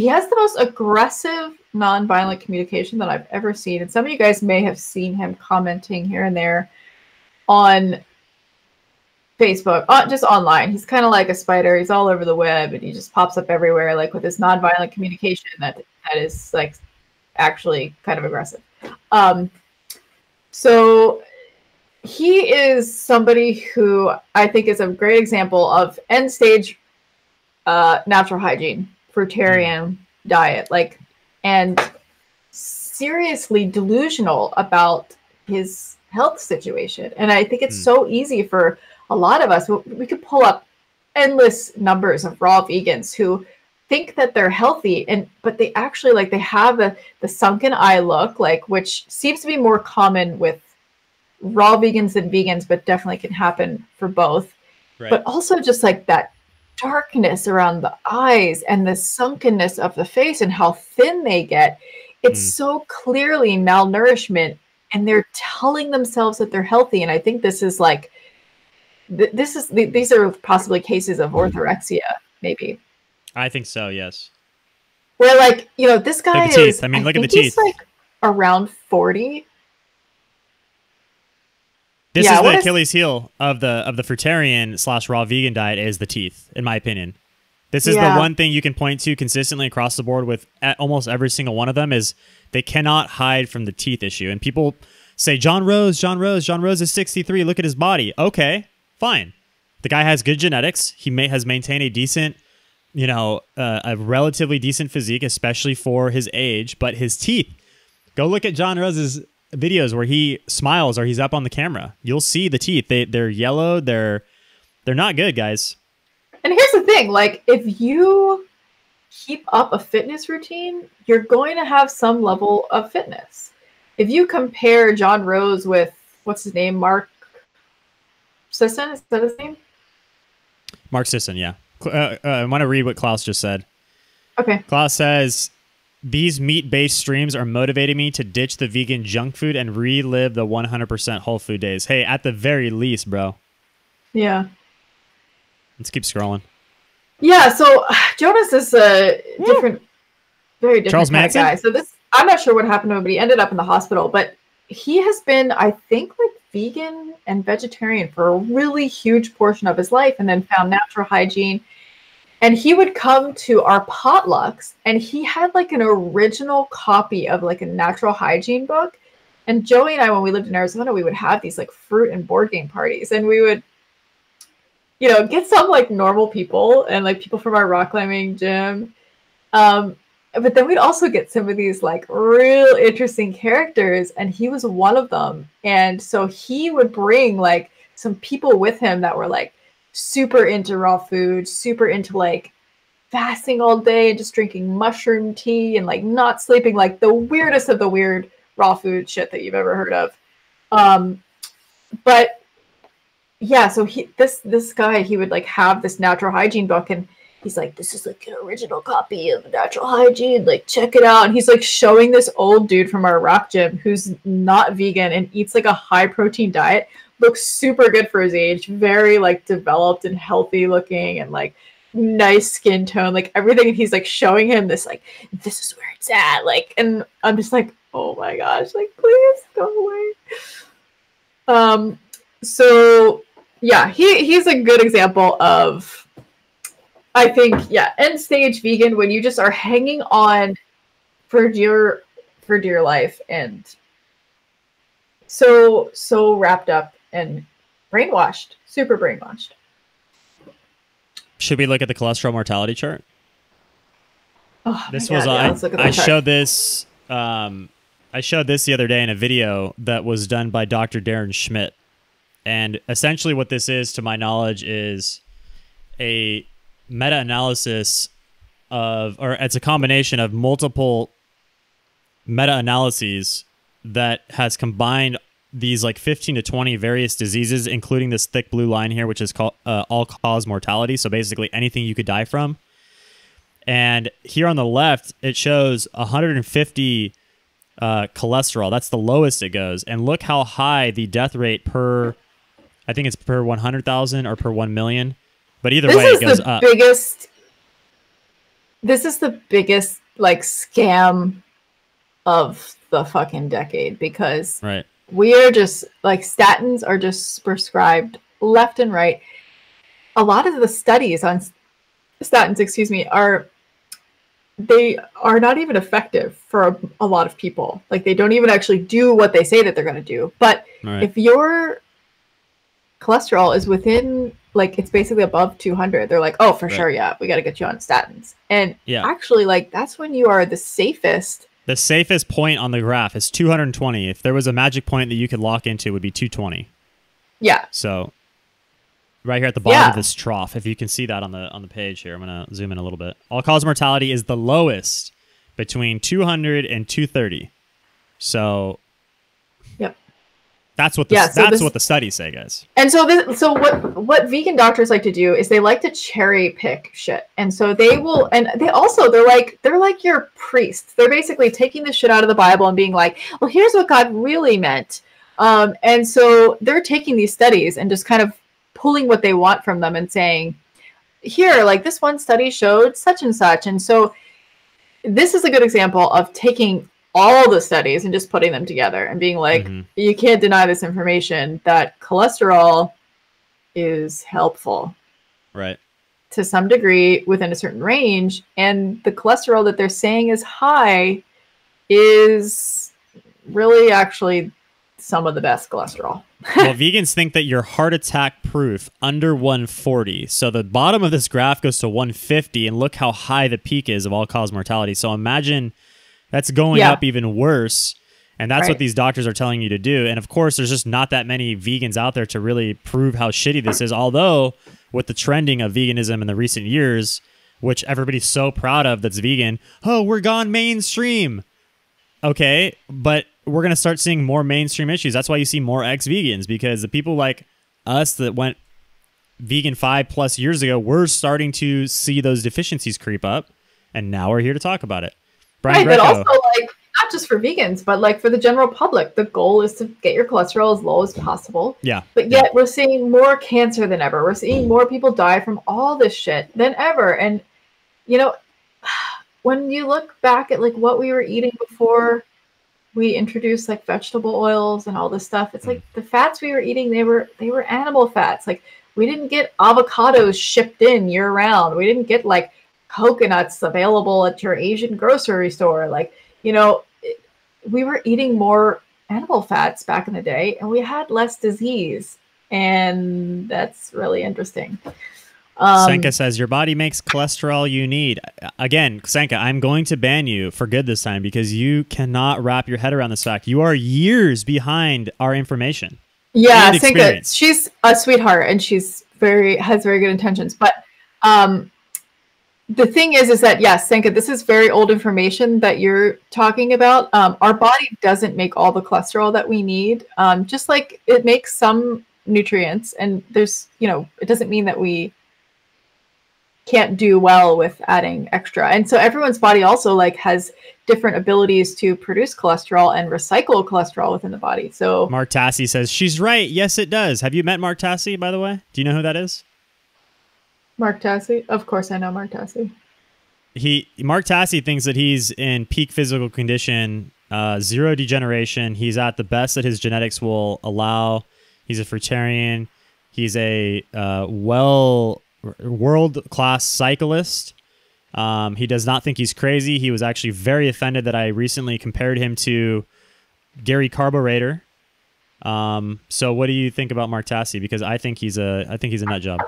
has the most aggressive, nonviolent communication that I've ever seen. And some of you guys may have seen him commenting here and there on Facebook, just online. He's kind of like a spider. He's all over the web, and he just pops up everywhere, like with this nonviolent communication that is like actually kind of aggressive. So he is somebody who I think is a great example of end stage natural hygiene, fruitarian diet, like, and seriously delusional about his health situation. And I think it's so easy for a lot of us. We could pull up endless numbers of raw vegans who think that they're healthy, but they actually like they have the sunken eye look, like, which seems to be more common with raw vegans than vegans, but definitely can happen for both. Right. But also just like that darkness around the eyes and the sunkenness of the face and how thin they get. It's so clearly malnourishment, and they're telling themselves that they're healthy. And I think this is like these are possibly cases of orthorexia, maybe.
I think so, yes.
Where, like, you know, this guy is,
I mean, look at the
think he's
teeth.
like around 40.
This is the Achilles heel of the fruitarian / raw vegan diet is the teeth, in my opinion. This is the one thing you can point to consistently across the board with almost every single one of them is they cannot hide from the teeth issue. And people say, John Rose is 63. Look at his body. Okay, fine. The guy has good genetics. He has maintained a decent, you know, a relatively decent physique, especially for his age. But his teeth, go look at John Rose's videos where he smiles or he's up on the camera. You'll see the teeth. They're yellow. They're not good, guys.
And here's the thing, like, if you keep up a fitness routine, you're going to have some level of fitness. If you compare John Rose with, what's his name, Mark Sisson, is that his name?
Mark Sisson, yeah. I want to read what Klaus just said.
Okay.
Klaus says, these meat-based streams are motivating me to ditch the vegan junk food and relive the 100% whole food days. Hey, at the very least, bro.
Yeah.
Let's keep scrolling.
Yeah, so Jonas is a very different
Charles
kind of
Manson?
guy. So this, I'm not sure what happened to him, but he ended up in the hospital. But he has been, I think, like vegan and vegetarian for a really huge portion of his life, and then found natural hygiene. And he would come to our potlucks, and he had like an original copy of like a natural hygiene book. And Joey and I, when we lived in Arizona, we would have these like fruit and board game parties, and we would, you know, get some like normal people and like people from our rock climbing gym. But then we'd also get some of these like real interesting characters, and he was one of them. And so he would bring like some people with him that were like super into raw food, super into like fasting all day and just drinking mushroom tea and like not sleeping, like the weirdest of the weird raw food shit that you've ever heard of. But yeah, so this guy, he would like have this natural hygiene book, and he's like, this is like an original copy of natural hygiene, like check it out. And he's like showing this old dude from our rock gym who's not vegan and eats like a high protein diet, looks super good for his age, very like developed and healthy looking and like nice skin tone, like everything. And he's like showing him this, like, this is where it's at, like, and I'm just like, oh my gosh, like, please go away. So yeah, he's a good example of, I think, yeah, end stage vegan, when you just are hanging on for dear life and so wrapped up and brainwashed, super brainwashed.
Should we look at the cholesterol mortality chart?
Oh,
this was I showed this I showed this the other day in a video that was done by Dr. Darren Schmidt. And essentially what this is, to my knowledge, is a meta-analysis of, or it's a combination of multiple meta-analyses that has combined these like 15 to 20 various diseases, including this thick blue line here, which is called all-cause mortality. So basically anything you could die from. And here on the left, it shows 150 cholesterol. That's the lowest it goes. And look how high the death rate per, I think it's per 100,000 or per 1 million. But either way, it goes up.
This is the biggest like scam of the fucking decade, because we are just like, statins are just prescribed left and right. A lot of the studies on statins, excuse me, they are not even effective for a lot of people. Like, they don't even actually do what they say that they're going to do. But if your cholesterol is within, like, it's basically above 200, they're like, oh, for sure, yeah, we got to get you on statins. And actually, like, that's when you are the safest.
The safest point on the graph is 220. If there was a magic point that you could lock into, it would be 220.
Yeah.
So right here at the bottom of this trough, if you can see that on the page here, I'm going to zoom in a little bit. All-cause mortality is the lowest between 200 and 230. So that's what what the studies say, guys.
And so what vegan doctors like to do is they like to cherry pick shit. And so they will, and they're like your priests. They're basically taking the shit out of the Bible and being like, well, here's what God really meant. And so they're taking these studies and just kind of pulling what they want from them and saying, here, like this one study showed such and such. And so this is a good example of taking all the studies and just putting them together and being like, you can't deny this information that cholesterol is helpful.
Right.
To some degree within a certain range. And the cholesterol that they're saying is high is really actually some of the best cholesterol.
Well, vegans think that you're heart attack proof under 140. So the bottom of this graph goes to 150, and look how high the peak is of all-cause mortality. So imagine that's going up even worse. And that's what these doctors are telling you to do. And of course, there's just not that many vegans out there to really prove how shitty this is. Although, with the trending of veganism in the recent years, which everybody's so proud of that's vegan, oh, we're gone mainstream. Okay, but we're going to start seeing more mainstream issues. That's why you see more ex-vegans, because the people like us that went vegan 5+ years ago, we're starting to see those deficiencies creep up. And now we're here to talk about it. Brian
Greco. But also, like, not just for vegans, but like for the general public, the goal is to get your cholesterol as low as possible.
Yeah.
But yet we're seeing more cancer than ever. We're seeing more people die from all this shit than ever. And, you know, when you look back at like what we were eating before we introduced like vegetable oils and all this stuff, it's like the fats we were eating, they were animal fats. Like we didn't get avocados shipped in year round. We didn't get like coconuts available at your Asian grocery store. Like, you know, we were eating more animal fats back in the day and we had less disease. And that's really interesting.
Senka says, your body makes cholesterol you need. Again, Senka, I'm going to ban you for good this time because you cannot wrap your head around this fact. You are years behind our information.
Yeah, Senka, she's a sweetheart and she's has very good intentions. But the thing is that, yes, Senka, this is very old information that you're talking about. Our body doesn't make all the cholesterol that we need, just like it makes some nutrients. And there's, you know, it doesn't mean that we can't do well with adding extra. And so everyone's body also like has different abilities to produce cholesterol and recycle cholesterol within the body. So
Mark Tassi says, she's right. Yes, it does. Have you met Mark Tassi, by the way? Do you know who that is?
Mark Tassi? Of course I know Mark Tassi.
Mark Tassi thinks that he's in peak physical condition, zero degeneration. He's at the best that his genetics will allow. He's a fruitarian. He's a world-class cyclist. He does not think he's crazy. He was actually very offended that I recently compared him to Gary Carburetor. So what do you think about Mark Tassi? Because I think he's a nut job.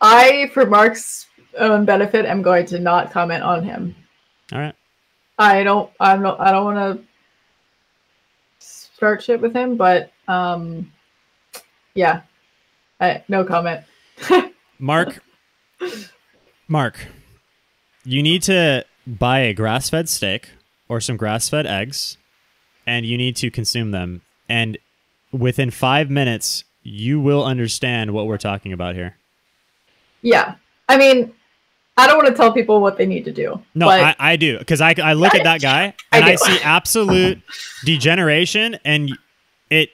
I, for Mark's own benefit, am going to not comment on him.
All right.
I don't want to start shit with him, but yeah, no comment.
Mark, you need to buy a grass-fed steak or some grass-fed eggs, and you need to consume them. And within 5 minutes, you will understand what we're talking about here.
Yeah. I mean, I don't want to tell people what they need to do.
No, I do. Because I look at that guy, and I see absolute degeneration, and it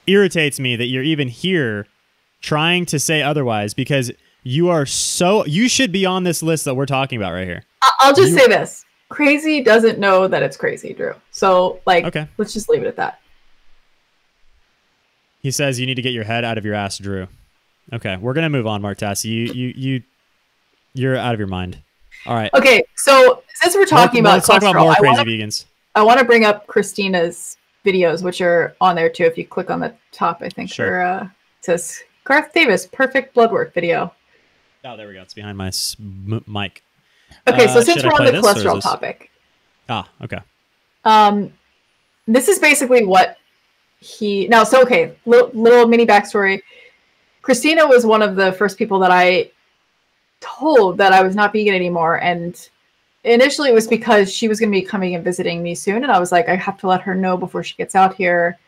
irritates me that you're even here trying to say otherwise, because you should be on this list that we're talking about right here.
I'll just say this. Crazy doesn't know that it's crazy, Drew. So, like, okay, let's just leave it at that.
He says you need to get your head out of your ass, Drew. Okay, we're gonna move on, Mark Tassi. You're out of your mind. All right.
Okay, so since we're talking about
let's talk about more crazy vegans.
I want to bring up Christina's videos, which are on there too. If you click on the top, I think,
sure.
It says Garth Davis perfect blood work video.
Oh, there we go. It's behind my mic.
Okay, so since we're on the cholesterol topic.
Ah, okay.
This is basically what okay, little mini backstory. Christina was one of the first people that I told that I was not vegan anymore. And initially it was because she was going to be coming and visiting me soon. And I was like, I have to let her know before she gets out here.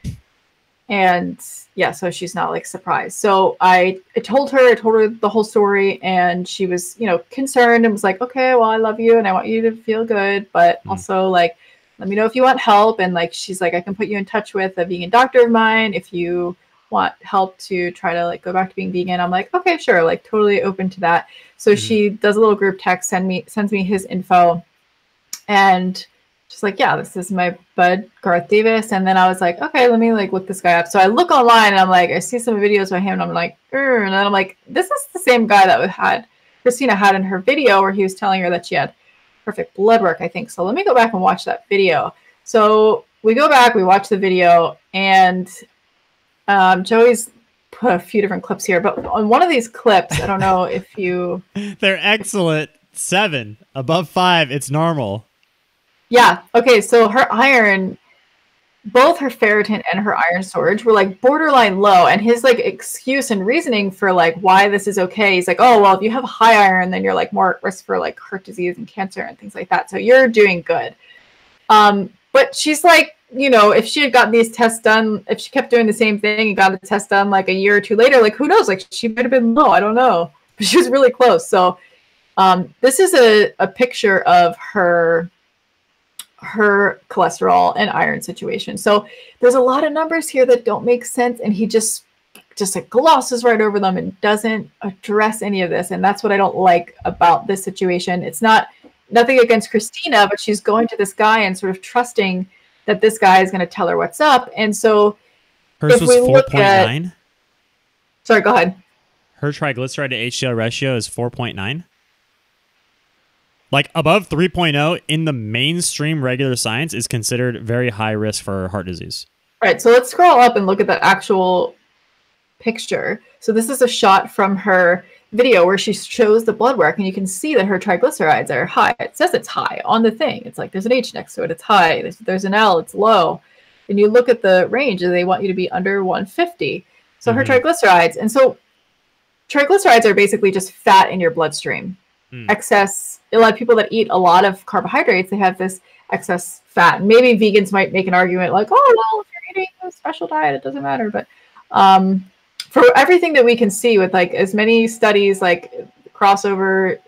And yeah, so she's not like surprised. So I told her the whole story, and she was, you know, concerned and was like, okay, well, I love you and I want you to feel good. But also like, let me know if you want help. And like, she's like, I can put you in touch with a vegan doctor of mine if you want help to try to like go back to being vegan. I'm like, okay, sure, like totally open to that. So she does a little group text, sends me his info, and she's like, yeah, this is my bud Garth Davis. And then I was like, okay, let me like look this guy up. So I look online and I'm like, I see some videos by him and I'm like, and then I'm like, this is the same guy that Christina had in her video where he was telling her that she had perfect blood work, I think. So let me go back and watch that video. So we go back, we watch the video, and Joey's put a few different clips here, but on one of these clips, I don't know if you...
They're excellent. 7. Above 5, it's normal.
Yeah. Okay, so her iron, both her ferritin and her iron storage were like borderline low, and his like excuse and reasoning for like why this is okay, he's like, oh, well, if you have high iron, then you're like more at risk for like heart disease and cancer and things like that. So you're doing good. But she's like, you know, if she had gotten these tests done, if she kept doing the same thing and got the test done like a year or two later, like who knows, like she might have been low, I don't know. But she was really close. So this is a picture of her cholesterol and iron situation. So there's a lot of numbers here that don't make sense, and he just like glosses right over them and doesn't address any of this. And that's what I don't like about this situation. It's nothing against Christina, but she's going to this guy and sort of trusting that this guy is going to tell her what's up. And so
hers was 4.9.
Sorry, go ahead.
Her triglyceride to HDL ratio is 4.9. Like above 3.0 in the mainstream regular science is considered very high risk for heart disease. All
right, so let's scroll up and look at the actual picture. So this is a shot from her video where she shows the blood work, and you can see that her triglycerides are high. It says it's high on the thing. It's like there's an H next to it. It's high. There's an L. It's low. And you look at the range, and they want you to be under 150. So her triglycerides. And so triglycerides are basically just fat in your bloodstream. Excess. A lot of people that eat a lot of carbohydrates, they have this excess fat. Maybe vegans might make an argument like, oh, well, if you're eating a special diet, it doesn't matter. But for everything that we can see with like as many studies like crossover,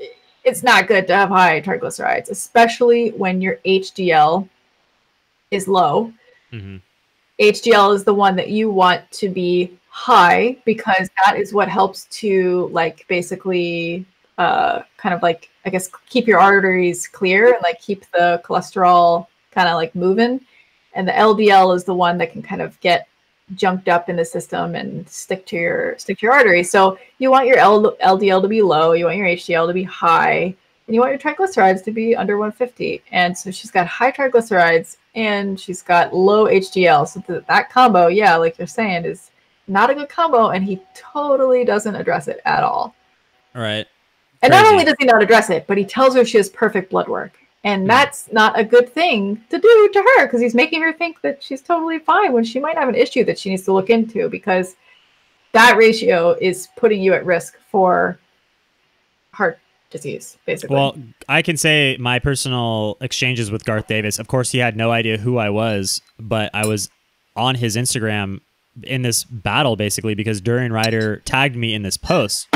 it's not good to have high triglycerides, especially when your HDL is low. HDL is the one that you want to be high because that is what helps to like basically kind of like, I guess, keep your arteries clear and like keep the cholesterol kind of like moving. And the LDL is the one that can kind of get junked up in the system and stick to your arteries. So you want your LDL to be low, you want your HDL to be high, and you want your triglycerides to be under 150. And so she's got high triglycerides and she's got low HDL. So that combo, yeah, like you're saying, is not a good combo, and he totally doesn't address it at all.
All right.
And not only does he not address it, but he tells her she has perfect blood work. And that's not a good thing to do to her, because he's making her think that she's totally fine when she might have an issue that she needs to look into, because that ratio is putting you at risk for heart disease, basically.
Well, I can say my personal exchanges with Garth Davis, of course, he had no idea who I was, but I was on his Instagram in this battle, basically, because Durian Ryder tagged me in this post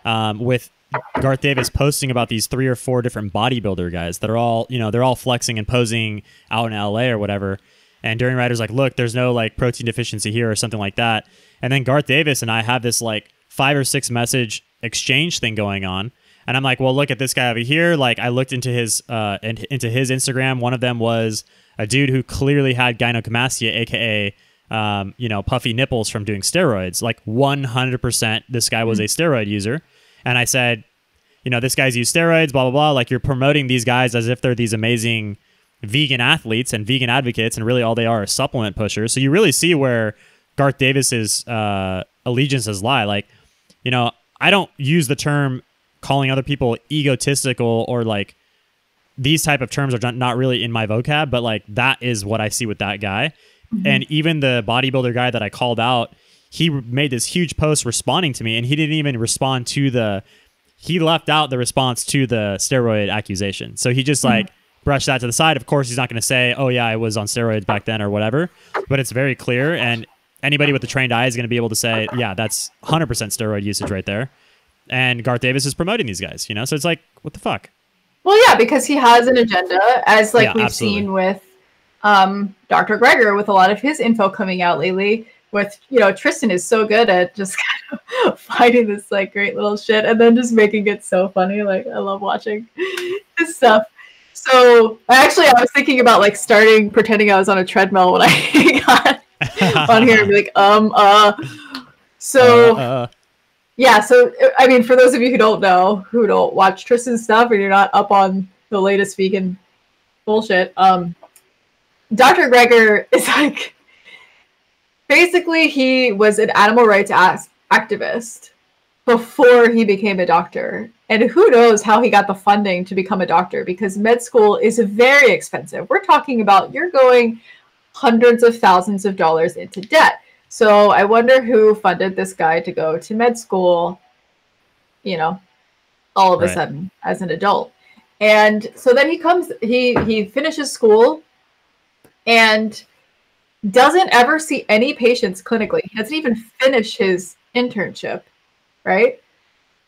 with Garth Davis posting about these 3 or 4 different bodybuilder guys that are all, you know, they're all flexing and posing out in LA or whatever. And Durian Ryder's like, look, there's no like protein deficiency here or something like that. And then Garth Davis and I have this like 5 or 6 message exchange thing going on. And I'm like, well, look at this guy over here. Like I looked into his Instagram. One of them was a dude who clearly had gynecomastia, aka you know, puffy nipples from doing steroids. Like 100% this guy was a steroid user. And I said, you know, this guy's used steroids, blah, blah, blah. Like, you're promoting these guys as if they're these amazing vegan athletes and vegan advocates, and really all they are supplement pushers. So you really see where Garth Davis's allegiances lie. Like, you know, I don't use the term calling other people egotistical or like these type of terms are not really in my vocab, but like that is what I see with that guy. And even the bodybuilder guy that I called out, he made this huge post responding to me, and he didn't even respond to he left out the response to the steroid accusation. So he just like brushed that to the side. Of course, he's not going to say, oh yeah, I was on steroids back then or whatever, but it's very clear. And anybody with a trained eye is going to be able to say, yeah, that's 100% steroid usage right there. And Garth Davis is promoting these guys, you know? So it's like, what the fuck?
Well, yeah, because he has an agenda, as like we've seen with Dr. Greger with a lot of his info coming out lately. With, you know, Tristan is so good at just kind of finding this like great little shit and then just making it so funny. Like, I love watching his stuff. So I was thinking about like pretending I was on a treadmill when I got on here and be like, So yeah, so I mean, for those of you who don't watch Tristan's stuff and you're not up on the latest vegan bullshit, Dr. Greger is like, basically he was an animal rights activist before he became a doctor. And who knows how he got the funding to become a doctor, because med school is very expensive. We're talking about you're going hundreds of thousands of dollars into debt. So I wonder who funded this guy to go to med school, you know, all of a sudden as an adult. And so then he finishes school and doesn't ever see any patients clinically. He doesn't even finish his internship, right?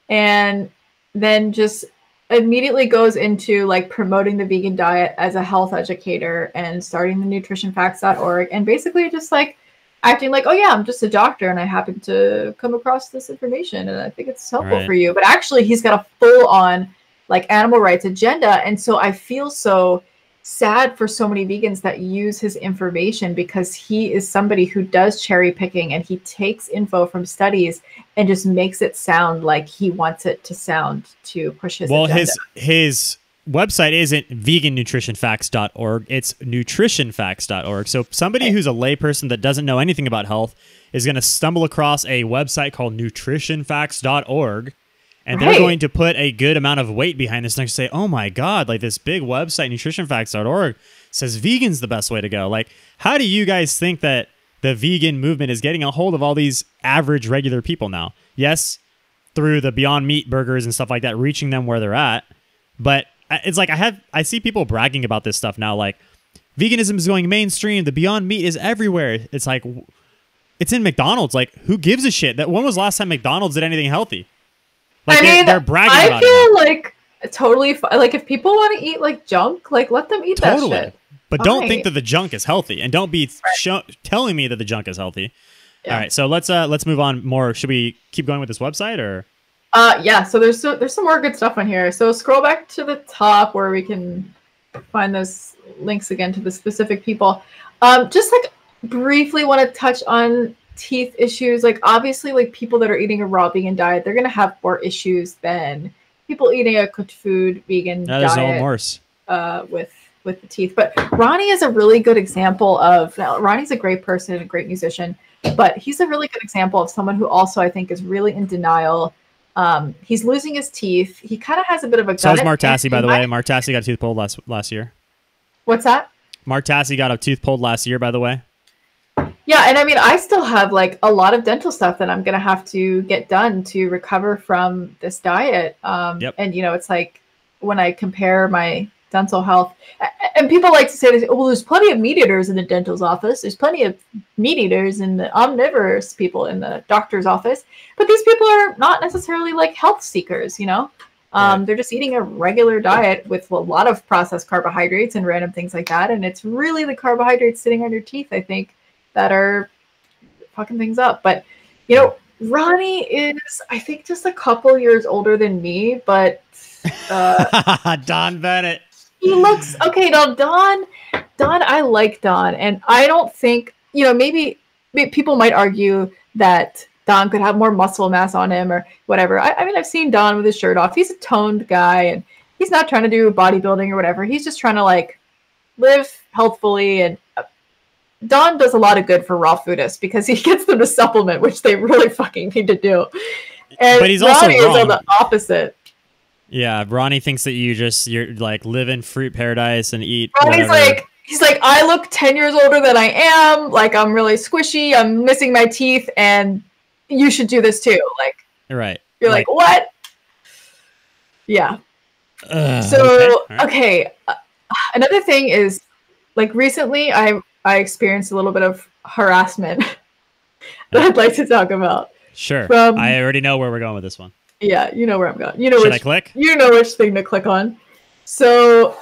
And then just immediately goes into like promoting the vegan diet as a health educator and starting the nutritionfacts.org and basically just like acting like, oh yeah, I'm just a doctor and I happen to come across this information and I think it's helpful for you. But actually he's got a full on like animal rights agenda. And so I feel so sad for so many vegans that use his information, because he is somebody who does cherry picking and he takes info from studies and just makes it sound like he wants it to sound to push his agenda.
His website isn't vegannutritionfacts.org, it's nutritionfacts.org. So somebody who's a layperson that doesn't know anything about health is going to stumble across a website called nutritionfacts.org. And they're going to put a good amount of weight behind this and say, oh my God, like this big website, nutritionfacts.org, says vegan's the best way to go. Like, how do you guys think that the vegan movement is getting a hold of all these average, regular people now? Yes, through the Beyond Meat burgers and stuff like that, reaching them where they're at. But it's like I see people bragging about this stuff now, like veganism is going mainstream, the Beyond Meat is everywhere. It's like, it's in McDonald's. Like, who gives a shit? When was the last time McDonald's did anything healthy? Like, they're bragging about it.
I feel like totally like if people want to eat like junk, like let them eat that shit.
But don't think that the junk is healthy, and don't be telling me that the junk is healthy. Yeah. All right, so let's move on more. Should we keep going with this website or?
Yeah. So there's some more good stuff on here. So scroll back to the top where we can find those links again to the specific people. Just like briefly want to touch on teeth issues. Like obviously like people that are eating a raw vegan diet, they're going to have more issues than people eating a cooked food vegan diet.
No worse.
With the teeth. But Ronnie is a really good example of, Ronnie's a great person, a great musician, but he's a really good example of someone who also I think is really in denial. He's losing his teeth. He kind of has a bit of a
So is Mark Tassi, by the way. Mark Tassi got a tooth pulled last year.
What's that?
Mark Tassi got a tooth pulled last year, by the way.
Yeah, and I mean, I still have like a lot of dental stuff that I'm gonna have to get done to recover from this diet. And you know, it's like when I compare my dental health, and people like to say this, well, there's plenty of meat eaters in the dental's office. There's plenty of meat eaters in the omnivorous people in the doctor's office, but these people are not necessarily like health seekers, you know. They're just eating a regular diet with a lot of processed carbohydrates and random things like that, and it's really the carbohydrates sitting on your teeth, I think, that are fucking things up. But, you know, Ronnie is, I think, just a couple years older than me, but...
Don Bennett.
He looks... Okay, now, Don, I like Don, and I don't think... You know, maybe people might argue that Don could have more muscle mass on him or whatever. I mean, I've seen Don with his shirt off. He's a toned guy, and he's not trying to do bodybuilding or whatever. He's just trying to, like, live healthfully, and... Don does a lot of good for raw foodists because he gets them to supplement, which they really fucking need to do. And
but he's
Ronnie
also wrong.
Is on the opposite.
Yeah, Ronnie thinks that you're like live in fruit paradise and eat.
Ronnie's like, he's like, I look 10 years older than I am. Like I'm really squishy. I'm missing my teeth, and you should do this too. Like,
right?
You're like what? Yeah. So okay. Another thing is, like recently, I experienced a little bit of harassment that I'd like to talk about.
Sure. I already know where we're going with this one.
Yeah, you know where I'm going. You know
Should I click?
You know which thing to click on. So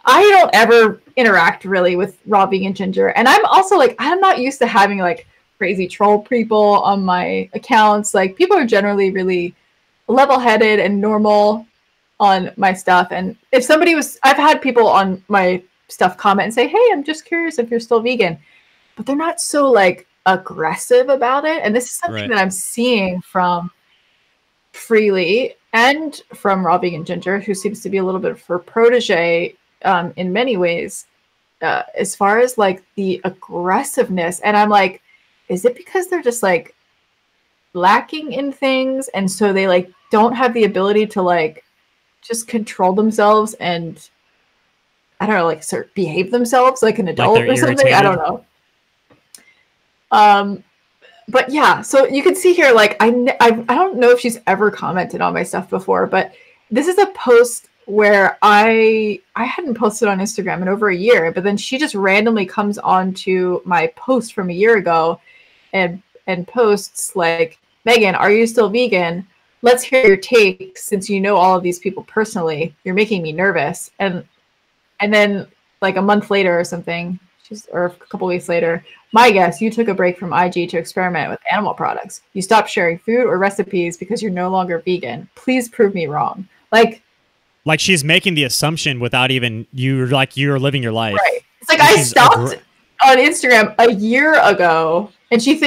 I don't ever interact really with raw vegan ginger. And I'm also like, I'm not used to having like crazy troll people on my accounts. Like people are generally really level-headed and normal on my stuff. And if somebody was, I've had people on my stuff comment and say, hey, I'm just curious if you're still vegan, but they're not so like aggressive about it. And this is something that I'm seeing from Freely and from Raw Vegan Ginger, who seems to be a little bit of her protege in many ways, as far as like the aggressiveness. And I'm like, is it because they're just like lacking in things, and so they like don't have the ability to like just control themselves and I don't know, like sort of behave themselves like an adult or something? I don't know. But yeah, so you can see here, like I don't know if she's ever commented on my stuff before, but this is a post where I hadn't posted on Instagram in over a year, but then she just randomly comes on to my post from a year ago and posts like, Megan, are you still vegan? Let's hear your take since you know all of these people personally. You're making me nervous. And then like a month later or something, or a couple weeks later, my guess, you took a break from IG to experiment with animal products. You stopped sharing food or recipes because you're no longer vegan. Please prove me wrong. Like she's making the assumption without even you're living your life. Right. It's like I stopped on Instagram a year ago, and she's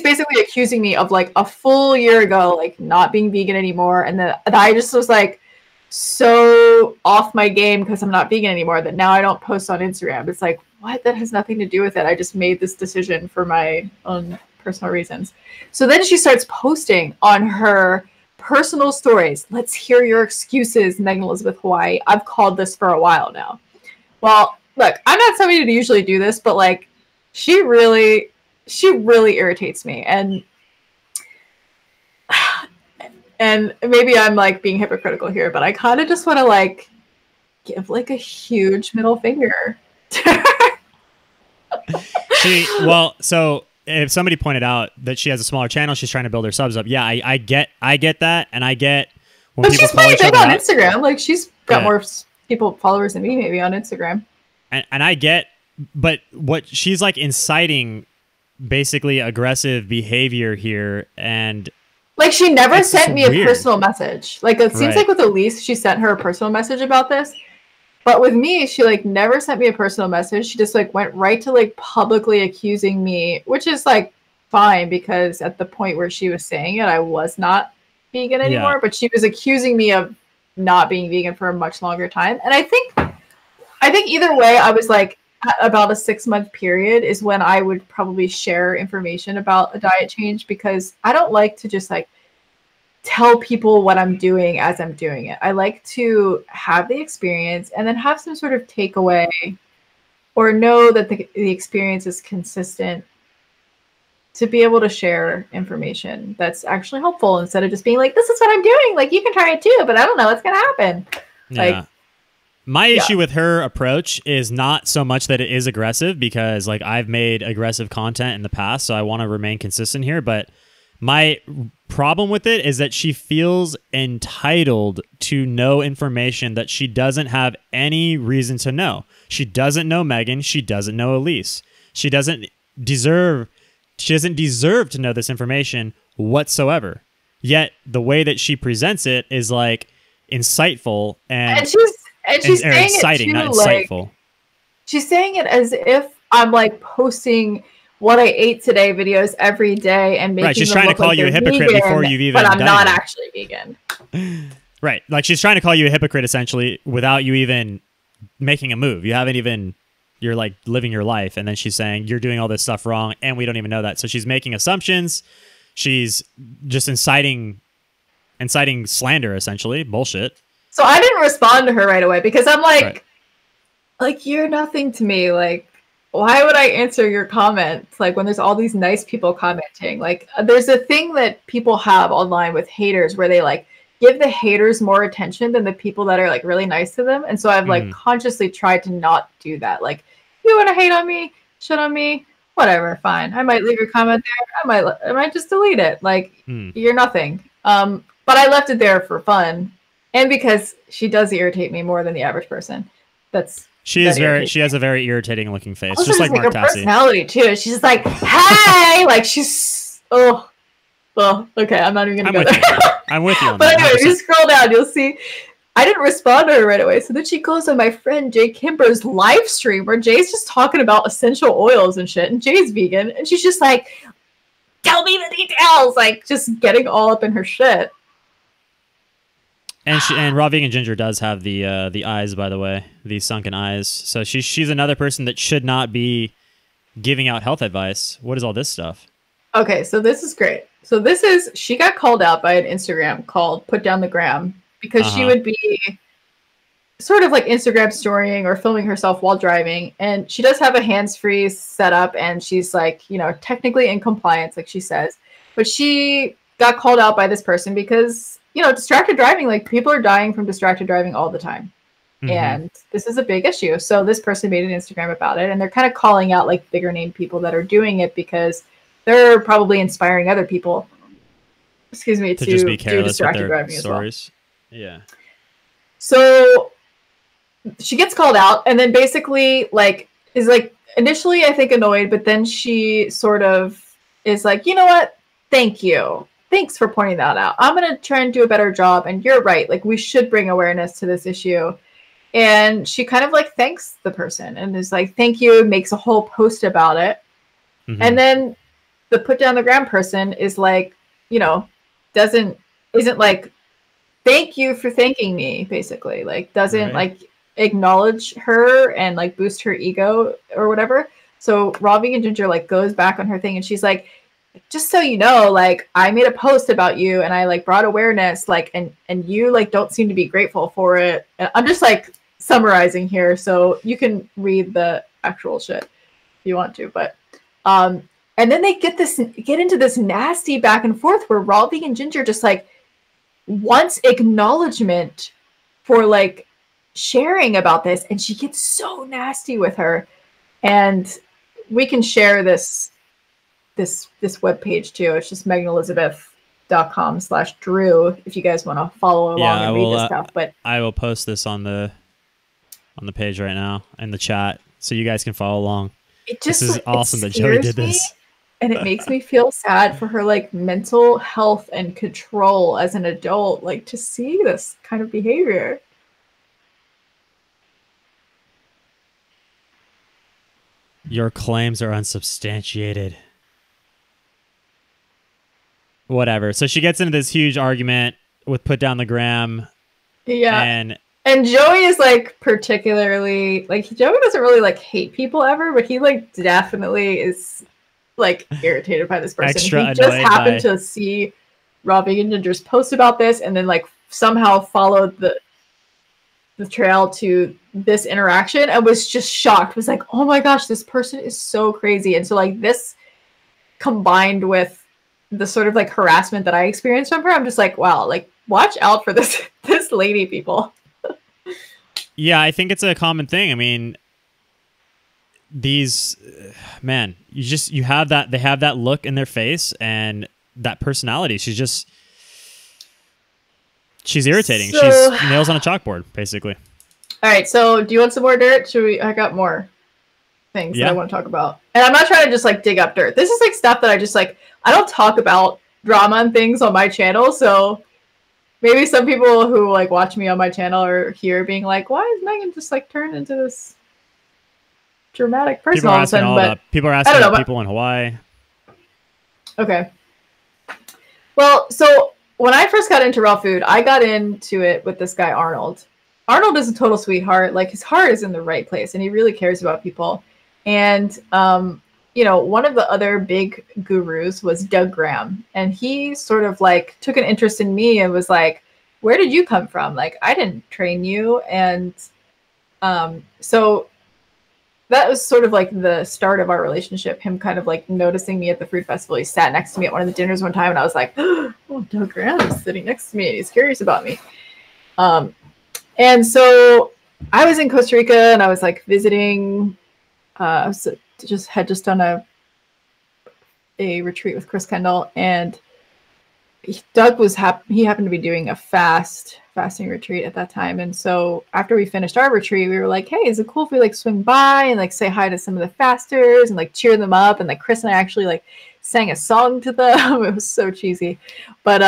basically accusing me of like a full year ago, like not being vegan anymore. And then I just was like so off my game because I'm not vegan anymore that now I don't post on Instagram. It's like, what? That has nothing to do with it. I just made this decision for my own personal reasons. So then she starts posting on her personal stories. Let's hear your excuses, Megan Elizabeth Hawaii. I've called this for a while now. Well, look, I'm not somebody to usually do this, but like she really irritates me. And maybe I'm like being hypocritical here, but I kind of just want to like give like a huge middle finger. So if somebody pointed out that she has a smaller channel, she's trying to build her subs up. Yeah, I get that, and I get when but people she's pretty big on Instagram. Like she's got more followers than me, maybe on Instagram. And I get, but what she's like inciting basically aggressive behavior here, and like she never sent me a personal message. Like it seems like with Elise, she sent her a personal message about this. But with me, she like never sent me a personal message. She just like went right to like publicly accusing me, which is like fine because at the point where she was saying it, I was not vegan anymore. Yeah. But she was accusing me of not being vegan for a much longer time. And I think either way, I was like about a 6-month period is when I would probably share information about a diet change, because I don't like to just like tell people what I'm doing as I'm doing it. I like to have the experience and then have some sort of takeaway or know that the experience is consistent to be able to share information that's actually helpful instead of just being like, this is what I'm doing. Like, you can try it too, but I don't know what's going to happen. Yeah. Like, my issue with her approach is not so much that it is aggressive, because like I've made aggressive content in the past, so I want to remain consistent here. But my problem with it is that she feels entitled to know information that she doesn't have any reason to know. She doesn't know Megan. She doesn't know Elise. She doesn't deserve to know this information whatsoever. Yet the way that she presents it is like insightful and she's saying exciting, it too, not insightful. Like, she's saying it as if I'm like posting what I ate today videos every day and making she's trying to call you a hypocrite vegan, before you've even. But I'm not actually vegan. Right, like she's trying to call you a hypocrite essentially without you even making a move. You haven't even. You're like living your life, and then she's saying you're doing all this stuff wrong, and we don't even know that. So she's making assumptions. She's just inciting slander, essentially bullshit. So I didn't respond to her right away because I'm like, you're nothing to me. Like, why would I answer your comments? Like, when there's all these nice people commenting, like there's a thing that people have online with haters where they like give the haters more attention than the people that are like really nice to them. And so I've like consciously tried to not do that. Like, you want to hate on me, shit on me, whatever, fine. I might leave your comment there. I might just delete it. Like, you're nothing. But I left it there for fun. And because she does irritate me more than the average person. That's
She is very. She has a very irritating looking face,
also,
just like Mark
her
Tassi.
personality too. She's just like, hey, like she's well, okay, I'm not even gonna go there.
I'm with you on
but
that.
anyway, if you scroll down, you'll see. I didn't respond to her right away, so then she goes on my friend Jay Kimber's live stream where Jay's just talking about essential oils and shit, and Jay's vegan, and she's just like, tell me the details, like just getting all up in her shit.
And Raw Vegan Ginger does have the eyes, by the way, the sunken eyes. So she's another person that should not be giving out health advice. What is all this stuff?
Okay, so this is great. So she got called out by an Instagram called Put Down the Gram because she would be sort of like Instagram storying or filming herself while driving. And she does have a hands-free setup and she's like, you know, technically in compliance, like she says. But she got called out by this person because, you know, distracted driving, like people are dying from distracted driving all the time. And this is a big issue. So this person made an Instagram about it and they're kind of calling out like bigger name people that are doing it because they're probably inspiring other people, excuse me, to
just be careless
do distracted
with their
driving
stories.
as well.
Yeah.
So she gets called out and then basically like is like initially I think annoyed, but then she sort of is like, you know what? Thank you. Thanks for pointing that out. I'm going to try and do a better job. And you're right. Like we should bring awareness to this issue. And she kind of like thanks the person and is like, thank you, makes a whole post about it. And then the Put Down the Gram person is like, you know, isn't like, thank you for thanking me, basically. Like doesn't like acknowledge her and like boost her ego or whatever. So Raw Vegan Ginger like goes back on her thing and she's like, just so you know, like I made a post about you and I like brought awareness, like and you like don't seem to be grateful for it. And I'm just like summarizing here, so you can read the actual shit if you want to. But and then they get into this nasty back and forth where Raw Vegan Ginger just like wants acknowledgement for like sharing about this, and she gets so nasty with her. And we can share this webpage too. It's just meganelizabeth.com/Drew if you guys want to follow along and read this stuff. But
I will post this on the page right now in the chat so you guys can follow along. This is awesome that Joey did this.
And it makes me feel sad for her like mental health and control as an adult, like to see this kind of behavior.
Your claims are unsubstantiated. Whatever. So she gets into this huge argument with Put Down the Gram.
Yeah. And Joey is like particularly like Joey doesn't really like hate people ever, but he like definitely is like irritated by this person. He just happened to see Raw Vegan Ginger's post about this and then like somehow followed the trail to this interaction and was just shocked. Was like, oh my gosh, this person is so crazy. And so like this combined with the sort of like harassment that I experienced from her, I'm just like, wow, like watch out for this lady, people.
Yeah, I think it's a common thing. I mean, these man, you have that, they have that look in their face and that personality. She's irritating.
So,
she's nails on a chalkboard, basically.
All right, so do you want some more dirt? I got more things that I want to talk about. And I'm not trying to just like dig up dirt. This is like stuff that I just like, I don't talk about drama and things on my channel, so maybe some people who like watch me on my channel are here being like, why is Megan just like turned into this dramatic person
People
all of a sudden? But
people are asking about people in Hawaii.
Okay. Well, so when I first got into raw food, I got into it with this guy, Arnold. Arnold is a total sweetheart. Like his heart is in the right place and he really cares about people. And, you know, one of the other big gurus was Doug Graham. And he sort of like took an interest in me and was like, where did you come from? Like, I didn't train you. And so that was sort of like the start of our relationship. Him kind of like noticing me at the food festival. He sat next to me at one of the dinners one time and I was like, oh, Doug Graham is sitting next to me and he's curious about me. And so I was in Costa Rica and I was like visiting, I had just done a retreat with Chris Kendall, and Doug was he happened to be doing a fasting retreat at that time, and so after we finished our retreat, we were like, hey, is it cool if we like swing by and like say hi to some of the fasters and like cheer them up? And like Chris and I actually like sang a song to them. It was so cheesy, but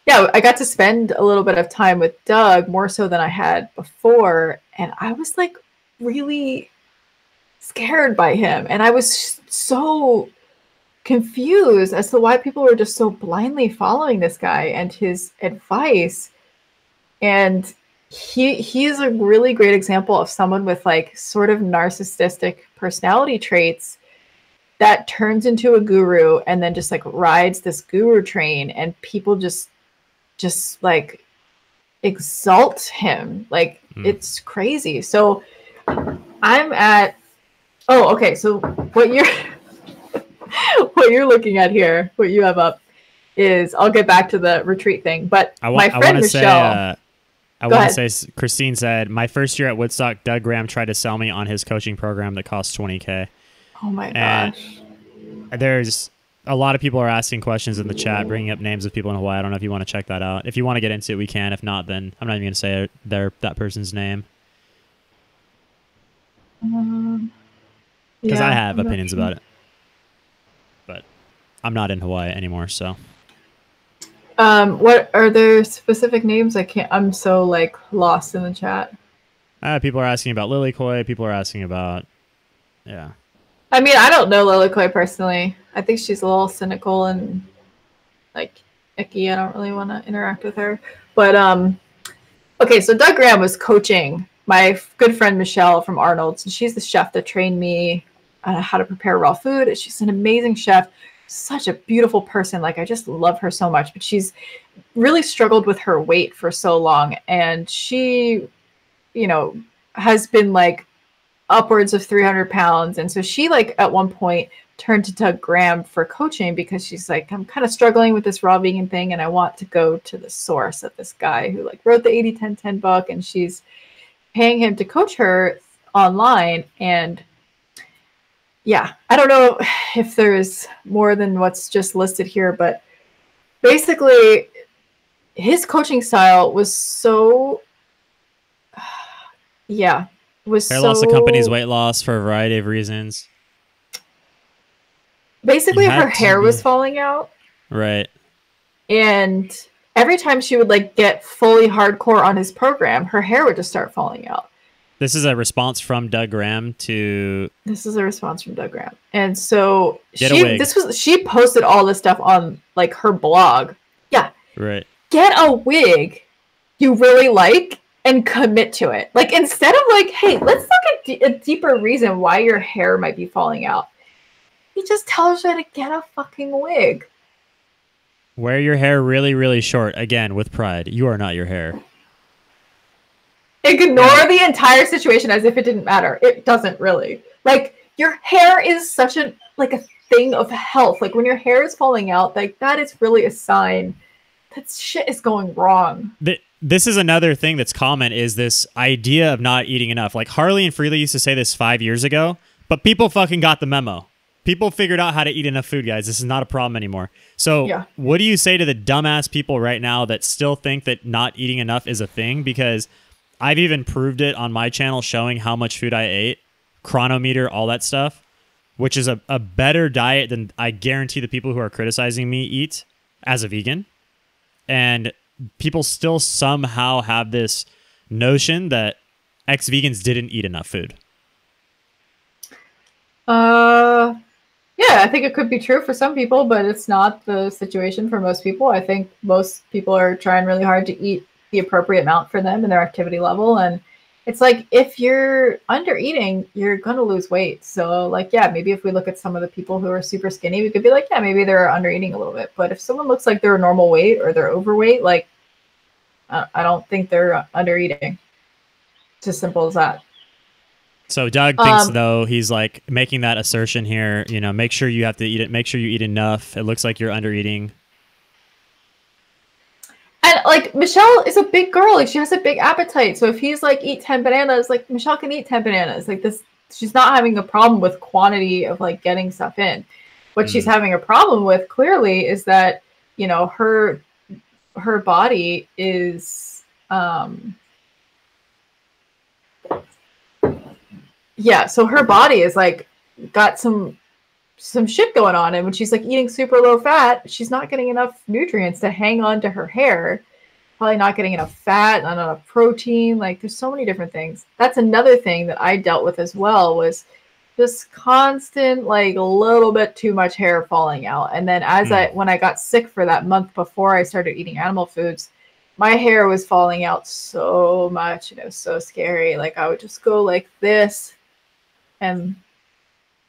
yeah, I got to spend a little bit of time with Doug, more so than I had before, and I was like really scared by him, and I was so confused as to why people were just so blindly following this guy and his advice. And he is a really great example of someone with like sort of narcissistic personality traits that turns into a guru and then just like rides this guru train, and people just like exalt him. Like it's crazy. So I'm at okay, so what you're looking at here, what you have up, is I'll get back to the retreat thing. But my friend Michelle,
I want to say, Christine said, my first year at Woodstock, Doug Graham tried to sell me on his coaching program that costs $20K.
Oh my gosh!
There's a lot of people are asking questions in the chat, bringing up names of people in Hawaii. I don't know if you want to check that out. If you want to get into it, we can. If not, then I'm not even going to say that person's name. Because I have opinions about it. But I'm not in Hawaii anymore, so.
What are there specific names? I'm so like lost in the chat.
People are asking about Lilikoi. People are asking about, yeah.
I mean, I don't know Lilikoi personally. I think she's a little cynical and like icky. I don't really want to interact with her. But okay, so Doug Graham was coaching my good friend Michelle from Arnold's, and she's the chef that trained me how to prepare raw food. She's an amazing chef, such a beautiful person. Like, I just love her so much, but she's really struggled with her weight for so long. And she, you know, has been like upwards of 300 pounds. And so she like at one point turned to Doug Graham for coaching because she's like, I'm kind of struggling with this raw vegan thing, and I want to go to the source of this guy who like wrote the 80-10-10 book, and she's paying him to coach her online. And yeah, I don't know if there's more than what's just listed here, but basically his coaching style was so, yeah, was
hair
so...
loss accompanies weight loss for a variety of reasons.
Basically, her hair was falling out.
Right. And
every time she would like get fully hardcore on his program, her hair would just start falling out.
This is a response from Doug Graham to...
This is a response from Doug Graham. And so she posted all this stuff on like her blog. Yeah.
Right.
Get a wig you really like and commit to it. Like, instead of like, hey, let's look at a deeper reason why your hair might be falling out. He just tells you to get a fucking wig.
Wear your hair really, really short. Again, with pride. You are not your hair.
Ignore the entire situation as if it didn't matter. It doesn't really. Like, your hair is such a thing of health. Like, when your hair is falling out, like, that is really a sign that shit is going wrong.
This is another thing that's common, is this idea of not eating enough. Like, Harley and Freely used to say this 5 years ago, but people fucking got the memo. People figured out how to eat enough food, guys. This is not a problem anymore. So What do you say to the dumbass people right now that still think that not eating enough is a thing? Because I've even proved it on my channel, showing how much food I ate, chronometer, all that stuff, which is a better diet than I guarantee the people who are criticizing me eat as a vegan. And people still somehow have this notion that ex-vegans didn't eat enough food.
Yeah, I think it could be true for some people, but it's not the situation for most people. I think most people are trying really hard to eat the appropriate amount for them and their activity level. And it's like, if you're under eating, you're going to lose weight. So like, yeah, maybe if we look at some of the people who are super skinny, we could be like, yeah, maybe they're under eating a little bit. But if someone looks like they're normal weight or they're overweight, like, I don't think they're under eating. It's as simple as that.
So Doug thinks, though, he's like making that assertion here, you know, make sure you have to eat it. Make sure you eat enough. It looks like you're under eating.
And like, Michelle is a big girl. Like, she has a big appetite. So if he's like, eat 10 bananas, like, Michelle can eat 10 bananas. Like, this, she's not having a problem with quantity of like getting stuff in. What she's having a problem with clearly is that you know, her body is yeah, so her body is like got some shit going on, and when she's like eating super low fat, she's not getting enough nutrients to hang on to her hair, probably not getting enough fat, not enough protein. Like there's so many different things. That's another thing that I dealt with as well, was just constant, like a little bit too much hair falling out. And then when I got sick for that month before I started eating animal foods, my hair was falling out so much, and it was so scary. Like I would just go like this, and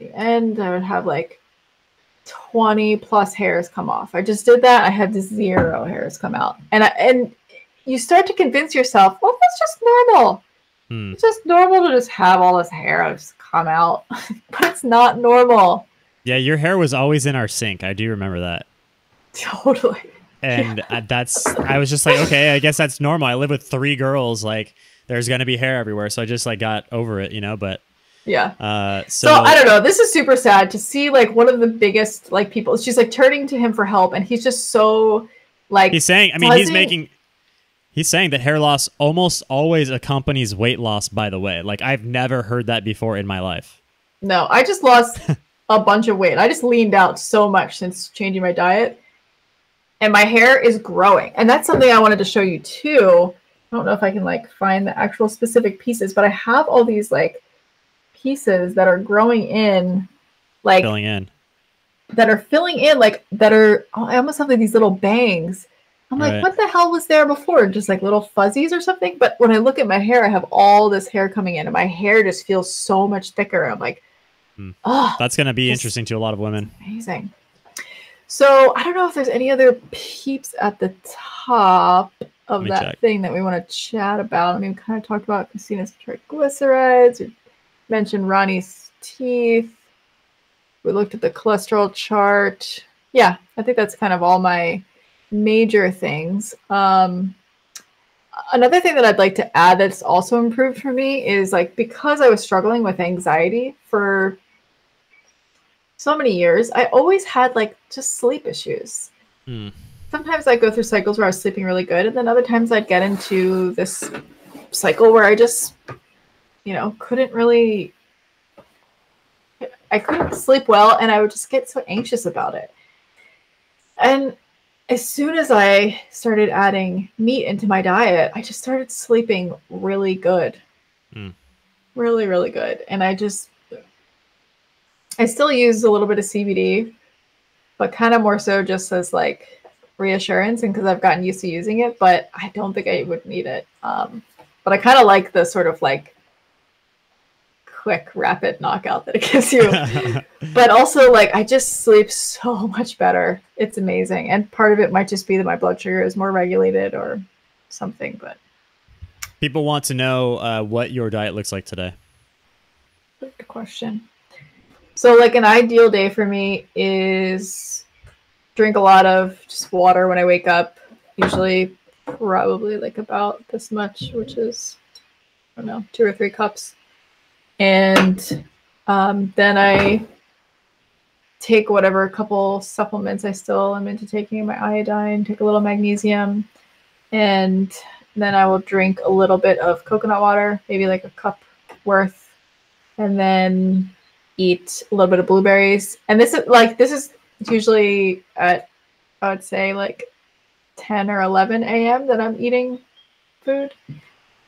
at the end I would have like 20 plus hairs come off. I just did that. I had 0 hairs come out. And you start to convince yourself, well, that's just normal. It's just normal to just have all this hair just come out. But it's not normal.
Yeah, your hair was always in our sink. I do remember that.
Totally.
And I was just like, okay, I guess that's normal. I live with 3 girls. Like, there's going to be hair everywhere. So I just like got over it, you know, but.
Yeah. So I don't know. This is super sad to see like one of the biggest like people. She's like turning to him for help, and he's just so like.
He's saying, I mean, he's saying that hair loss almost always accompanies weight loss. By the way, like I've never heard that before in my life.
No, I just lost a bunch of weight. I just leaned out so much since changing my diet, and my hair is growing. And that's something I wanted to show you too. I don't know if I can like find the actual specific pieces, but I have all these like pieces that are growing in, like
filling in,
like that are, oh, I almost have like these little bangs. I'm like, what the hell was there before? Just like little fuzzies or something. But when I look at my hair, I have all this hair coming in, and my hair just feels so much thicker. I'm like, oh,
that's going to be interesting to a lot of women.
Amazing. So I don't know if there's any other peeps at the top of that thing that we want to chat about. I mean, we kind of talked about Christina's triglycerides. We mentioned Ronnie's teeth. We looked at the cholesterol chart. Yeah, I think that's kind of all my major things. Another thing that I'd like to add that's also improved for me is like, because I was struggling with anxiety for so many years, I always had like just sleep issues. Sometimes I'd go through cycles where I was sleeping really good, and then other times I'd get into this cycle where I just, you know, I couldn't sleep well, and I would just get so anxious about it. And as soon as I started adding meat into my diet, I just started sleeping really good. Really, really good. And I still use a little bit of CBD, but kind of more so just as like reassurance, and because I've gotten used to using it, but I don't think I would need it. But I kind of like the sort of like quick, rapid knockout that it gives you. But also, like, I just sleep so much better. It's amazing. And part of it might just be that my blood sugar is more regulated or something. But
people want to know what your diet looks like today.
Good question. So, like, an ideal day for me is drink a lot of just water when I wake up. Usually, probably like about this much, which is, I don't know, 2 or 3 cups. And then I take whatever couple supplements I still am into taking, my iodine, take a little magnesium, and then I will drink a little bit of coconut water, maybe like a cup worth, and then eat a little bit of blueberries. And this is usually at, I would say, like 10 or 11 a.m. that I'm eating food.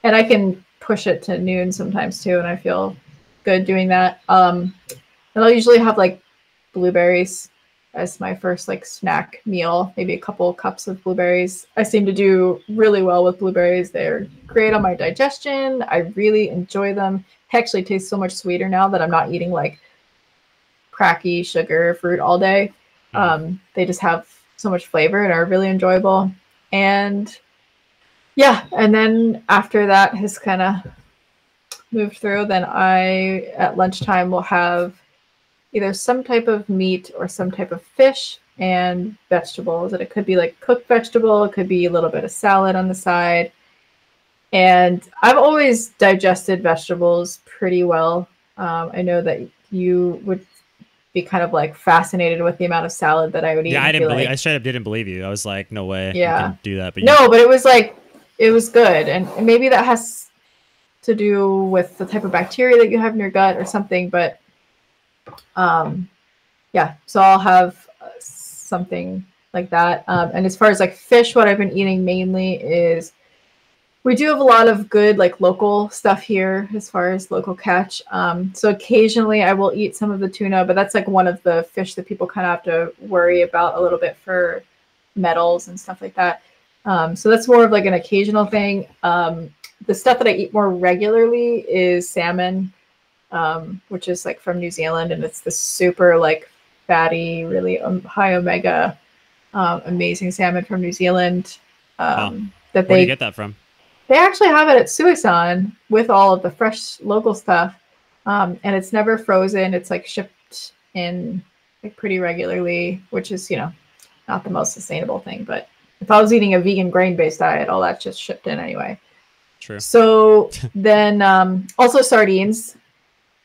And I can push it to noon sometimes too, and I feel good doing that. And I'll usually have like blueberries as my first like snack meal, maybe a couple cups of blueberries. I seem to do really well with blueberries. They're great on my digestion. I really enjoy them. They actually taste so much sweeter now that I'm not eating like cracky sugar fruit all day. They just have so much flavor and are really enjoyable. And yeah, and then after that has kind of moved through, then I, at lunchtime, will have either some type of meat or some type of fish and vegetables. And it could be like cooked vegetable. It could be a little bit of salad on the side. And I've always digested vegetables pretty well. I know that you would be kind of like fascinated with the amount of salad that I would eat.
Yeah,
I
straight up didn't believe you. I was like, no way.
Yeah.
You can do that. But
no, but it was like, it was good. And maybe that has to do with the type of bacteria that you have in your gut or something. But yeah, so I'll have something like that. And as far as like fish, what I've been eating mainly is, we do have a lot of good like local stuff here as far as local catch. So occasionally I will eat some of the tuna, but that's like one of the fish that people kind of have to worry about a little bit for metals and stuff like that. So that's more of like an occasional thing. The stuff that I eat more regularly is salmon, which is like from New Zealand, and it's the super like fatty, really high omega, amazing salmon from New Zealand.
Where do you get that from?
They actually have it at Suisan with all of the fresh local stuff, and it's never frozen. It's like shipped in like pretty regularly, which is, you know, not the most sustainable thing. But if I was eating a vegan grain-based diet, all that's just shipped in anyway.
True.
So then also sardines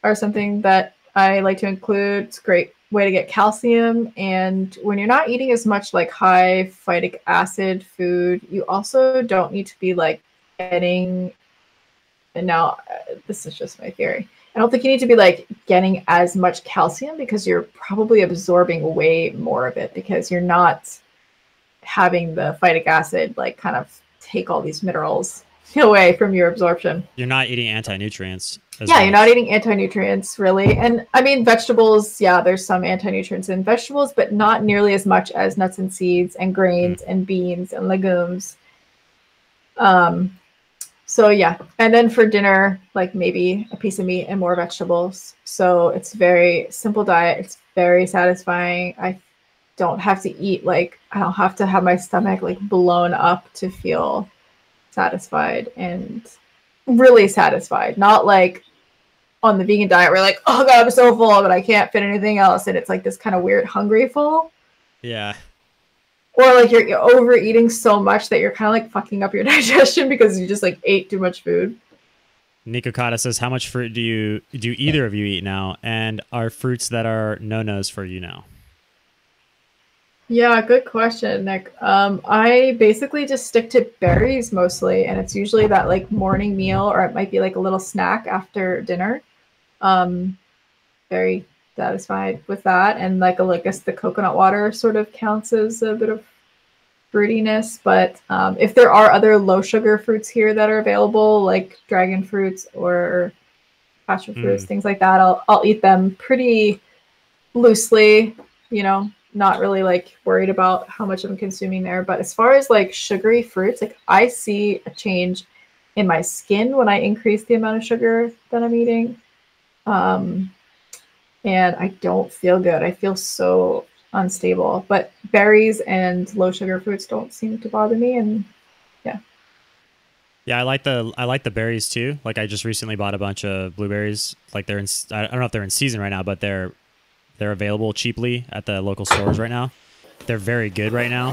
are something that I like to include. It's a great way to get calcium. And when you're not eating as much like high phytic acid food, you also don't need to be like getting, and now this is just my theory, I don't think you need to be like getting as much calcium, because you're probably absorbing way more of it because you're not having the phytic acid like kind of take all these minerals away from your absorption.
You're not eating anti-nutrients.
Yeah, you're not eating anti-nutrients really. And I mean, vegetables, yeah, there's some anti-nutrients in vegetables, but not nearly as much as nuts and seeds and grains and beans and legumes. So yeah, and then for dinner, like maybe a piece of meat and more vegetables. So it's very simple diet. It's very satisfying. I don't have to eat like, I don't have to have my stomach like blown up to feel satisfied, and really satisfied. Not like on the vegan diet where like, oh God, I'm so full, but I can't fit anything else. And it's like this kind of weird hungry full.
Yeah.
Or like you're overeating so much that you're kind of like fucking up your digestion because you just like ate too much food.
Nico Kata says, how much fruit do either of you eat now? And are fruits that are no-nos for you now?
Yeah, good question, Nick. I basically just stick to berries mostly, and it's usually that like morning meal, or it might be like a little snack after dinner. Very satisfied with that, and like I guess the coconut water sort of counts as a bit of fruitiness. But if there are other low sugar fruits here that are available, like dragon fruits or passion fruits, things like that, I'll eat them pretty loosely, you know, not really like worried about how much I'm consuming there. But as far as like sugary fruits, like I see a change in my skin when I increase the amount of sugar that I'm eating. And I don't feel good. I feel so unstable. But berries and low sugar fruits don't seem to bother me. And yeah.
Yeah, I like the berries too. Like I just recently bought a bunch of blueberries. Like I don't know if they're in season right now, but they're available cheaply at the local stores right now. They're very good right now.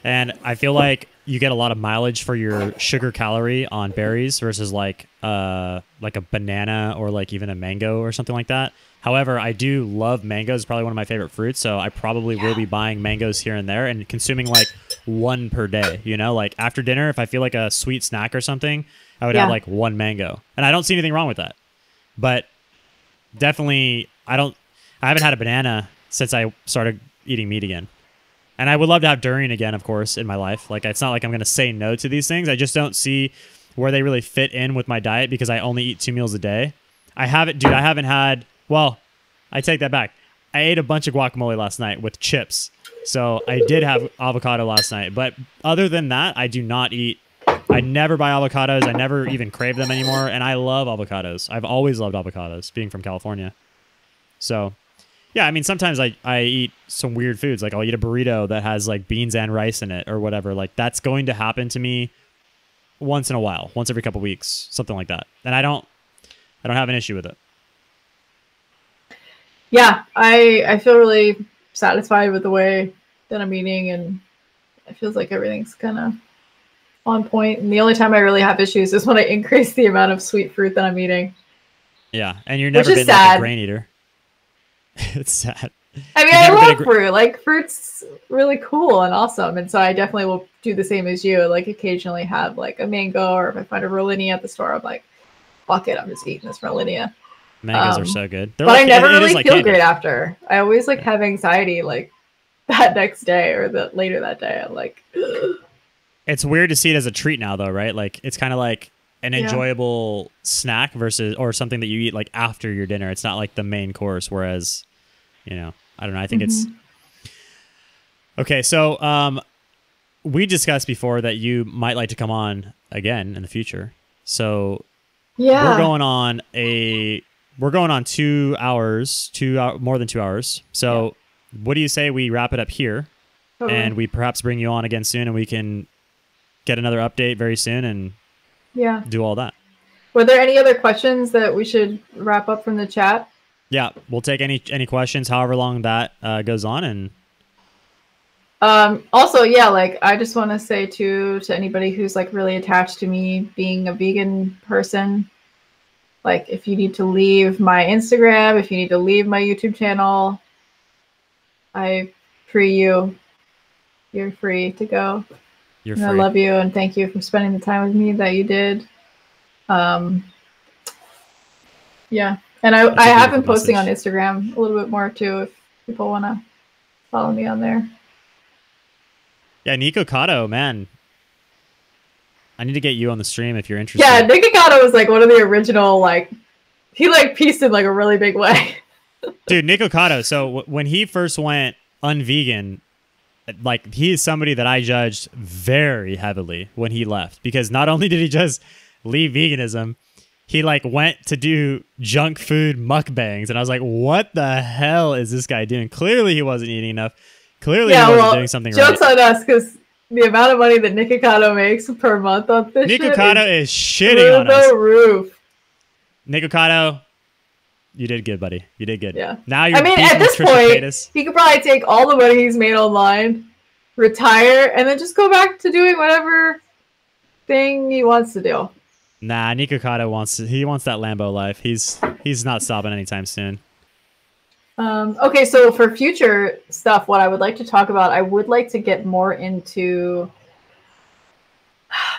And I feel like you get a lot of mileage for your sugar calorie on berries versus like a banana or like even a mango or something like that. However, I do love mangoes. It's probably one of my favorite fruits. So I probably will be buying mangoes here and there and consuming like one per day, you know, like after dinner, if I feel like a sweet snack or something, I would have like one mango, and I don't see anything wrong with that. But definitely I haven't had a banana since I started eating meat again. And I would love to have durian again, of course, in my life. Like, it's not like I'm going to say no to these things. I just don't see where they really fit in with my diet because I only eat 2 meals a day. I haven't had, well, I take that back. I ate a bunch of guacamole last night with chips. So I did have avocado last night. But other than that, I do not eat. I never buy avocados. I never even crave them anymore. And I love avocados. I've always loved avocados, being from California. So yeah, I mean, sometimes I eat some weird foods. Like I'll eat a burrito that has like beans and rice in it or whatever. Like that's going to happen to me once in a while, once every couple weeks, something like that. And I don't have an issue with it.
Yeah, I feel really satisfied with the way that I'm eating, and it feels like everything's kind of on point. And the only time I really have issues is when I increase the amount of sweet fruit that I'm eating.
Yeah, and you've never been like a grain eater. It's sad.
I mean, I love fruit. Like, fruit's really cool and awesome. And so I definitely will do the same as you. Like, occasionally have, like, a mango, or if I find a Rollinia at the store, I'm like, fuck it, I'm just eating this Rollinia.
Mangoes are so good.
But I never really feel great after. I always, like, have anxiety, like, that next day or later that day. I'm like, ugh.
It's weird to see it as a treat now, though, right? Like, it's kind of like an enjoyable snack or something that you eat, like, after your dinner. It's not like the main course, whereas, you know, I don't know. I think it's... Okay, so we discussed before that you might like to come on again in the future. So we're going on 2 hours, more than 2 hours. So what do you say we wrap it up here and we perhaps bring you on again soon and we can get another update very soon and do all that.
Were there any other questions that we should wrap up from the chat?
Yeah, we'll take any questions, however long that goes on. And
also, yeah, like, I just want to say to anybody who's, like, really attached to me being a vegan person, like, if you need to leave my Instagram, if you need to leave my YouTube channel, I free you. You're free to go.
You're free.
I love you and thank you for spending the time with me that you did. Yeah. And I have been posting on Instagram a little bit more too, if people want to follow me on there. Yeah,
Nico Cotto, man. I need to get you on the stream if you're interested.
Yeah, Nico Cotto was like one of the original, like, he like pieced in like a really big way.
Dude, Nico Cotto, so when he first went unvegan, like, he is somebody that I judged very heavily when he left, because not only did he just leave veganism, he like went to do junk food mukbangs, and I was like, what the hell is this guy doing? Clearly he wasn't eating enough. Clearly he wasn't doing something right.
Joke's on us, because the amount of money that Nico Cotto makes per month on this
Nico Cotto is shitting on us.
The roof.
Nico Cotto, you did good, buddy. You did good.
Yeah.
Now you're
at this point, he could probably take all the money he's made online, retire, and then just go back to doing whatever thing he wants to do.
Nah, Nico Cotto wants that Lambo life. He's not stopping anytime soon.
Okay, so for future stuff, what I would like to talk about, I would like to get more into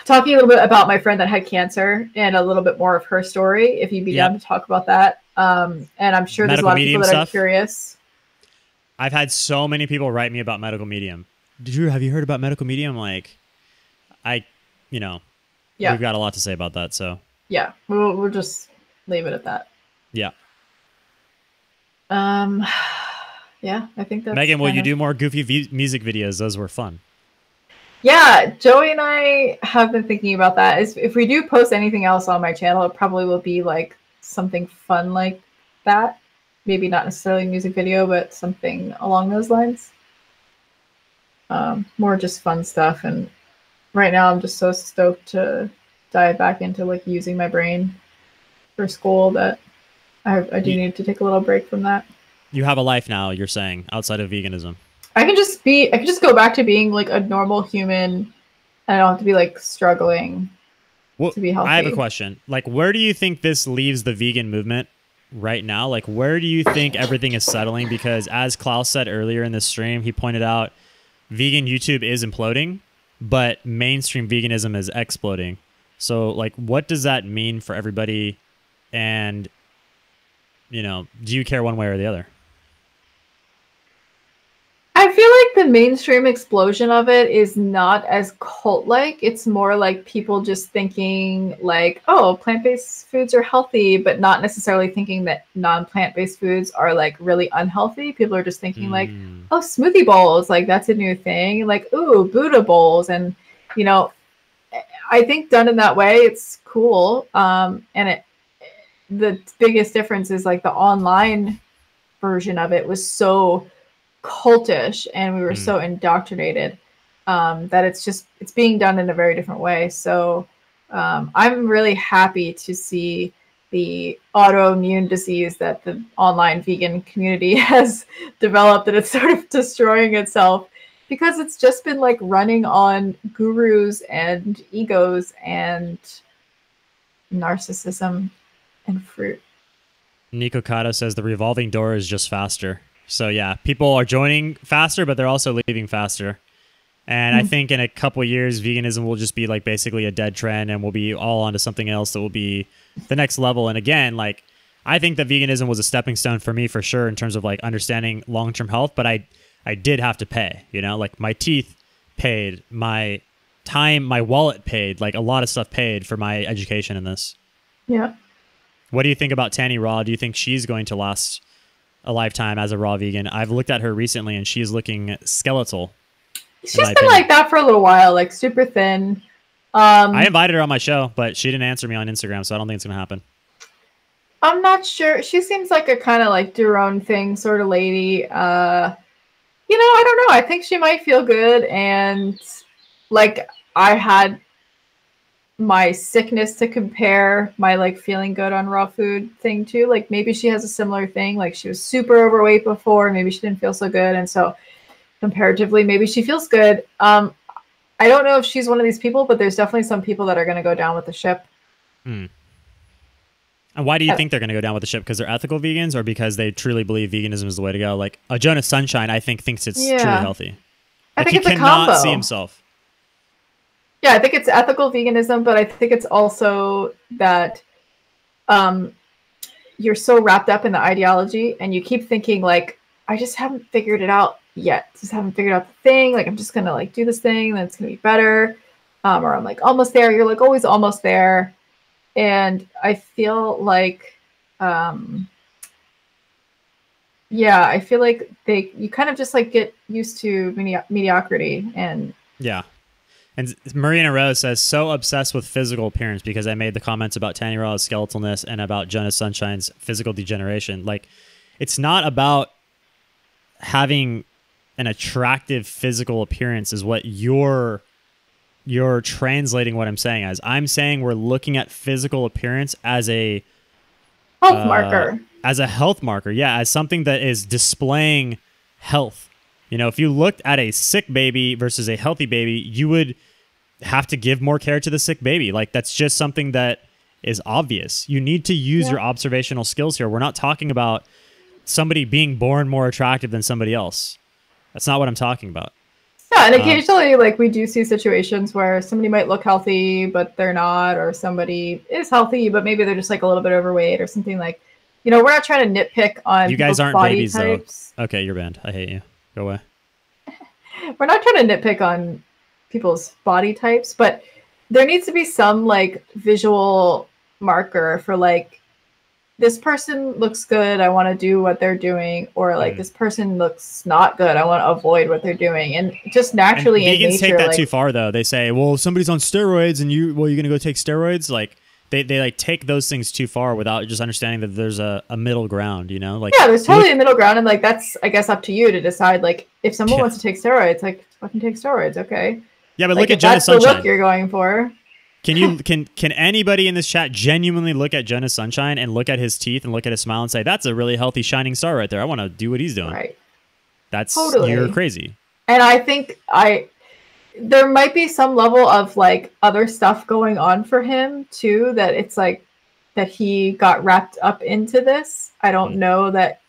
talking a little bit about my friend that had cancer and a little bit more of her story, if you'd be down to talk about that. And I'm sure there's a lot of people that are curious.
I've had so many people write me about medical medium. Drew, have you heard about medical medium? Like, we've got a lot to say about that. So
yeah, we'll just leave it at that.
Yeah.
Yeah, I think that's...
Megan, will you do more goofy music videos? Those were fun.
Yeah, Joey and I have been thinking about that. If we do post anything else on my channel, it probably will be like something fun like that. Maybe not necessarily a music video, but something along those lines. More just fun stuff. And right now I'm just so stoked to dive back into like using my brain for school that I do need to take a little break from that.
You have a life now, you're saying, outside of veganism.
I can just go back to being like a normal human, and I don't have to be like struggling to be healthy.
I have a question. Like, where do you think this leaves the vegan movement right now? Like, where do you think everything is settling? Because as Klaus said earlier in this stream, he pointed out vegan YouTube is imploding, but mainstream veganism is exploding. So, like, what does that mean for everybody? And, you know, do you care one way or the other?
I feel like the mainstream explosion of it is not as cult-like. It's more like people just thinking like, oh, plant-based foods are healthy, but not necessarily thinking that non-plant-based foods are like really unhealthy. People are just thinking like, oh, smoothie bowls, like that's a new thing. Like, ooh, Buddha bowls. And, you know, I think done in that way, it's cool. And the biggest difference is like the online version of it was so cultish and we were so indoctrinated that it's being done in a very different way. So I'm really happy to see the autoimmune disease that the online vegan community has developed, and it's sort of destroying itself because it's just been like running on gurus and egos and narcissism and fruit.
Nico Kato says the revolving door is just faster. So yeah, people are joining faster, but they're also leaving faster. And I think in a couple of years, veganism will just be like basically a dead trend, and we'll be all onto something else that will be the next level. And again, like I think that veganism was a stepping stone for me for sure in terms of like understanding long-term health. But I did have to pay, you know, like my teeth paid, my time, my wallet paid, like a lot of stuff paid for my education in this.
Yeah.
What do you think about Tanny Raw? Do you think she's going to last a lifetime as a raw vegan? I've looked at her recently and she's looking skeletal.
She's been like that for a little while, like super thin.
I invited her on my show, but she didn't answer me on Instagram, so I don't think it's going to happen.
I'm not sure. She seems like a kind of like do her own thing sort of lady. You know, I don't know. I think she might feel good. And like I had my sickness to compare my like feeling good on raw food thing too. Like maybe she has a similar thing. Like she was super overweight before. Maybe she didn't feel so good. And so comparatively, maybe she feels good. I don't know if she's one of these people, but there's definitely some people that are going to go down with the ship.
And why do you think they're going to go down with the ship? Because they're ethical vegans, or because they truly believe veganism is the way to go? Like a Jonas Sunshine, I think, thinks it's truly healthy.
I
like
think
he
it's a combo.
cannot see himself.
Yeah, I think it's ethical veganism, but I think it's also that you're so wrapped up in the ideology and you keep thinking like, I just haven't figured it out yet. Just haven't figured out the thing. Like I'm just gonna like do this thing, and then it's gonna be better. Or I'm like almost there. You're like always almost there. And I feel like yeah, I feel like you kind of just like get used to mediocrity. And
yeah. And Marina Rose says, so obsessed with physical appearance because I made the comments about Tanny Raw's skeletalness and about Jonas Sunshine's physical degeneration. Like, it's not about having an attractive physical appearance is what you're translating what I'm saying as. I'm saying we're looking at physical appearance as a
health marker.
As a health marker, yeah, as something that is displaying health. You know, if you looked at a sick baby versus a healthy baby, you would have to give more care to the sick baby. Like, that's just something that is obvious. You need to use your observational skills here. We're not talking about somebody being born more attractive than somebody else. That's not what I'm talking about.
Yeah, and occasionally, like, we do see situations where somebody might look healthy, but they're not, or somebody is healthy, but maybe they're just, like, a little bit overweight or something. Like, you know, we're not trying to nitpick on
you guys aren't
body
babies,
types.
though. Okay, you're banned. I hate you. Go away.
We're not trying to nitpick on people's body types, but there needs to be some, like, visual marker for, like, this person looks good, I want to do what they're doing, or like this person looks not good, I want to avoid what they're doing. And just naturally in nature,
take that
like,
too far though. They say, well, if somebody's on steroids and you're gonna go take steroids. Like they like take those things too far without just understanding that there's a middle ground, you know? Like,
yeah, there's totally a middle ground, and like that's, I guess, up to you to decide. Like, if someone wants to take steroids, like, fucking take steroids, okay?
Yeah, but
like,
look at Jonas Sunshine.
That's the look you're going for.
Can anybody in this chat genuinely look at Jonas Sunshine and look at his teeth and look at his smile and say, that's a really healthy shining star right there. I want to do what he's doing.
Right.
That's
totally.
You're crazy.
And I think there might be some level of like other stuff going on for him too, that it's like that he got wrapped up into this. I don't know that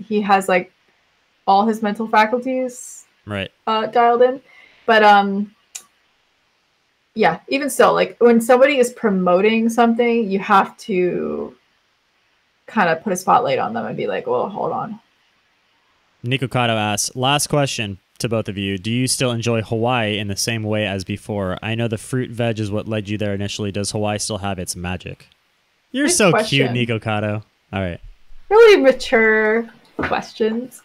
he has like all his mental faculties dialed in, but yeah, even still, like when somebody is promoting something, you have to kind of put a spotlight on them and be like, well, hold on.
Nico Kato asks, last question to both of you. Do you still enjoy Hawaii in the same way as before? I know the fruit veg is what led you there initially. Does Hawaii still have its magic? You're
Good
so
question.
cute, Nico Kato. All right.
Really mature questions.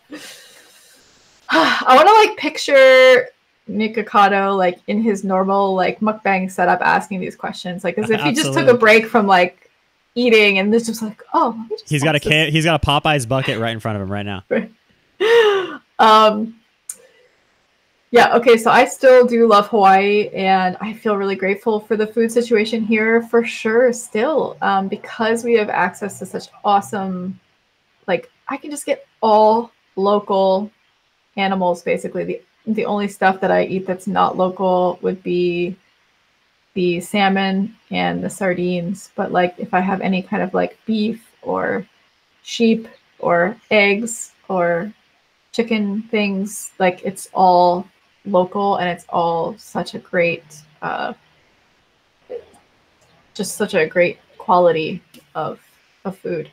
I want to like picture Nikocado like in his normal like mukbang setup asking these questions, like as if he just took a break from like eating and this just like, oh, let me just
he's got a Popeyes bucket right in front of him right now.
Yeah, okay, so I still do love Hawaii and I feel really grateful for the food situation here for sure still, because we have access to such awesome, like I can just get all local animals basically. The only stuff that I eat that's not local would be the salmon and the sardines. But like if I have any kind of like beef or sheep or eggs or chicken things. Like it's all local and it's all such a great, just such a great quality of food.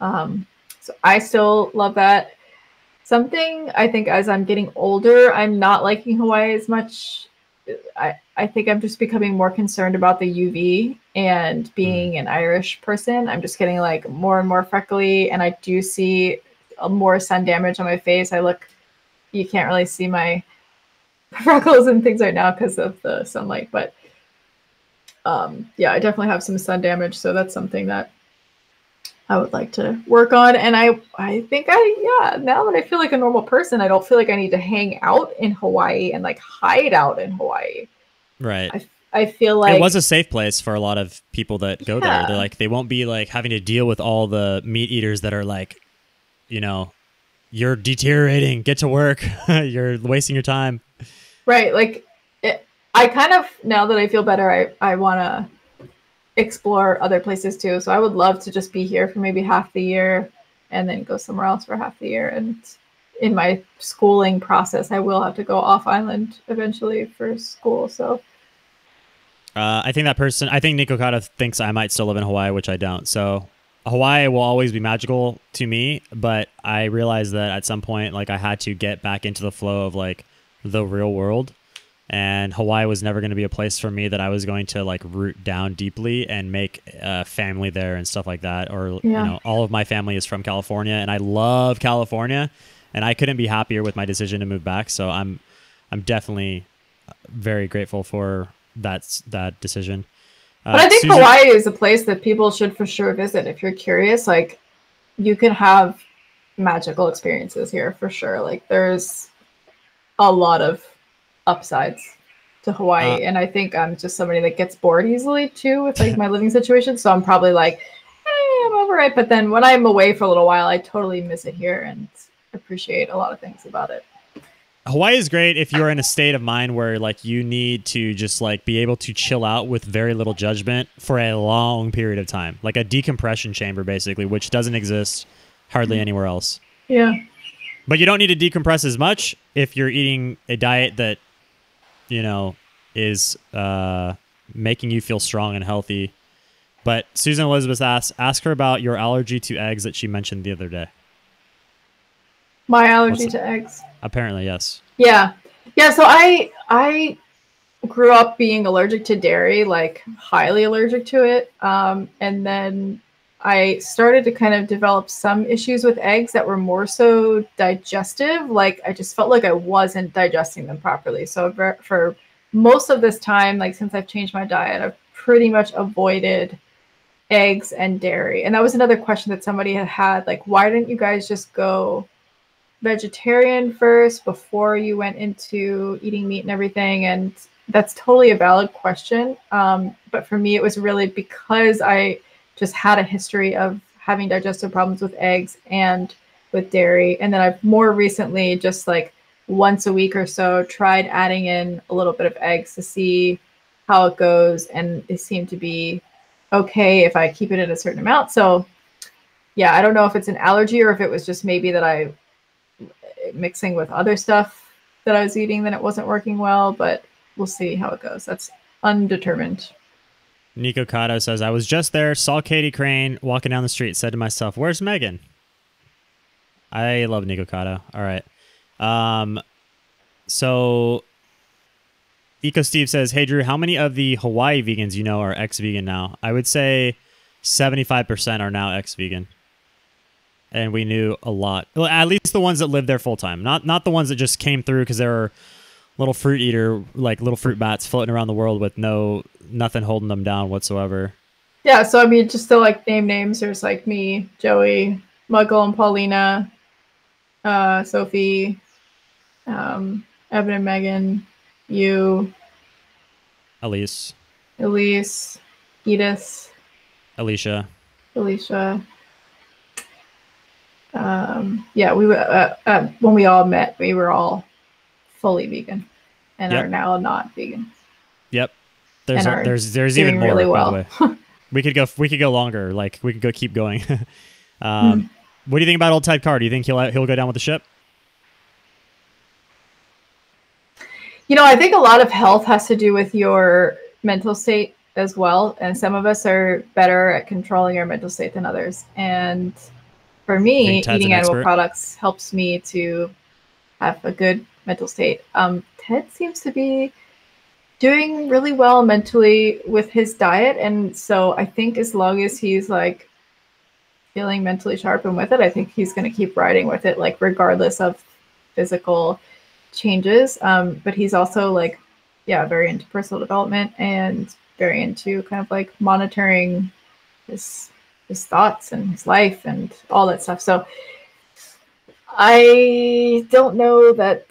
So I still love that. Something I think as I'm getting older, I'm not liking Hawaii as much. I think I'm just becoming more concerned about the UV, and being an Irish person, I'm just getting like more and more freckly, and I do see more sun damage on my face. You can't really see my freckles and things right now because of the sunlight, but yeah, I definitely have some sun damage, so that's something that I would like to work on. And I think now that I feel like a normal person, I don't feel like I need to hang out in Hawaii and like hide out in Hawaii.
Right.
I feel like
it was a safe place for a lot of people that go there. They're like, they won't be like having to deal with all the meat eaters that are like, you know, you're deteriorating, get to work. You're wasting your time.
Right. Like I kind of, now that I feel better, I want to explore other places too. So I would love to just be here for maybe half the year and then go somewhere else for half the year. And in my schooling process, I will have to go off island eventually for school. So
I think Nico Kata thinks I might still live in Hawaii, which I don't. So Hawaii will always be magical to me, but I realized that at some point, like, I had to get back into the flow of like the real world. And Hawaii was never going to be a place for me that I was going to like root down deeply and make a family there and stuff like that. Or, you know, all of my family is from California and I love California and I couldn't be happier with my decision to move back. So I'm definitely very grateful for that decision.
But I think Susan, Hawaii is a place that people should for sure visit. If you're curious, like you can have magical experiences here for sure. Like there's a lot of upsides to Hawaii, and I think I'm just somebody that gets bored easily too with like my living situation, so I'm probably like, hey, I'm over it. But then when I'm away for a little while, I totally miss it here and appreciate a lot of things about it.
Hawaii is great if you're in a state of mind where like you need to just like be able to chill out with very little judgment for a long period of time, like a decompression chamber basically, which doesn't exist hardly anywhere else.
Yeah,
but you don't need to decompress as much if you're eating a diet that, you know, is making you feel strong and healthy. But Susan Elizabeth asks, ask her about your allergy to eggs that she mentioned the other day.
My allergy to eggs?
Apparently, yes.
Yeah. Yeah, so I grew up being allergic to dairy, like highly allergic to it. And then I started to kind of develop some issues with eggs that were more so digestive. Like I just felt like I wasn't digesting them properly. So for most of this time, like since I've changed my diet, I've pretty much avoided eggs and dairy. And that was another question that somebody had, like, why didn't you guys just go vegetarian first before you went into eating meat and everything? And that's totally a valid question. But for me, it was really because I just had a history of having digestive problems with eggs and with dairy. And then I've more recently, just like once a week or so, tried adding in a little bit of eggs to see how it goes. And they seem to be okay if I keep it at a certain amount. So yeah, I don't know if it's an allergy or if it was just maybe that I mixing with other stuff that I was eating, then it wasn't working well, but we'll see how it goes. That's undetermined.
Nico Kato says, I was just there, saw Katie Crane walking down the street, said to myself, where's Megan? I love Nico Kato. All right. So Eco Steve says, hey, Drew, how many of the Hawaii vegans you know are ex-vegan now? I would say 75% are now ex-vegan. And we knew a lot. Well, at least the ones that lived there full time. Not the ones that just came through because they were little fruit eater, like little fruit bats floating around the world with nothing holding them down whatsoever.
Yeah, so I mean, just to like name names, there's like me, Joey, Michael and Paulina, Sophie, Evan and Megan, you,
Elise,
Edith,
Alicia.
Yeah, we were when we all met, we were all fully vegan and are now not vegan.
Yep. There's even more,
really well.
By the way. we could go longer. Like we could keep going. What do you think about old Ted Carr? Do you think he'll go down with the ship?
You know, I think a lot of health has to do with your mental state as well. And some of us are better at controlling our mental state than others. And for me, eating animal products helps me to have a good mental state. Ted seems to be doing really well mentally with his diet. And so I think as long as he's like feeling mentally sharp and with it, I think he's going to keep riding with it, like regardless of physical changes. But he's also like, yeah, very into personal development and very into kind of like monitoring his thoughts and his life and all that stuff. So I don't know that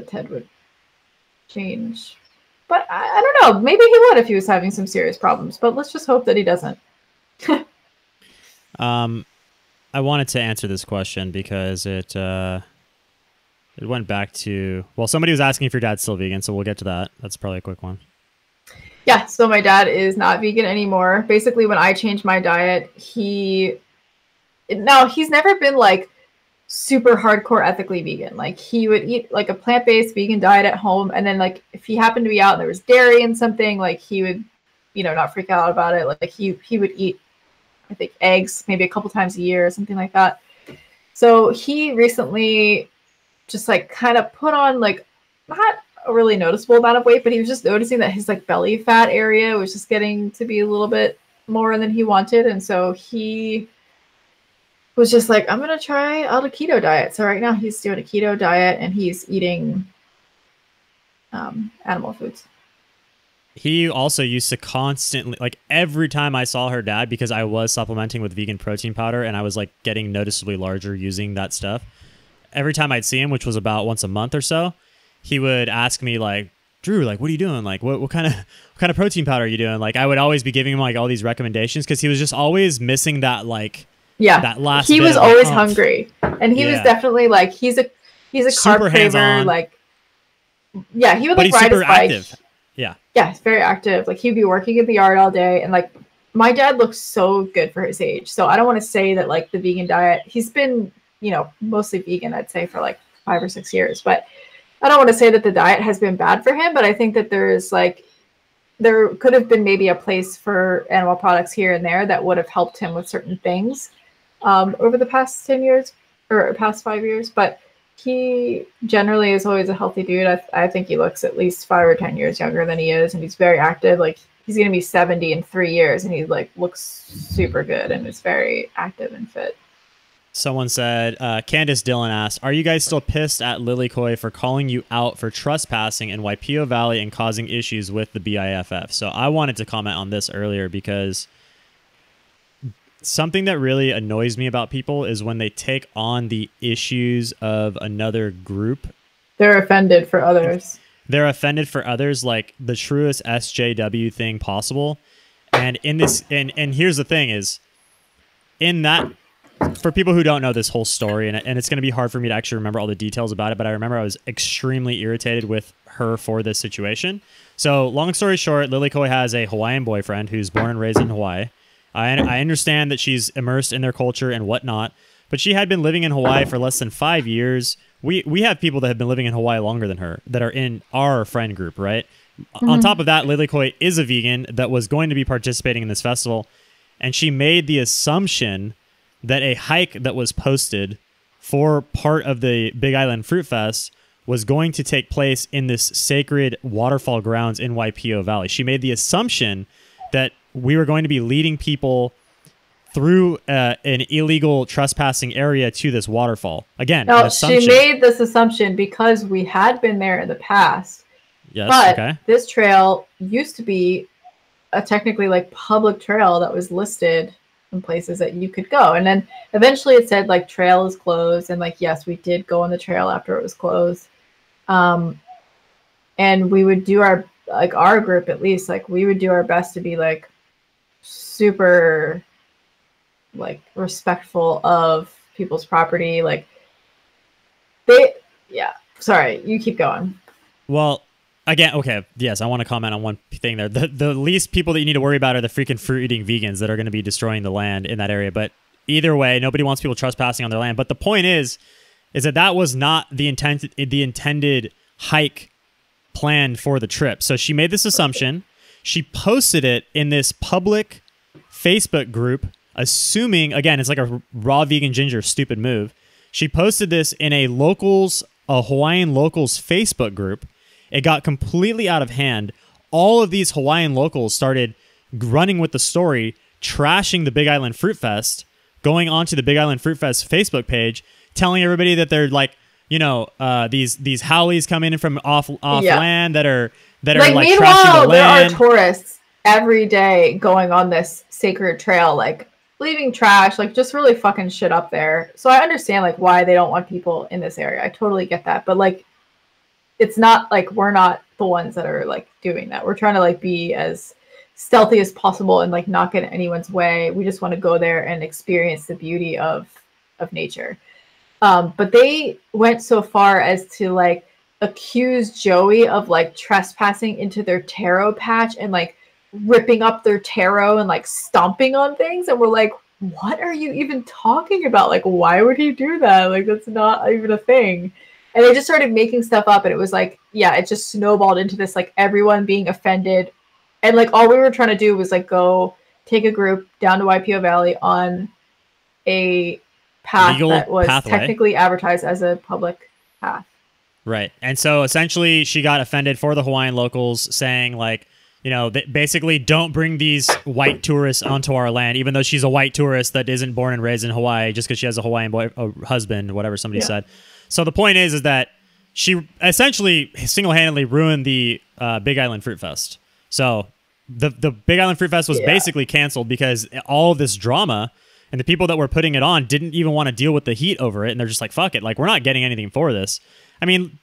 Ted would change, but I don't know. Maybe he would if he was having some serious problems, but let's just hope that he doesn't.
I wanted to answer this question because it went back to, well, somebody was asking if your dad's still vegan, so we'll get to that. That's probably a quick one.
Yeah, so my dad is not vegan anymore. Basically, when I changed my diet, he's never been like super hardcore ethically vegan. Like he would eat like a plant-based vegan diet at home, and then like if he happened to be out and there was dairy in something, like he would, not freak out about it. Like he would eat, I think, eggs maybe a couple times a year or something like that. So he recently just like kind of put on like not a really noticeable amount of weight, but he was just noticing that his like belly fat area was just getting to be a little bit more than he wanted. And so he was just like, I'm going to try out a keto diet. So right now he's doing a keto diet and he's eating animal foods.
He also used to constantly, like every time I saw her dad, because I was supplementing with vegan protein powder and I was like getting noticeably larger using that stuff. Every time I'd see him, which was about once a month or so, he would ask me like, Drew, like, what are you doing? Like, what kind of protein powder are you doing? Like, I would always be giving him like all these recommendations because he was just always missing that like, that last.
He was always hungry, and he was definitely like, he's a carb craver. Like, yeah, he would like ride his bike. Active. Yeah, he's very active. Like he'd be working in the yard all day, and like my dad looks so good for his age. So I don't want to say that like the vegan diet. He's been, mostly vegan, I'd say, for like 5 or 6 years, but I don't want to say that the diet has been bad for him, but I think that there could have been maybe a place for animal products here and there that would have helped him with certain things over the past 10 years or past 5 years. But he generally is always a healthy dude. I think he looks at least 5 or 10 years younger than he is, and he's very active. Like he's going to be 70 in 3 years, and he like looks super good and is very active and fit.
Someone said, Candace Dillon asked, are you guys still pissed at Lilikoi for calling you out for trespassing in Waipio Valley and causing issues with the BIFF? So I wanted to comment on this earlier because something that really annoys me about people is when they take on the issues of another group.
They're offended for others.
They're offended for others, like the truest SJW thing possible. And in this, and here's the thing is, in that, for people who don't know this whole story, and it's going to be hard for me to actually remember all the details about it, but I remember I was extremely irritated with her for this situation. So long story short, Lilikoi has a Hawaiian boyfriend who's born and raised in Hawaii. I understand that she's immersed in their culture and whatnot, but she had been living in Hawaii for less than 5 years. We have people that have been living in Hawaii longer than her that are in our friend group, right? Mm-hmm. On top of that, Lilikoi is a vegan that was going to be participating in this festival, and she made the assumption that a hike that was posted for part of the Big Island Fruit Fest was going to take place in this sacred waterfall grounds in Waipio Valley. She made the assumption that we were going to be leading people through an illegal trespassing area to this waterfall. Again,
no, she made this assumption because we had been there in the past.
Yes,
but this trail used to be a technically like public trail that was listed in places that you could go. And then eventually it said like trail is closed. And like, yes, we did go on the trail after it was closed. And we would do our group, at least, like we would do our best to be like super like respectful of people's property. Like sorry, you keep going.
Well, again, okay, yes, I want to comment on one thing there. The least people that you need to worry about are the freaking fruit-eating vegans that are going to be destroying the land in that area. But Either way, nobody wants people trespassing on their land. But the point is that was not the intended hike planned for the trip. So she made this assumption. She posted it in this public Facebook group, assuming, again, it's like a raw vegan ginger stupid move. She posted this in a Hawaiian locals Facebook group. It got completely out of hand. All of these Hawaiian locals started running with the story, trashing the Big Island Fruit Fest, going onto the Big Island Fruit Fest Facebook page, telling everybody that they're like, you know, these howlies coming in from off land that are like trashing the land.
There are tourists every day going on this sacred trail, like leaving trash, like just really fucking shit up there. So I understand like why they don't want people in this area. I totally get that. But like, it's not like we're not the ones that are like doing that. We're trying to like be as stealthy as possible and like not get in anyone's way. We just want to go there and experience the beauty of nature. But they went so far as to like accuse Joey of like trespassing into their taro patch and like ripping up their taro and like stomping on things. And we're like, what are you even talking about? Like, why would he do that? Like, that's not even a thing. And they just started making stuff up. And it was like, yeah, it just snowballed into this, like everyone being offended. And like, all we were trying to do was like go take a group down to YPO Valley on a path that was technically advertised as a public path.
Right. And so essentially she got offended for the Hawaiian locals saying like, you know, basically don't bring these white tourists onto our land, even though she's a white tourist that isn't born and raised in Hawaii just because she has a Hawaiian husband, whatever somebody said. So the point is that she essentially single-handedly ruined the Big Island Fruit Fest. So the Big Island Fruit Fest was basically canceled because all of this drama and the people that were putting it on didn't even want to deal with the heat over it. And they're just like, fuck it. Like, we're not getting anything for this. I mean,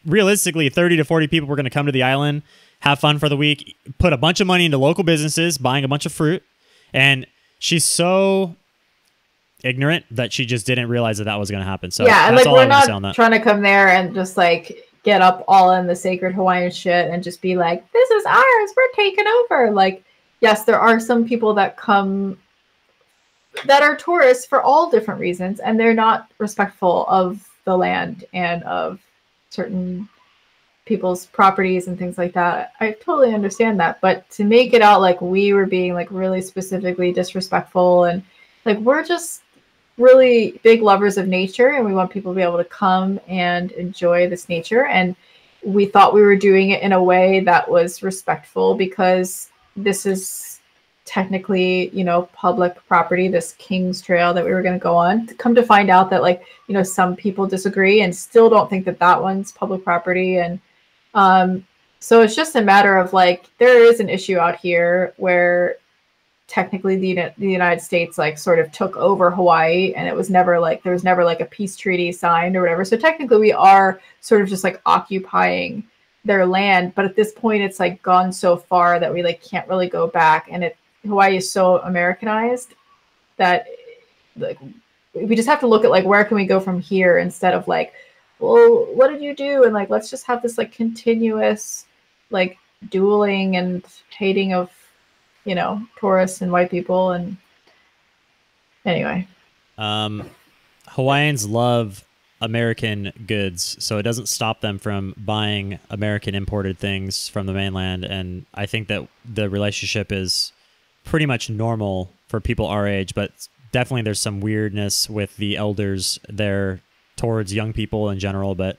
realistically, 30 to 40 people were going to come to the island, have fun for the week, put a bunch of money into local businesses, buying a bunch of fruit. And she's so ignorant that she just didn't realize that was going to happen. So
yeah, and like we're not trying to come there and just like get up all in the sacred Hawaiian shit and just be like, this is ours, we're taking over. Like, yes, there are some people that come that are tourists for all different reasons, and they're not respectful of the land and of certain people's properties and things like that. I totally understand that, but to make it out like we were being like really specifically disrespectful, and like we're just really big lovers of nature and we want people to be able to come and enjoy this nature, and we thought we were doing it in a way that was respectful because this is technically, you know, public property, this King's Trail that we were going to go on. To come to find out that like, you know, some people disagree and still don't think that that one's public property. And so it's just a matter of like, there is an issue out here where technically the United States like sort of took over Hawaii, and it was never like, there was never like a peace treaty signed or whatever. So technically we are sort of just like occupying their land. But at this point it's like gone so far that we like can't really go back. And Hawaii is so Americanized that like we just have to look at like where can we go from here instead of like, well, what did you do? And like, let's just have this like continuous like dueling and hating of, you know, tourists and white people. And anyway,
Hawaiians love American goods, so it doesn't stop them from buying American imported things from the mainland. And I think that the relationship is pretty much normal for people our age, but definitely there's some weirdness with the elders there towards young people in general. But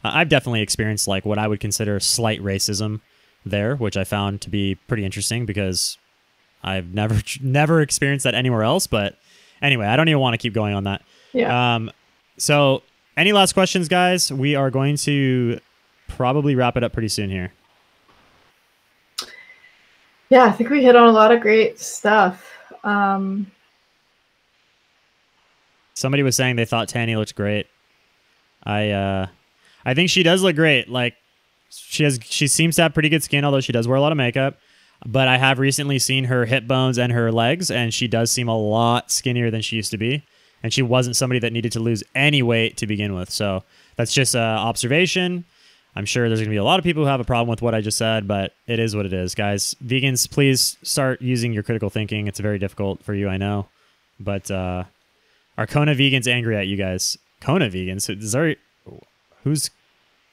I've definitely experienced like what I would consider slight racism there, which I found to be pretty interesting because I've never experienced that anywhere else. But anyway, I don't even want to keep going on that.
Yeah.
So any last questions, guys? We are going to probably wrap it up pretty soon here.
Yeah, I think we hit on a lot of great stuff.
Somebody was saying they thought Tanny looked great. I think she does look great. Like she seems to have pretty good skin, although she does wear a lot of makeup. But I have recently seen her hip bones and her legs, and she does seem a lot skinnier than she used to be. And she wasn't somebody that needed to lose any weight to begin with. So that's just an observation. I'm sure there's going to be a lot of people who have a problem with what I just said, but it is what it is, guys. Vegans, please start using your critical thinking. It's very difficult for you, I know. But are Kona vegans angry at you guys? Kona vegans?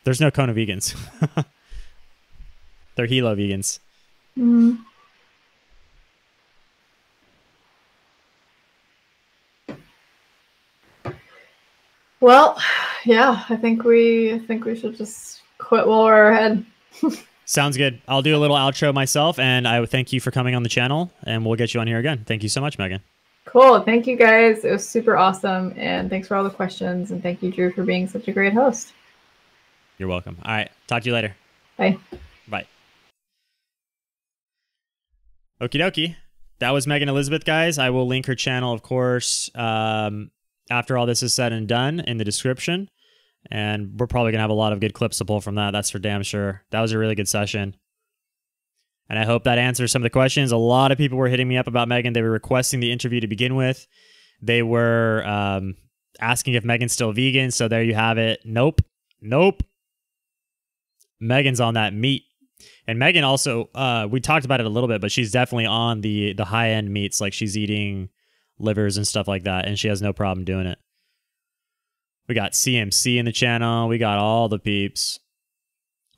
There's no Kona vegans. They're Hilo vegans.
Mm. Well, yeah, I think we should just quit while we're ahead.
Sounds good. I'll do a little outro myself, and I would thank you for coming on the channel, and we'll get you on here again. Thank you so much, Megan.
Cool. Thank you, guys. It was super awesome, and thanks for all the questions, and thank you, Drew, for being such a great host.
You're welcome. All right. Talk to you later.
Bye.
Bye. Okie dokie. That was Megan Elizabeth, guys. I will link her channel, of course, after all this is said and done in the description. And we're probably going to have a lot of good clips to pull from that. That's for damn sure. That was a really good session. And I hope that answers some of the questions. A lot of people were hitting me up about Megan. They were requesting the interview to begin with. They were asking if Megan's still vegan. So there you have it. Nope. Nope. Megan's on that meat. And Megan also, we talked about it a little bit, but she's definitely on the high-end meats. Like she's eating livers and stuff like that, and she has no problem doing it. We got CMC in the channel. We got all the peeps.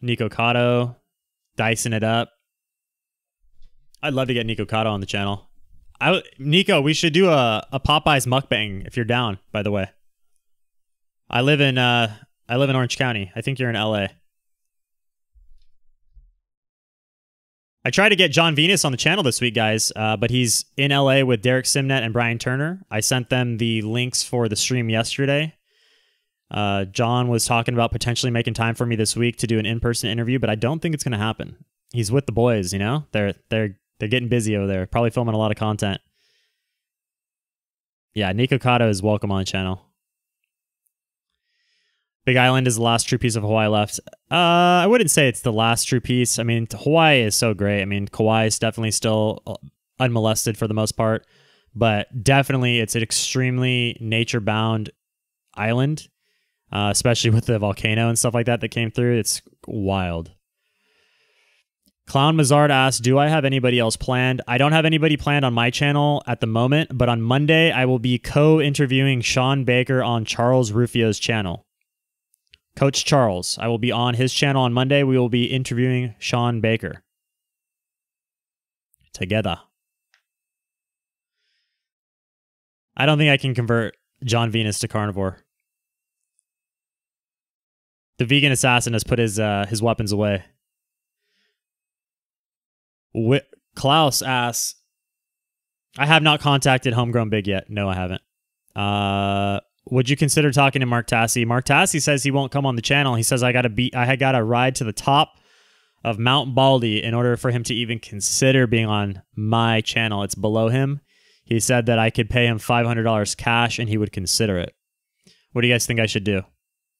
Nico Cotto, dicing it up. I'd love to get Nico Cotto on the channel. Nico, we should do a Popeyes mukbang if you're down, by the way. I live in Orange County. I think you're in LA. I tried to get John Venus on the channel this week, guys, but he's in LA with Derek Simnet and Brian Turner. I sent them the links for the stream yesterday. John was talking about potentially making time for me this week to do an in-person interview, but I don't think it's going to happen. He's with the boys, you know? They're getting busy over there, probably filming a lot of content. Yeah, Nico Cotto is welcome on the channel. Big Island is the last true piece of Hawaii left. I wouldn't say it's the last true piece. I mean, Hawaii is so great. I mean, Kauai is definitely still unmolested for the most part, but definitely it's an extremely nature-bound island, especially with the volcano and stuff like that came through. It's wild. Clown Mazard asks, do I have anybody else planned? I don't have anybody planned on my channel at the moment, but on Monday, I will be co-interviewing Sean Baker on Charles Rufio's channel. Coach Charles. I will be on his channel on Monday. We will be interviewing Sean Baker. Together. I don't think I can convert John Venus to carnivore. The vegan assassin has put his weapons away. Klaus asks, I have not contacted Homegrown Big yet. No, I haven't. Would you consider talking to Mark Tassi? Mark Tassi says he won't come on the channel. He says I had got to ride to the top of Mount Baldy in order for him to even consider being on my channel. It's below him. He said that I could pay him $500 cash and he would consider it. What do you guys think I should do?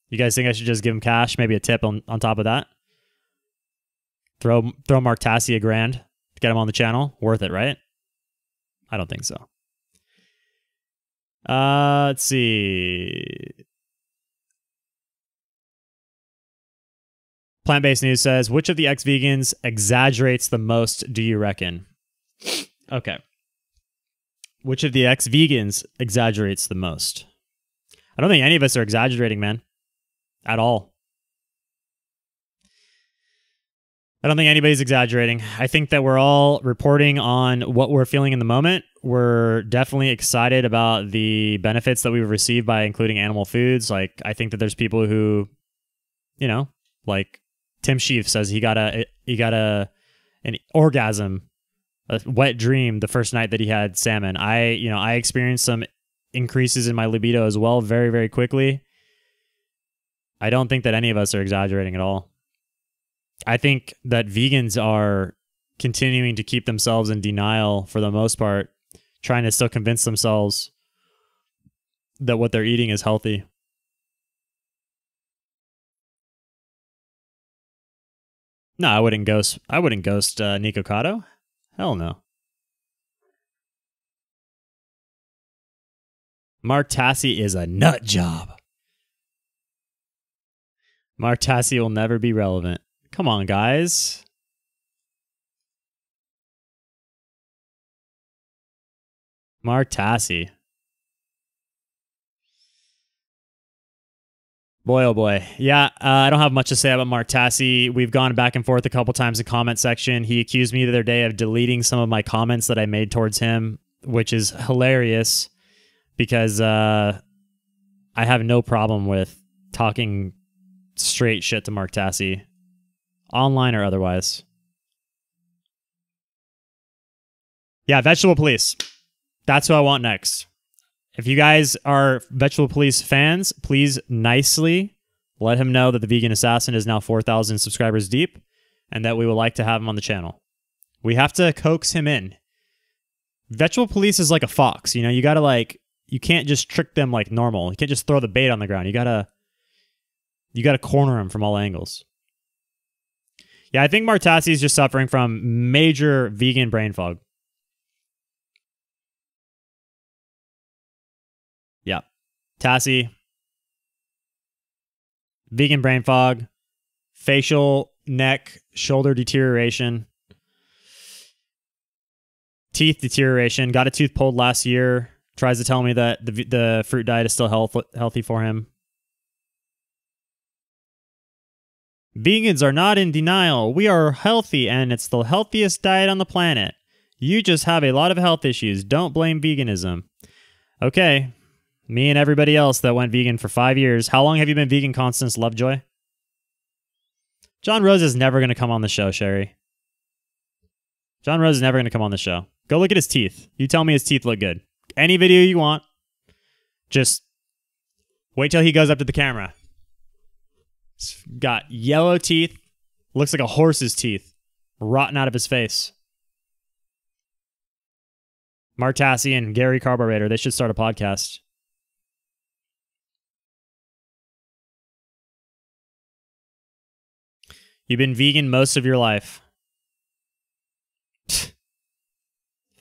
You guys think I should just give him cash, maybe a tip on top of that? Throw Mark Tassi $1,000 to get him on the channel? Worth it, right? I don't think so. Let's see. Plant-Based News says, which of the ex-vegans exaggerates the most, do you reckon? Okay. Which of the ex-vegans exaggerates the most? I don't think any of us are exaggerating, man. At all. I don't think anybody's exaggerating. I think that we're all reporting on what we're feeling in the moment. We're definitely excited about the benefits that we've received by including animal foods. Like, I think that there's people who, you know, like Tim Sheaf says he got an orgasm, a wet dream the first night that he had salmon. I experienced some increases in my libido as well very, very quickly. I don't think that any of us are exaggerating at all. I think that vegans are continuing to keep themselves in denial for the most part, trying to still convince themselves that what they're eating is healthy. No, I wouldn't ghost Nico Cotto. Hell no. Mark Tassi is a nut job. Mark Tassi will never be relevant. Come on, guys. Mark Tassi. Boy, oh boy. Yeah, I don't have much to say about Mark Tassi. We've gone back and forth a couple times in the comment section. He accused me the other day of deleting some of my comments that I made towards him, which is hilarious because I have no problem with talking straight shit to Mark Tassi, online or otherwise. Yeah, Vegetable Police. That's who I want next. If you guys are Vegetable Police fans, please nicely let him know that the Vegan Assassin is now 4,000 subscribers deep and that we would like to have him on the channel. We have to coax him in. Vegetable Police is like a fox, you know, you gotta like, you can't just trick them like normal. You can't just throw the bait on the ground. You gotta corner him from all angles. Yeah, I think Mark Tassi is just suffering from major vegan brain fog. Yeah. Tassi, vegan brain fog, facial, neck, shoulder deterioration, teeth deterioration. Got a tooth pulled last year. Tries to tell me that the fruit diet is still healthy for him. Vegans are not in denial. We are healthy and it's the healthiest diet on the planet. You just have a lot of health issues. Don't blame veganism. Okay. Me and everybody else that went vegan for 5 years. How long have you been vegan, Constance Lovejoy? John Rose is never going to come on the show, Sherry. John Rose is never going to come on the show. Go look at his teeth. You tell me his teeth look good. Any video you want. Just wait till he goes up to the camera. He's got yellow teeth. Looks like a horse's teeth. Rotten out of his face. Mark Tassi and Gary Carburetor, they should start a podcast. You've been vegan most of your life.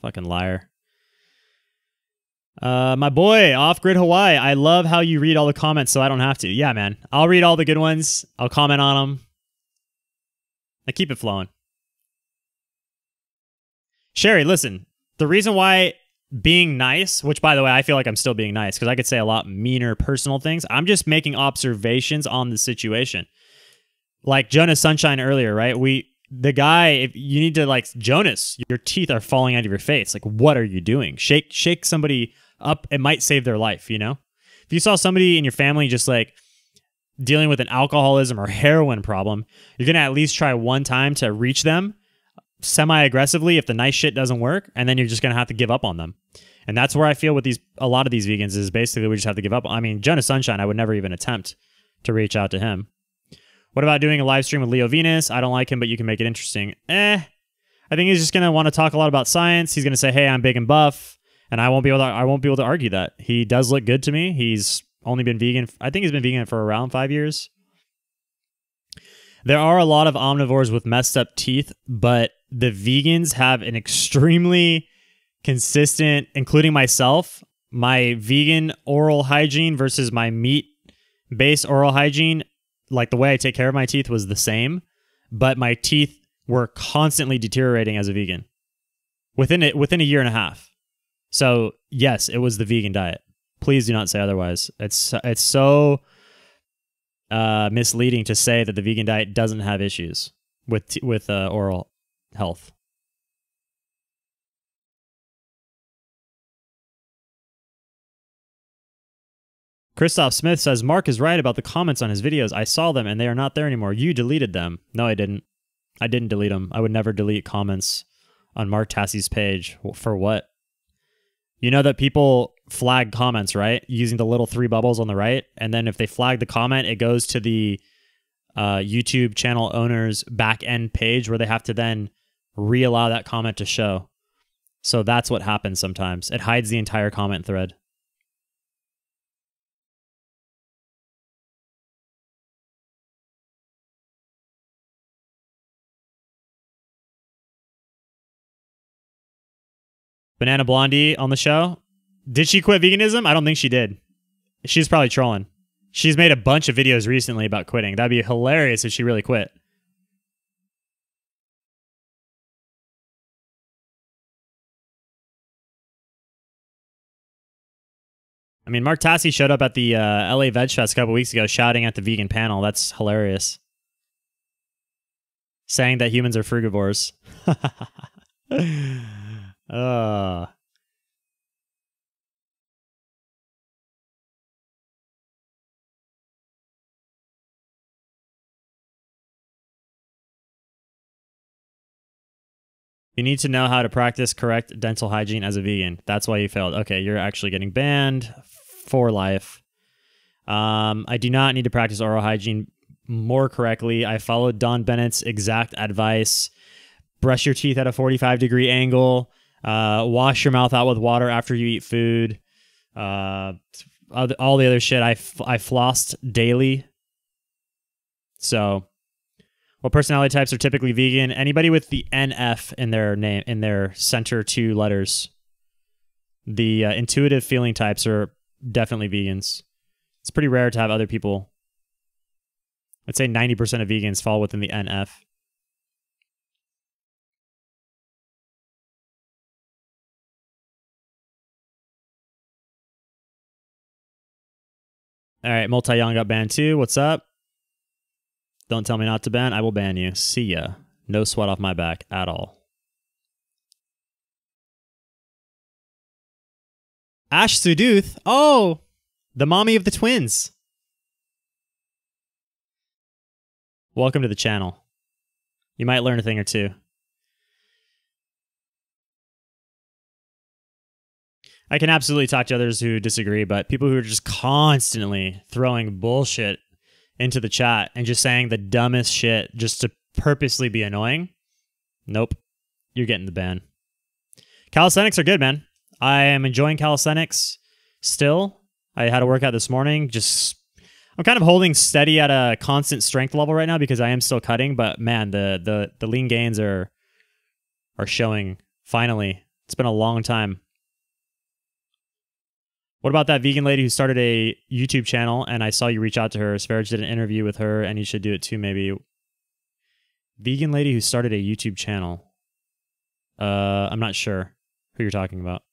Fucking liar. My boy, Off Grid Hawaii. I love how you read all the comments so I don't have to. Yeah, man. I'll read all the good ones. I'll comment on them. I keep it flowing. Sherry, listen. The reason why being nice, which by the way, I feel like I'm still being nice because I could say a lot meaner personal things. I'm just making observations on the situation. Like Jonas Sunshine earlier, right? The guy, if you need to like, Jonas, your teeth are falling out of your face. Like, what are you doing? Shake somebody up. It might save their life, you know? If you saw somebody in your family just like dealing with an alcoholism or heroin problem, you're going to at least try one time to reach them semi-aggressively if the nice shit doesn't work, and then you're just going to have to give up on them. And that's where I feel with a lot of these vegans is basically we just have to give up. I mean, Jonas Sunshine, I would never even attempt to reach out to him. What about doing a live stream with Leo Venus? I don't like him, but you can make it interesting. I think he's just gonna want to talk a lot about science. He's gonna say, "Hey, I'm big and buff," and I won't be able to argue that. He does look good to me. He's only been vegan. I think he's been vegan for around 5 years. There are a lot of omnivores with messed up teeth, but the vegans have an extremely consistent, including myself, my vegan oral hygiene versus my meat-based oral hygiene. Like the way I take care of my teeth was the same, but my teeth were constantly deteriorating as a vegan within a year and a half. So yes, it was the vegan diet. Please do not say otherwise. It's so misleading to say that the vegan diet doesn't have issues with oral health. Christoph Smith says, Mark is right about the comments on his videos. I saw them and they are not there anymore. You deleted them. No, I didn't. I didn't delete them. I would never delete comments on Mark Tassi's page. For what? You know that people flag comments, right? Using the little 3 bubbles on the right. And then if they flag the comment, it goes to the YouTube channel owner's back end page where they have to then re-allow that comment to show. So that's what happens sometimes. It hides the entire comment thread. Banana Blondie on the show. Did she quit veganism? I don't think she did. She's probably trolling. She's made a bunch of videos recently about quitting. That'd be hilarious if she really quit. I mean, Mark Tassi showed up at the LA Veg Fest a couple weeks ago shouting at the vegan panel. That's hilarious. Saying that humans are frugivores. You need to know how to practice correct dental hygiene as a vegan. That's why you failed. Okay, you're actually getting banned for life. I do not need to practice oral hygiene more correctly. I followed Don Bennett's exact advice. Brush your teeth at a 45-degree angle. Wash your mouth out with water after you eat food. All the other shit, I flossed daily. So... what personality types are typically vegan? Anybody with the NF in their name, in their center two letters. The intuitive feeling types are definitely vegans. It's pretty rare to have other people. I'd say 90% of vegans fall within the NF. All right, Multi-Young got banned too. What's up? Don't tell me not to ban. I will ban you. See ya. No sweat off my back at all. Ash Suduth. Oh, the mommy of the twins. Welcome to the channel. You might learn a thing or two. I can absolutely talk to others who disagree, but people who are just constantly throwing bullshit into the chat and just saying the dumbest shit just to purposely be annoying. Nope. You're getting the ban. Calisthenics are good, man. I am enjoying calisthenics still. I had a workout this morning. I'm kind of holding steady at a constant strength level right now because I am still cutting, but man, the lean gains are showing finally. It's been a long time. What about that vegan lady who started a YouTube channel and I saw you reach out to her? Sverige did an interview with her and you should do it too, maybe. Vegan lady who started a YouTube channel. I'm not sure who you're talking about.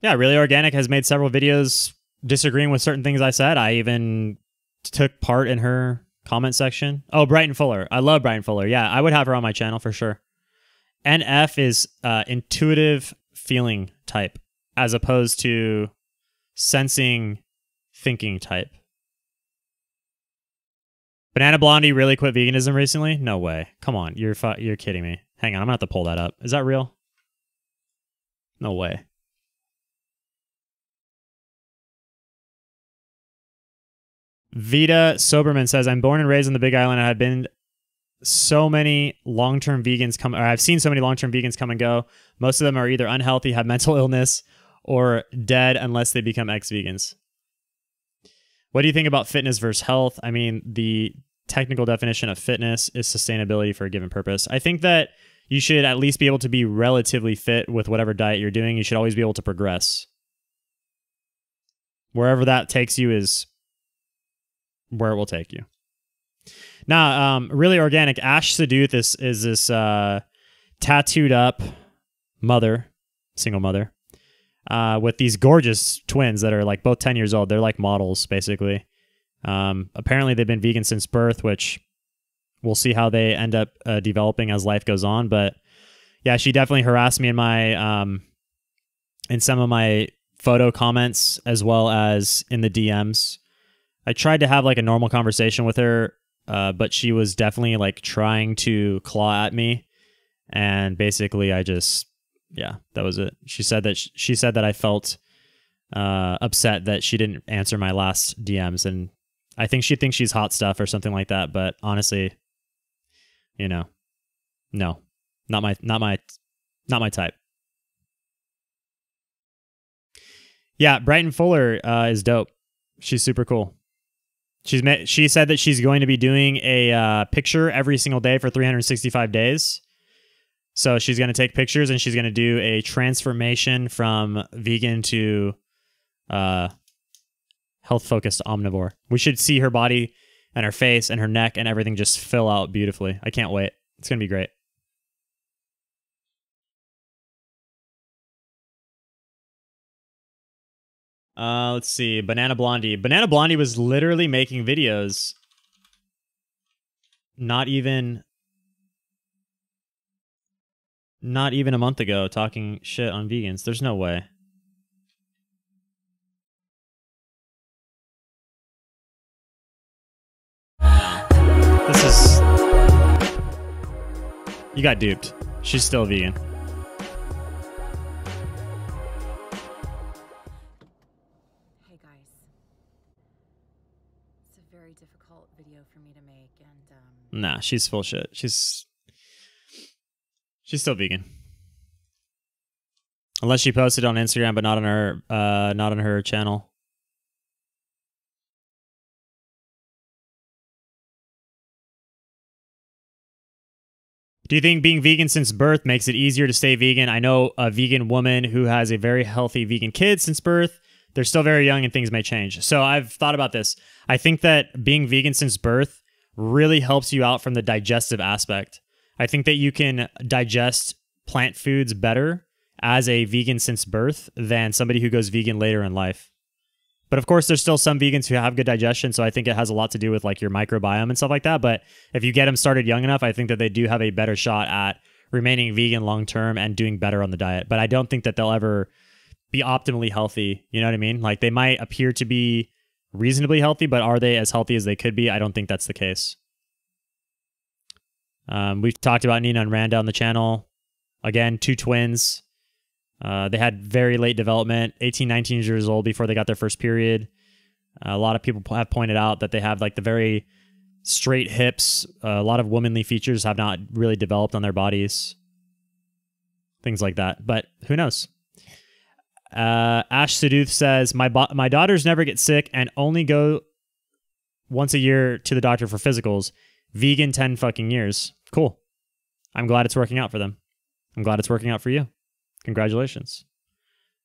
Yeah, Really Organic has made several videos disagreeing with certain things I said. I even took part in her comment section. Oh, Brighton Fuller. I love Brighton Fuller. Yeah, I would have her on my channel for sure. NF is intuitive feeling type as opposed to sensing thinking type. Banana Blondie really quit veganism recently? No way. Come on, you're kidding me. Hang on, I'm gonna have to pull that up. Is that real? No way. Vita Soberman says, I'm born and raised on the Big Island. I've been so many long-term vegans come, or I've seen so many long-term vegans come and go. Most of them are either unhealthy, have mental illness, or dead unless they become ex-vegans. What do you think about fitness versus health? I mean, the technical definition of fitness is sustainability for a given purpose. I think that you should at least be able to be relatively fit with whatever diet you're doing. You should always be able to progress. Wherever that takes you is where it will take you. Now, Really Organic, Ash Saduth is this tattooed up mother, single mother, with these gorgeous twins that are like both 10 years old. They're like models, basically. Apparently, they've been vegan since birth, which we'll see how they end up developing as life goes on. But yeah, she definitely harassed me in my in some of my photo comments as well as in the DMs. I tried to have like a normal conversation with her, but she was definitely like trying to claw at me, and basically I just, yeah, that was it. She said that I felt upset that she didn't answer my last DMs, and I think she thinks she's hot stuff or something like that. But honestly, you know, no, not my type. Yeah, Brighton Fuller is dope. She's super cool. She said that she's going to be doing a picture every single day for 365 days. So she's going to take pictures and she's going to do a transformation from vegan to health-focused omnivore. We should see her body and her face and her neck and everything just fill out beautifully. I can't wait. It's going to be great. Let's see. Banana Blondie. Banana Blondie was literally making videos not even a month ago talking shit on vegans. There's no way. This is... You got duped. She's still vegan.
Hey guys. It's a very difficult video for me to make, and
Nah, she's full shit. She's still vegan. Unless she posted on Instagram, but not on her channel. Do you think being vegan since birth makes it easier to stay vegan? I know a vegan woman who has a very healthy vegan kid since birth. They're still very young and things may change. So I've thought about this. I think that being vegan since birth really helps you out from the digestive aspect. I think that you can digest plant foods better as a vegan since birth than somebody who goes vegan later in life. But of course, there's still some vegans who have good digestion, so I think it has a lot to do with like your microbiome and stuff like that. But if you get them started young enough, I think that they do have a better shot at remaining vegan long term and doing better on the diet. But I don't think that they'll ever be optimally healthy. You know what I mean? Like they might appear to be reasonably healthy, but are they as healthy as they could be? I don't think that's the case. We've talked about Nina and Randa on the channel. Again, 2 twins. They had very late development, 18, 19 years old before they got their first period. A lot of people have pointed out that they have like the very straight hips. A lot of womanly features have not really developed on their bodies. Things like that. But who knows? Ash Saduth says, my daughters never get sick and only go once a year to the doctor for physicals. Vegan 10 fucking years. Cool. I'm glad it's working out for them. I'm glad it's working out for you. Congratulations.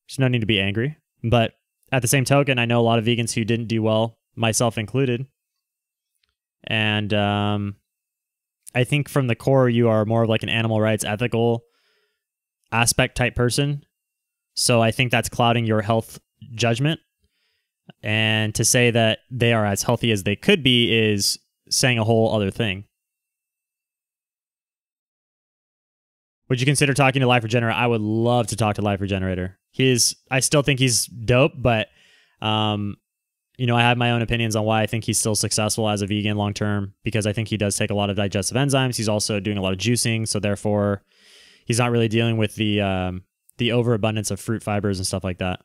There's no need to be angry. But at the same token, I know a lot of vegans who didn't do well, myself included. And I think from the core, you are more of like an animal rights, ethical aspect type person. So I think that's clouding your health judgment. And to say that they are as healthy as they could be is saying a whole other thing. Would you consider talking to Life Regenerator? I would love to talk to Life Regenerator. I still think he's dope, but you know, I have my own opinions on why I think he's still successful as a vegan long term, because I think he does take a lot of digestive enzymes. He's also doing a lot of juicing, so therefore he's not really dealing with the overabundance of fruit fibers and stuff like that.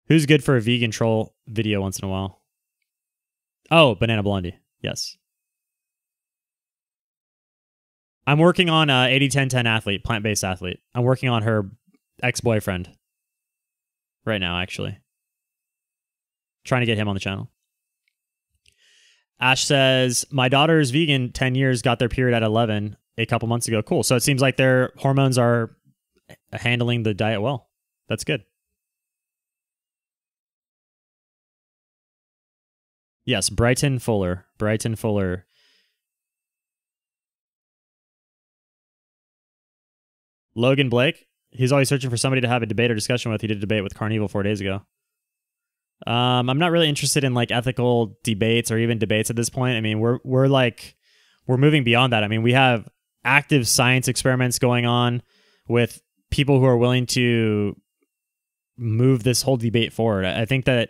Who's good for a vegan troll video once in a while? Oh, Banana Blondie. Yes. I'm working on 80-10-10 athlete, plant-based athlete. I'm working on her ex-boyfriend right now, actually. Trying to get him on the channel. Ash says, my daughter is vegan 10 years, got their period at 11 a couple months ago. Cool. So it seems like their hormones are handling the diet well. That's good. Yes, Brighton Fuller. Brighton Fuller. Logan Blake. He's always searching for somebody to have a debate or discussion with. He did a debate with Carnivore 4 days ago. I'm not really interested in like ethical debates or even debates at this point. I mean, we're moving beyond that. I mean, we have active science experiments going on with people who are willing to move this whole debate forward. I think that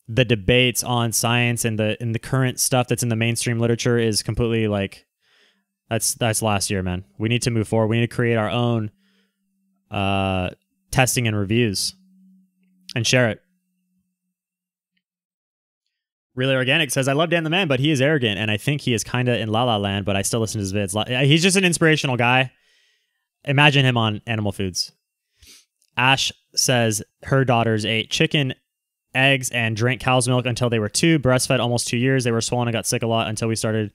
the debates on science and the current stuff that's in the mainstream literature is completely like, that's last year, man. We need to move forward. We need to create our own testing and reviews and share it. Really Organic says, I love Dan the Man, but he is arrogant, and I think he is kind of in La La Land, but I still listen to his vids. He's just an inspirational guy. Imagine him on Animal Foods. Ash says her daughters ate chicken, eggs, and drank cow's milk until they were 2, breastfed almost 2 years. They were swollen and got sick a lot until we started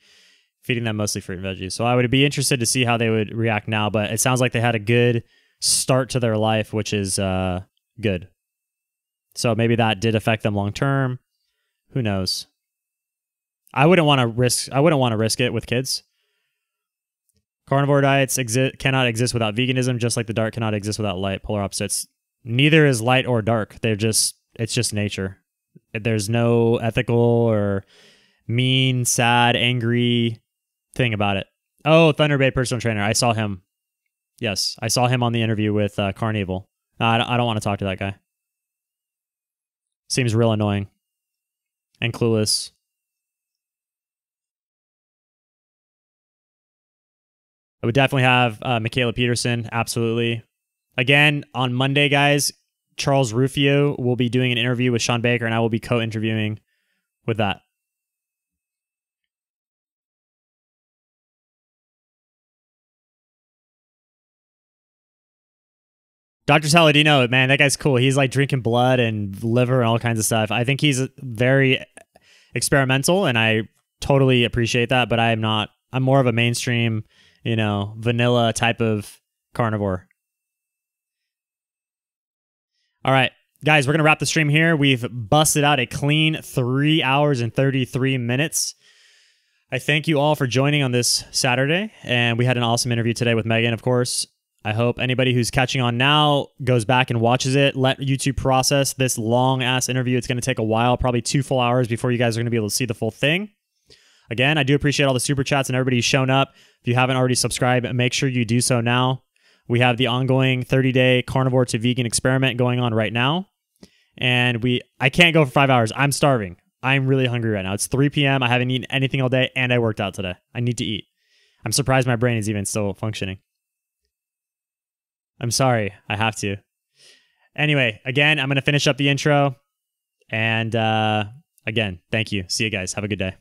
feeding them mostly fruit and veggies. So I would be interested to see how they would react now, but it sounds like they had a good start to their life, which is good. So maybe that did affect them long term. Who knows? I wouldn't want to risk it with kids. Carnivore diets cannot exist without veganism, just like the dark cannot exist without light. Polar opposites. Neither is light or dark. It's just nature. There's no ethical or mean, sad, angry thing about it. Oh, Thunderbait personal trainer. I saw him. Yes, I saw him on the interview with Carnivore. I don't want to talk to that guy. Seems real annoying and clueless. I would definitely have Michaela Peterson. Absolutely. Again, on Monday, guys, Charles Rufio will be doing an interview with Sean Baker, and I will be co-interviewing with that. Dr. Saladino, man, that guy's cool. He's like drinking blood and liver and all kinds of stuff. I think he's very experimental, and I totally appreciate that, but I'm not. I'm more of a mainstream, vanilla type of carnivore. All right, guys, we're going to wrap the stream here. We've busted out a clean 3 hours and 33 minutes. I thank you all for joining on this Saturday, and we had an awesome interview today with Megan, of course. I hope anybody who's catching on now goes back and watches it. Let YouTube process this long-ass interview. It's going to take a while, probably 2 full hours before you guys are going to be able to see the full thing. Again, I do appreciate all the super chats and everybody who's shown up. If you haven't already subscribed, make sure you do so now. We have the ongoing 30-day carnivore to vegan experiment going on right now. And I can't go for 5 hours. I'm starving. I'm really hungry right now. It's 3 p.m. I haven't eaten anything all day, and I worked out today. I need to eat. I'm surprised my brain is even still functioning. I'm sorry. I have to. Anyway, again, I'm going to finish up the intro. And again, thank you. See you guys. Have a good day.